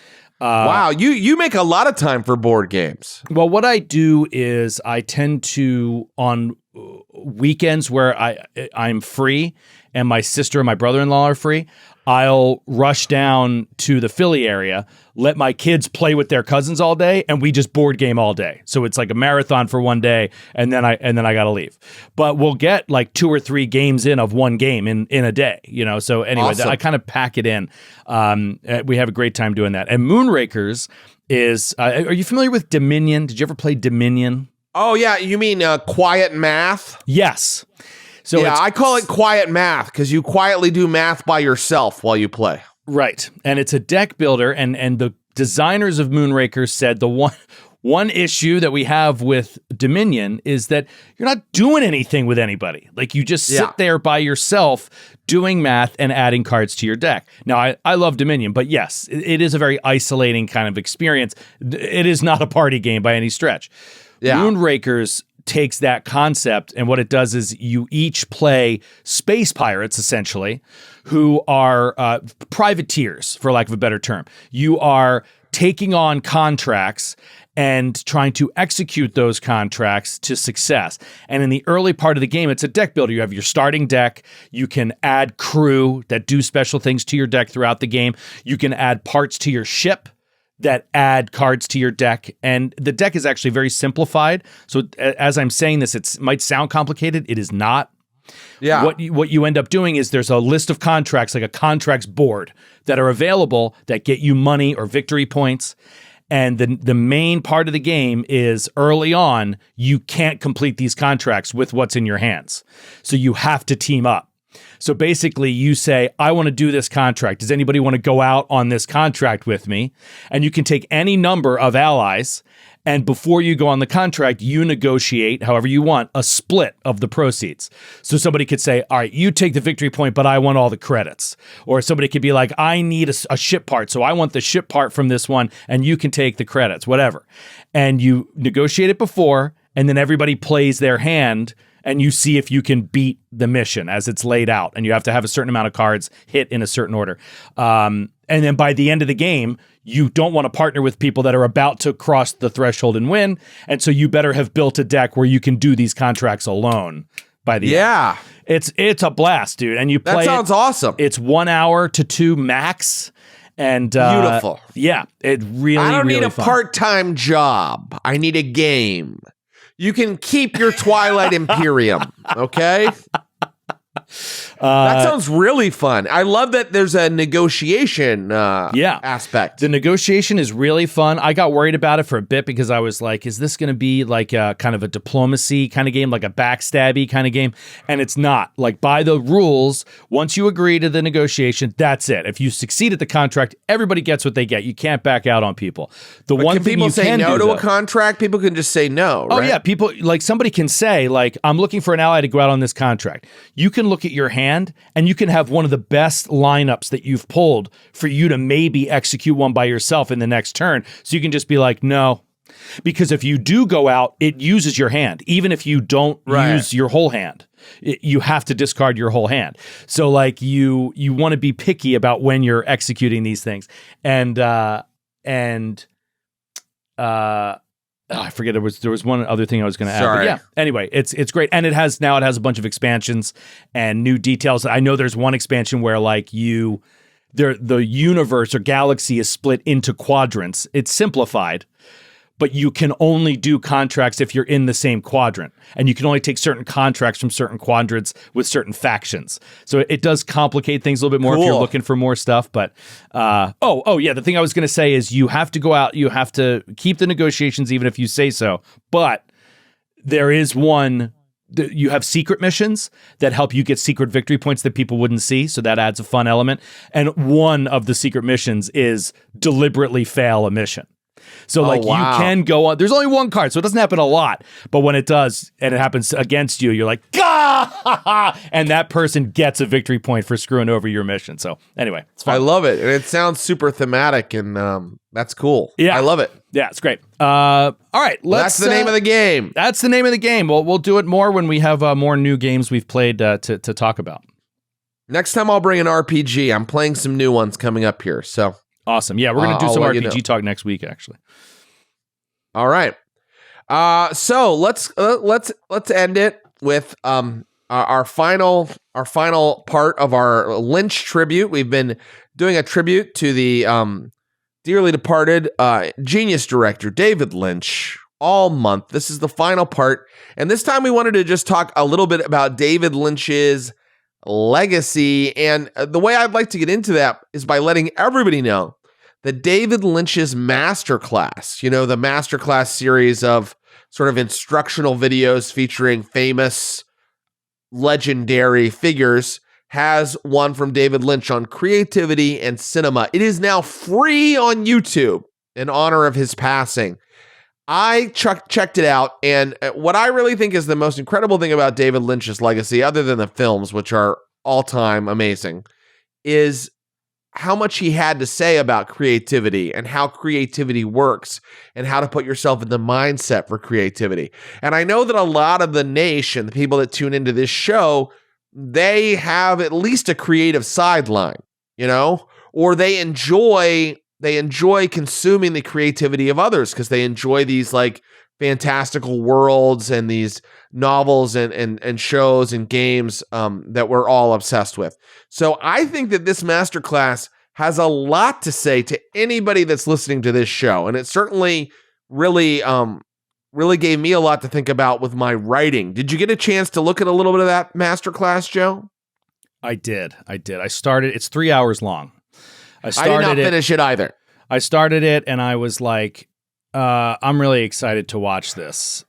Speaker 2: Wow, you make a lot of time for board games.
Speaker 3: Well, what I do is I tend to, on weekends where I'm free and my sister and my brother-in-law are free, I'll rush down to the Philly area, let my kids play with their cousins all day, and we just board game all day. So it's like a marathon for one day, and then I got to leave. But we'll get like 2 or 3 games in of one game in a day, So anyway,
Speaker 2: awesome.
Speaker 3: I kind of pack it in. We have a great time doing that. And Moonrakers is. Are you familiar with Dominion? Did you ever play Dominion?
Speaker 2: Oh yeah, you mean quiet math?
Speaker 3: Yes. So
Speaker 2: yeah, I call it quiet math because you quietly do math by yourself while you play.
Speaker 3: Right. And it's a deck builder, and the designers of Moonrakers said the one issue that we have with Dominion is that you're not doing anything with anybody. Like you just sit there by yourself doing math and adding cards to your deck. Now, I love Dominion, but yes, it is a very isolating kind of experience. It is not a party game by any stretch. Yeah. Moonrakers takes that concept, and what it does is you each play space pirates, essentially, who are privateers, for lack of a better term. You are taking on contracts and trying to execute those contracts to success. And in the early part of the game, it's a deck builder. You have your starting deck. You can add crew that do special things to your deck throughout the game. You can add parts to your ship that add cards to your deck. And the deck is actually very simplified. So as I'm saying this, it might sound complicated. It is not.
Speaker 2: Yeah.
Speaker 3: What you end up doing is there's a list of contracts, like a contracts board, that are available that get you money or victory points. And the main part of the game is early on, you can't complete these contracts with what's in your hands. So you have to team up. So basically you say, I want to do this contract. Does anybody want to go out on this contract with me? And you can take any number of allies. And before you go on the contract, you negotiate, however you want, a split of the proceeds. So somebody could say, all right, you take the victory point, but I want all the credits. Or somebody could be like, I need a ship part, so I want the ship part from this one, and you can take the credits, whatever. And you negotiate it before, and then everybody plays their hand, and you see if you can beat the mission as it's laid out. And you have to have a certain amount of cards hit in a certain order. And then by the end of the game, you don't want to partner with people that are about to cross the threshold and win. And so you better have built a deck where you can do these contracts alone by the end. It's a blast, dude. And you play
Speaker 2: That sounds awesome.
Speaker 3: It's 1 hour to 2 max. And
Speaker 2: beautiful.
Speaker 3: Yeah, it really,
Speaker 2: I don't
Speaker 3: really
Speaker 2: need a
Speaker 3: fun.
Speaker 2: part-time job. I need a game. You can keep your Twilight Imperium, okay? That sounds really fun. I love that there's a negotiation aspect.
Speaker 3: The negotiation is really fun. I got worried about it for a bit because I was like, is this going to be like a kind of a diplomacy kind of game, like a backstabby kind of game? And it's not. Like, by the rules, once you agree to the negotiation, that's it. If you succeed at the contract, everybody gets what they get. You can't back out on people. But one
Speaker 2: can
Speaker 3: thing
Speaker 2: people
Speaker 3: you
Speaker 2: say
Speaker 3: can
Speaker 2: no
Speaker 3: do,
Speaker 2: to
Speaker 3: though,
Speaker 2: a contract? People can just say no,
Speaker 3: Oh
Speaker 2: right?
Speaker 3: yeah, people, like, somebody can say, like, I'm looking for an ally to go out on this contract. You can look at your hand and you can have one of the best lineups that you've pulled for you to maybe execute one by yourself in the next turn. So you can just be like, no. Because if you do go out, it uses your hand. Even if you don't use your whole hand, you have to discard your whole hand. So like you want to be picky about when you're executing these things. I forget, there was one other thing I was going to add. But yeah. Anyway, it's great, and it has a bunch of expansions and new details. I know there's one expansion where like the universe or galaxy is split into quadrants. It's simplified, but you can only do contracts if you're in the same quadrant, and you can only take certain contracts from certain quadrants with certain factions. So it does complicate things a little bit more if you're looking for more stuff. But yeah, the thing I was going to say is you have to go out, you have to keep the negotiations even if you say so. But there is one. You have secret missions that help you get secret victory points that people wouldn't see. So that adds a fun element. And one of the secret missions is deliberately fail a mission. So you can go on. There's only one card, so it doesn't happen a lot. But when it does, and it happens against you, you're like, gah! And that person gets a victory point for screwing over your mission. So anyway, it's fun.
Speaker 2: I love it. And it sounds super thematic, and that's cool.
Speaker 3: Yeah.
Speaker 2: I love it.
Speaker 3: Yeah, it's great. All right.
Speaker 2: That's the name of the game.
Speaker 3: That's the name of the game. We'll do it more when we have more new games we've played to talk about.
Speaker 2: Next time I'll bring an RPG. I'm playing some new ones coming up here, so...
Speaker 3: Awesome. Yeah, we're going to do some RPG talk next week, actually.
Speaker 2: All right. So let's end it with our final part of our Lynch tribute. We've been doing a tribute to the dearly departed genius director David Lynch all month. This is the final part, and this time we wanted to just talk a little bit about David Lynch's legacy. And the way I'd like to get into that is by letting everybody know that David Lynch's Masterclass, the Masterclass series of sort of instructional videos featuring famous, legendary figures, has one from David Lynch on creativity and cinema. It is now free on YouTube in honor of his passing. I checked it out, and what I really think is the most incredible thing about David Lynch's legacy, other than the films, which are all-time amazing, is much he had to say about creativity and how creativity works and how to put yourself in the mindset for creativity. And I know that a lot of the nation, the people that tune into this show, they have at least a creative sideline, you know, or they enjoy consuming the creativity of others because they enjoy these like fantastical worlds and these novels and shows and games that we're all obsessed with. So I think that this masterclass has a lot to say to anybody that's listening to this show. And it certainly really gave me a lot to think about with my writing. Did you get a chance to look at a little bit of that masterclass, Joe?
Speaker 3: I did. I started, it's 3 hours long.
Speaker 2: I did not finish it either.
Speaker 3: I started it and I was like, I'm really excited to watch this.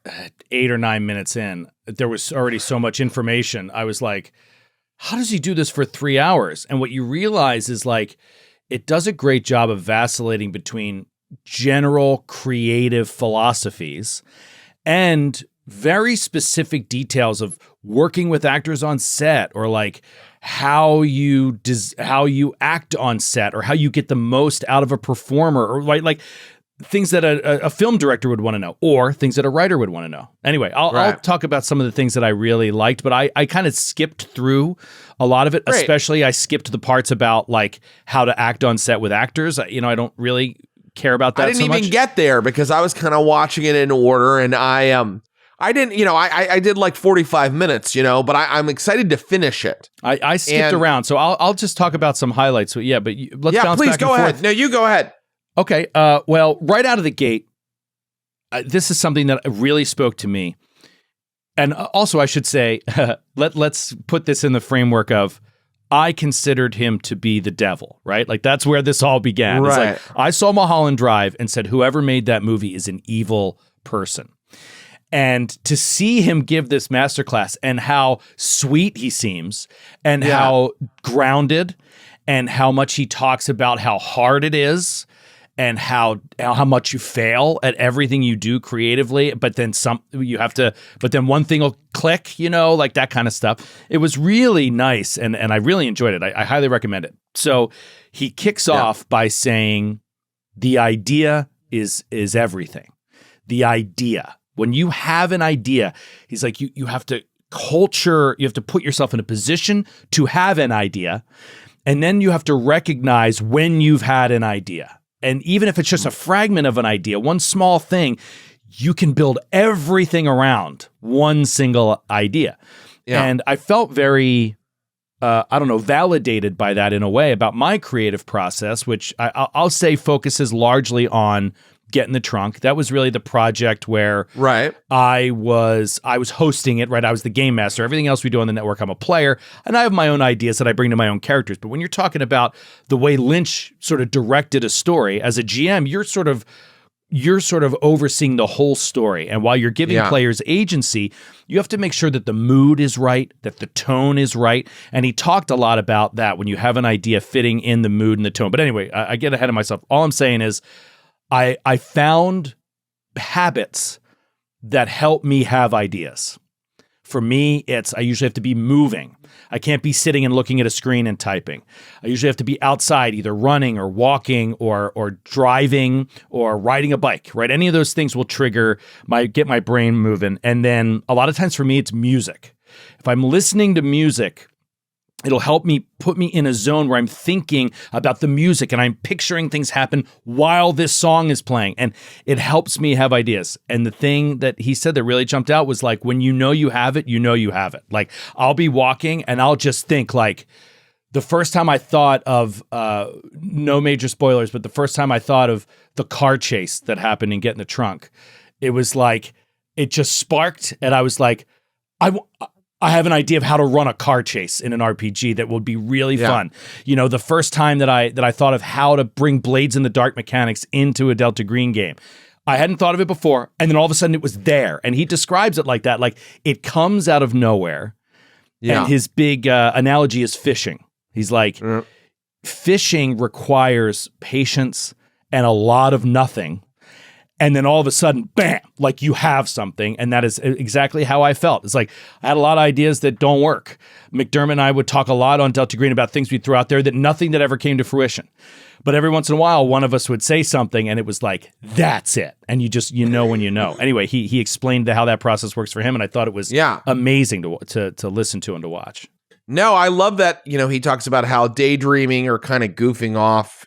Speaker 3: 8 or 9 minutes in, there was already so much information. I was like, how does he do this for 3 hours? And what you realize is like, it does a great job of vacillating between general creative philosophies and very specific details of working with actors on set, or like how you act on set, or how you get the most out of a performer, or like things that a film director would want to know, or things that a writer would want to know. Anyway, I'll talk about some of the things that I really liked, but I kind of skipped through a lot of it. Great. Especially I skipped the parts about like how to act on set with actors. You know, I don't really care about that. I
Speaker 2: didn't even get there because I was kind of watching it in order, and I didn't, you know, I did like 45 minutes, you know, but I'm excited to finish it.
Speaker 3: I skipped around, so I'll just talk about some highlights. So yeah, but let's bounce
Speaker 2: please
Speaker 3: back
Speaker 2: go
Speaker 3: and
Speaker 2: ahead.
Speaker 3: forth.
Speaker 2: No, you go ahead.
Speaker 3: Okay. Well, right out of the gate, this is something that really spoke to me. And also, I should say, let's put this in the framework of, I considered him to be the devil, right? Like that's where this all began.
Speaker 2: Right.
Speaker 3: It's like, I saw Mulholland Drive and said, whoever made that movie is an evil person. And to see him give this masterclass and how sweet he seems and how grounded and how much he talks about how hard it is and how much you fail at everything you do creatively, but then one thing will click, you know, like that kind of stuff. It was really nice, and I really enjoyed it. I highly recommend it. So he kicks off by saying, the idea is everything. The idea. When you have an idea, he's like, you have to put yourself in a position to have an idea, and then you have to recognize when you've had an idea. And even if it's just a fragment of an idea, one small thing, you can build everything around one single idea. Yeah. And I felt very, validated by that in a way about my creative process, which I'll say focuses largely on Get in the Trunk. That was really the project where I was hosting it, right? I was the game master. Everything else we do on the network, I'm a player, and I have my own ideas that I bring to my own characters. But when you're talking about the way Lynch sort of directed a story, as a GM, you're sort of overseeing the whole story. And while you're giving players agency, you have to make sure that the mood is right, that the tone is right. And he talked a lot about that when you have an idea fitting in the mood and the tone. But anyway, I get ahead of myself. All I'm saying is, I found habits that help me have ideas. For me, I usually have to be moving. I can't be sitting and looking at a screen and typing. I usually have to be outside, either running or walking or driving or riding a bike, right? Any of those things will get my brain moving. And then a lot of times for me, it's music. If I'm listening to music, it'll help me put me in a zone where I'm thinking about the music and I'm picturing things happen while this song is playing. And it helps me have ideas. And the thing that he said that really jumped out was like, when you know you have it, you know you have it. Like I'll be walking and I'll just think like, the first time I thought of, no major spoilers, but the first time I thought of the car chase that happened in Get in the Trunk, it was like, it just sparked and I was like, I have an idea of how to run a car chase in an RPG that would be really fun. You know, the first time that I thought of how to bring Blades in the Dark mechanics into a Delta Green game, I hadn't thought of it before. And then all of a sudden it was there. And he describes it like that. Like it comes out of nowhere. Yeah. And his big analogy is fishing. He's like, fishing requires patience and a lot of nothing. And then all of a sudden, bam, like you have something. And that is exactly how I felt. It's like I had a lot of ideas that don't work. McDermott and I would talk a lot on Delta Green about things we threw out there that nothing that ever came to fruition. But every once in a while, one of us would say something and it was like, that's it. And you know when you know. Anyway, he explained how that process works for him. And I thought it was amazing to listen to and to watch.
Speaker 2: No, I love that, he talks about how daydreaming or kind of goofing off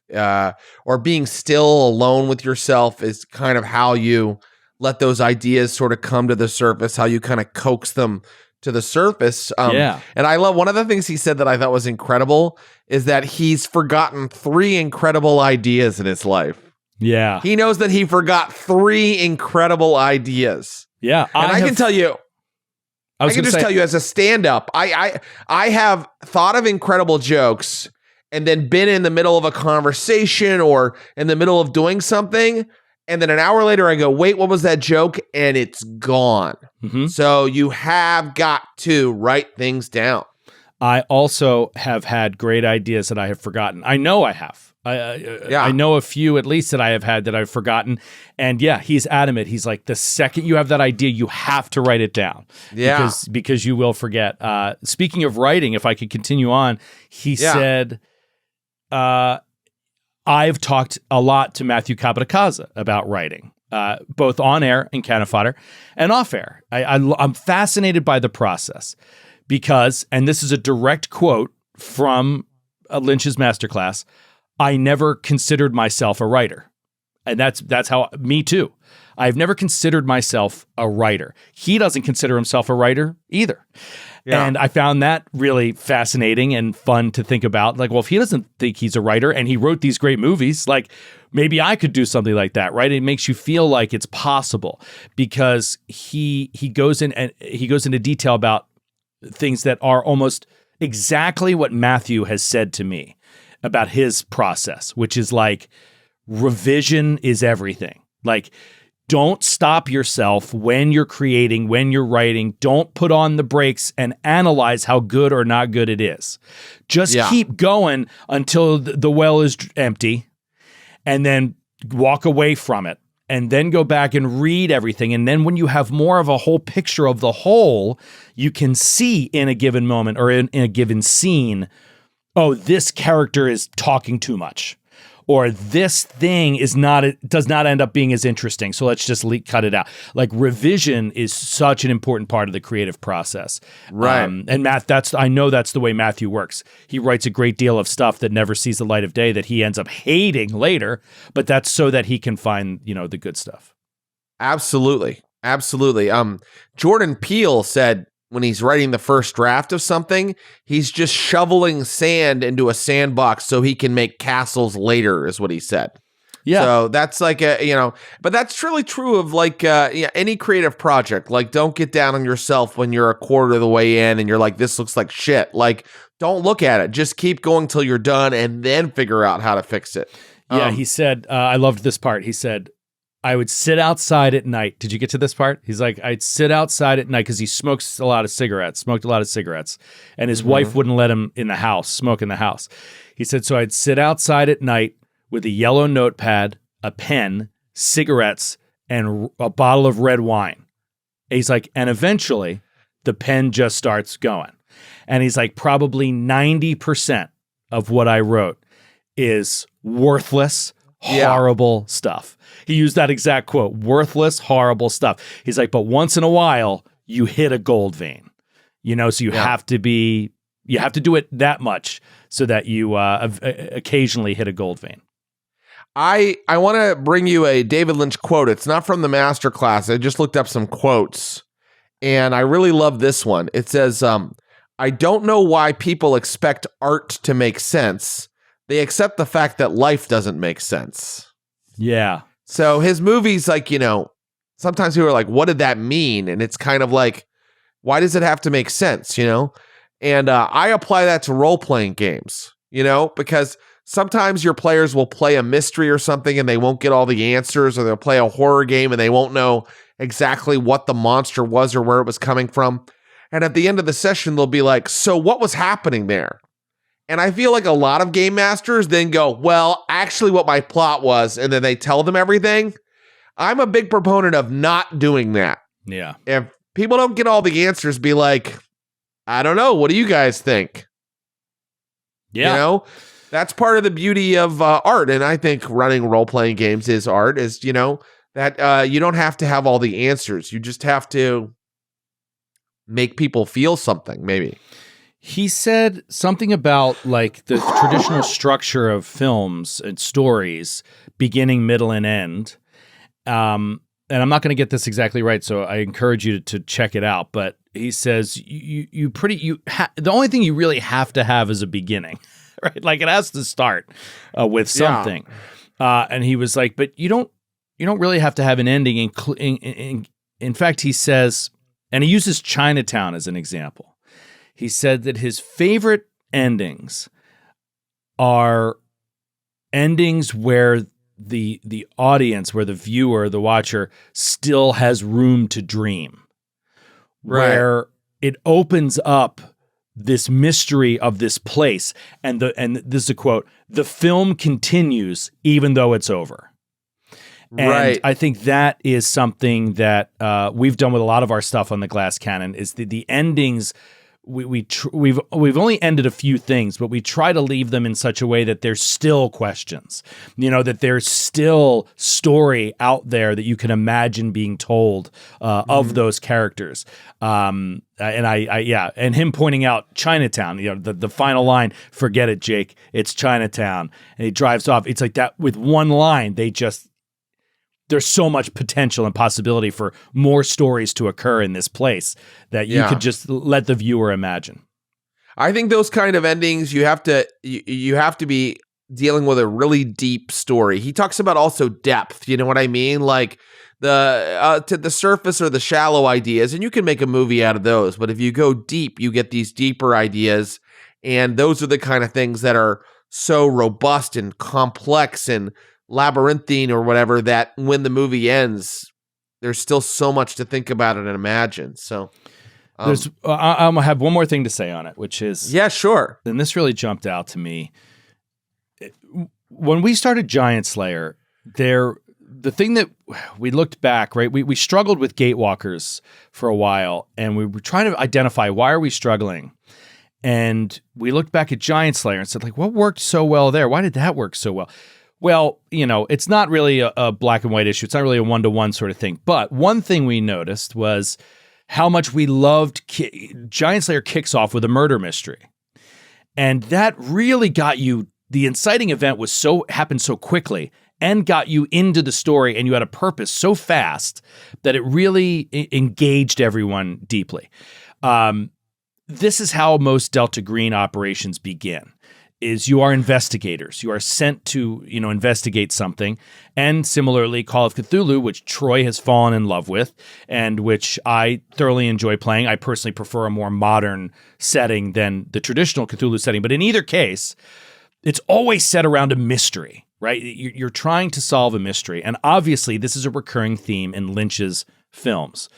Speaker 2: or being still alone with yourself is kind of how you let those ideas sort of come to the surface, how you kind of coax them to the surface. And I love one of the things he said that I thought was incredible is that he's forgotten 3 incredible ideas in his life.
Speaker 3: Yeah.
Speaker 2: He knows that he forgot 3 incredible ideas.
Speaker 3: Yeah.
Speaker 2: And I can tell you, I can just tell you as a stand-up, I have thought of incredible jokes and then been in the middle of a conversation or in the middle of doing something, and then an hour later I go, wait, what was that joke? And it's gone.
Speaker 3: Mm-hmm.
Speaker 2: So you have got to write things down.
Speaker 3: I also have had great ideas that I have forgotten. I know I have. I know a few at least that I have had that I've forgotten. And yeah, he's adamant. He's like, the second you have that idea, you have to write it down.
Speaker 2: Yeah.
Speaker 3: Because you will forget. Speaking of writing, if I could continue on, he said, I've talked a lot to Matthew Capodicasa about writing, both on air in Cannon Fodder and off air. I'm fascinated by the process because, and this is a direct quote from Lynch's masterclass, I never considered myself a writer. And that's how, me too. I've never considered myself a writer. He doesn't consider himself a writer either. Yeah. And I found that really fascinating and fun to think about. Like, well, if he doesn't think he's a writer and he wrote these great movies, like maybe I could do something like that, right? It makes you feel like it's possible because he goes into detail about things that are almost exactly what Matthew has said to me about his process, which is like revision is everything. Like, don't stop yourself when you're creating, when you're writing. Don't put on the brakes and analyze how good or not good it is. Just keep going until the well is empty and then walk away from it and then go back and read everything. And then when you have more of a whole picture of the whole, you can see in a given moment or in a given scene, oh, this character is talking too much. Or this thing does not end up being as interesting. So let's just cut it out. Like revision is such an important part of the creative process.
Speaker 2: Right.
Speaker 3: And I know that's the way Matthew works. He writes a great deal of stuff that never sees the light of day that he ends up hating later, but that's so that he can find, the good stuff.
Speaker 2: Absolutely. Absolutely. Jordan Peele said, when he's writing the first draft of something, he's just shoveling sand into a sandbox so he can make castles later, is what he said. Yeah. So that's like but that's really true of like any creative project. Like, don't get down on yourself when you're a quarter of the way in and you're like, this looks like shit. Like, don't look at it. Just keep going till you're done and then figure out how to fix it.
Speaker 3: Yeah, he said, I loved this part. He said, I would sit outside at night. Did you get to this part? He's like, I'd sit outside at night because he smoked a lot of cigarettes, and his wife wouldn't let him smoke in the house. He said, so I'd sit outside at night with a yellow notepad, a pen, cigarettes, and a bottle of red wine. And he's like, and eventually the pen just starts going. And he's like, probably 90% of what I wrote is worthless, horrible stuff. He used that exact quote, worthless, horrible stuff. He's like, but once in a while, you hit a gold vein, so you have to do it that much so that you occasionally hit a gold vein.
Speaker 2: I want to bring you a David Lynch quote. It's not from the masterclass. I just looked up some quotes, and I really love this one. It says, I don't know why people expect art to make sense. They accept the fact that life doesn't make sense.
Speaker 3: Yeah.
Speaker 2: So his movies, like, sometimes people are like, what did that mean? And it's kind of like, why does it have to make sense, And I apply that to role-playing games, because sometimes your players will play a mystery or something and they won't get all the answers, or they'll play a horror game and they won't know exactly what the monster was or where it was coming from. And at the end of the session, they'll be like, so what was happening there? And I feel like a lot of game masters then go, well, actually what my plot was, and then they tell them everything. I'm a big proponent of not doing that.
Speaker 3: Yeah.
Speaker 2: If people don't get all the answers, be like, I don't know. What do you guys think?
Speaker 3: Yeah.
Speaker 2: You know, that's part of the beauty of art. And I think running role-playing games is art, is, you know, that you don't have to have all the answers. You just have to make people feel something, maybe.
Speaker 3: He said something about like the traditional structure of films and stories, beginning, middle, and end. And I'm not going to get this exactly right, so I encourage you to check it out. But he says the only thing you really have to have is a beginning, right? Like it has to start with something. Yeah. And he was like, but you don't really have to have an ending. In fact, he says, and he uses Chinatown as an example. He said that his favorite endings are endings where the audience, where the viewer, the watcher, still has room to dream. Right. Where it opens up this mystery of this place. And this is a quote, the film continues even though it's over. And right. I think that is something that we've done with a lot of our stuff on the Glass Cannon, is the endings. We've only ended a few things, but we try to leave them in such a way that there's still questions, you know, that there's still story out there that you can imagine being told of those characters. And and him pointing out Chinatown, you know, the final line, forget it, Jake, it's Chinatown. And he drives off. It's like that with one line, there's so much potential and possibility for more stories to occur in this place that you could just let the viewer imagine.
Speaker 2: I think those kind of endings, you have to be dealing with a really deep story. He talks about also depth. You know what I mean? Like to the surface or the shallow ideas, and you can make a movie out of those. But if you go deep, you get these deeper ideas, and those are the kind of things that are so robust and complex and labyrinthine or whatever, that when the movie ends, there's still so much to think about it and imagine. So
Speaker 3: I'm gonna have one more thing to say on it, which is,
Speaker 2: yeah, sure.
Speaker 3: And this really jumped out to me when we started Giant Slayer. The thing that we looked back, right? We struggled with Gatewalkers for a while, and we were trying to identify, why are we struggling? And we looked back at Giant Slayer and said, like, what worked so well there? Why did that work so well? Well, you know, it's not really a black and white issue. It's not really a one-to-one sort of thing. But one thing we noticed was how much we loved Giant Slayer kicks off with a murder mystery. And that really got you, the inciting event happened so quickly and got you into the story, and you had a purpose so fast that it really engaged everyone deeply. This is how most Delta Green operations begin. Is you are investigators. You are sent to, you know, investigate something. And similarly, Call of Cthulhu, which Troy has fallen in love with and which I thoroughly enjoy playing. I personally prefer a more modern setting than the traditional Cthulhu setting. But in either case, it's always set around a mystery, right? You're trying to solve a mystery. And obviously, this is a recurring theme in Lynch's films.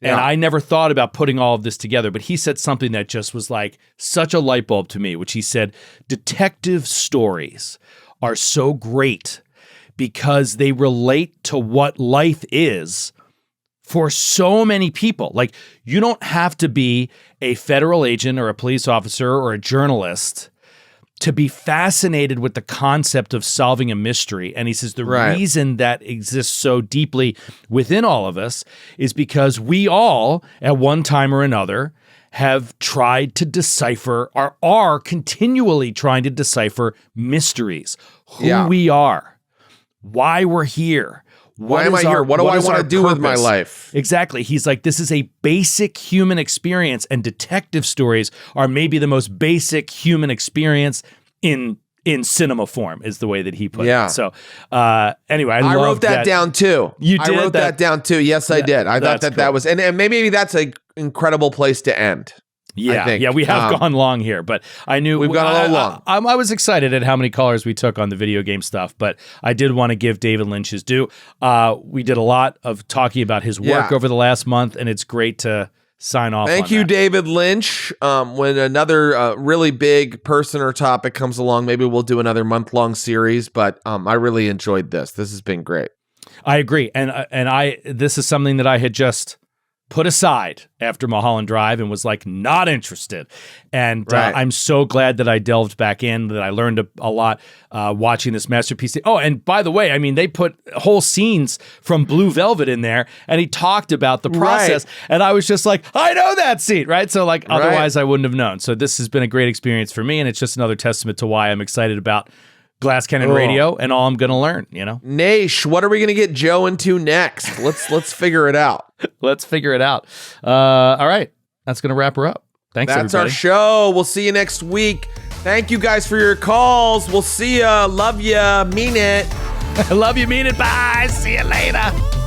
Speaker 3: And I never thought about putting all of this together, but he said something that just was like such a light bulb to me, which he said, detective stories are so great because they relate to what life is for so many people. Like, you don't have to be a federal agent or a police officer or a journalist to be fascinated with the concept of solving a mystery. And he says the reason that exists so deeply within all of us is because we all, at one time or another, have tried to decipher, or are continually trying to decipher mysteries. Who we are, why we're here.
Speaker 2: Why am I here? What do I want to do with my life?
Speaker 3: Exactly. He's like, this is a basic human experience, and detective stories are maybe the most basic human experience in cinema form, is the way that he put it. So anyway, I
Speaker 2: wrote that down too.
Speaker 3: You did?
Speaker 2: I wrote that down too. Yes, I did. I thought that was, and maybe that's an incredible place to end.
Speaker 3: Yeah,
Speaker 2: I think.
Speaker 3: Yeah, we have gone long here, but I knew
Speaker 2: we've gone a little long.
Speaker 3: I was excited at how many callers we took on the video game stuff, but I did want to give David Lynch his due. We did a lot of talking about his work over the last month, and it's great to sign off.
Speaker 2: Thank you, David Lynch. When another really big person or topic comes along, maybe we'll do another month-long series, but I really enjoyed this. This has been great.
Speaker 3: I agree, and this is something that I had just put aside after Mulholland Drive and was like not interested. And I'm so glad that I delved back in, that I learned a lot watching this masterpiece. Oh, and by the way, I mean, they put whole scenes from Blue Velvet in there, and he talked about the process. And I was just like, I know that scene, right? So like, otherwise I wouldn't have known. So this has been a great experience for me, and it's just another testament to why I'm excited about Glass Cannon Radio and all I'm going to learn, you know?
Speaker 2: Naish, what are we going to get Joe into next? Let's figure it out.
Speaker 3: Let's figure it out. All right. That's going to wrap her up. Thanks,
Speaker 2: That's
Speaker 3: everybody.
Speaker 2: our show. We'll see you next week. Thank you guys for your calls. We'll see ya. Love ya. Mean it.
Speaker 3: Love you. Mean it. Bye. See you later.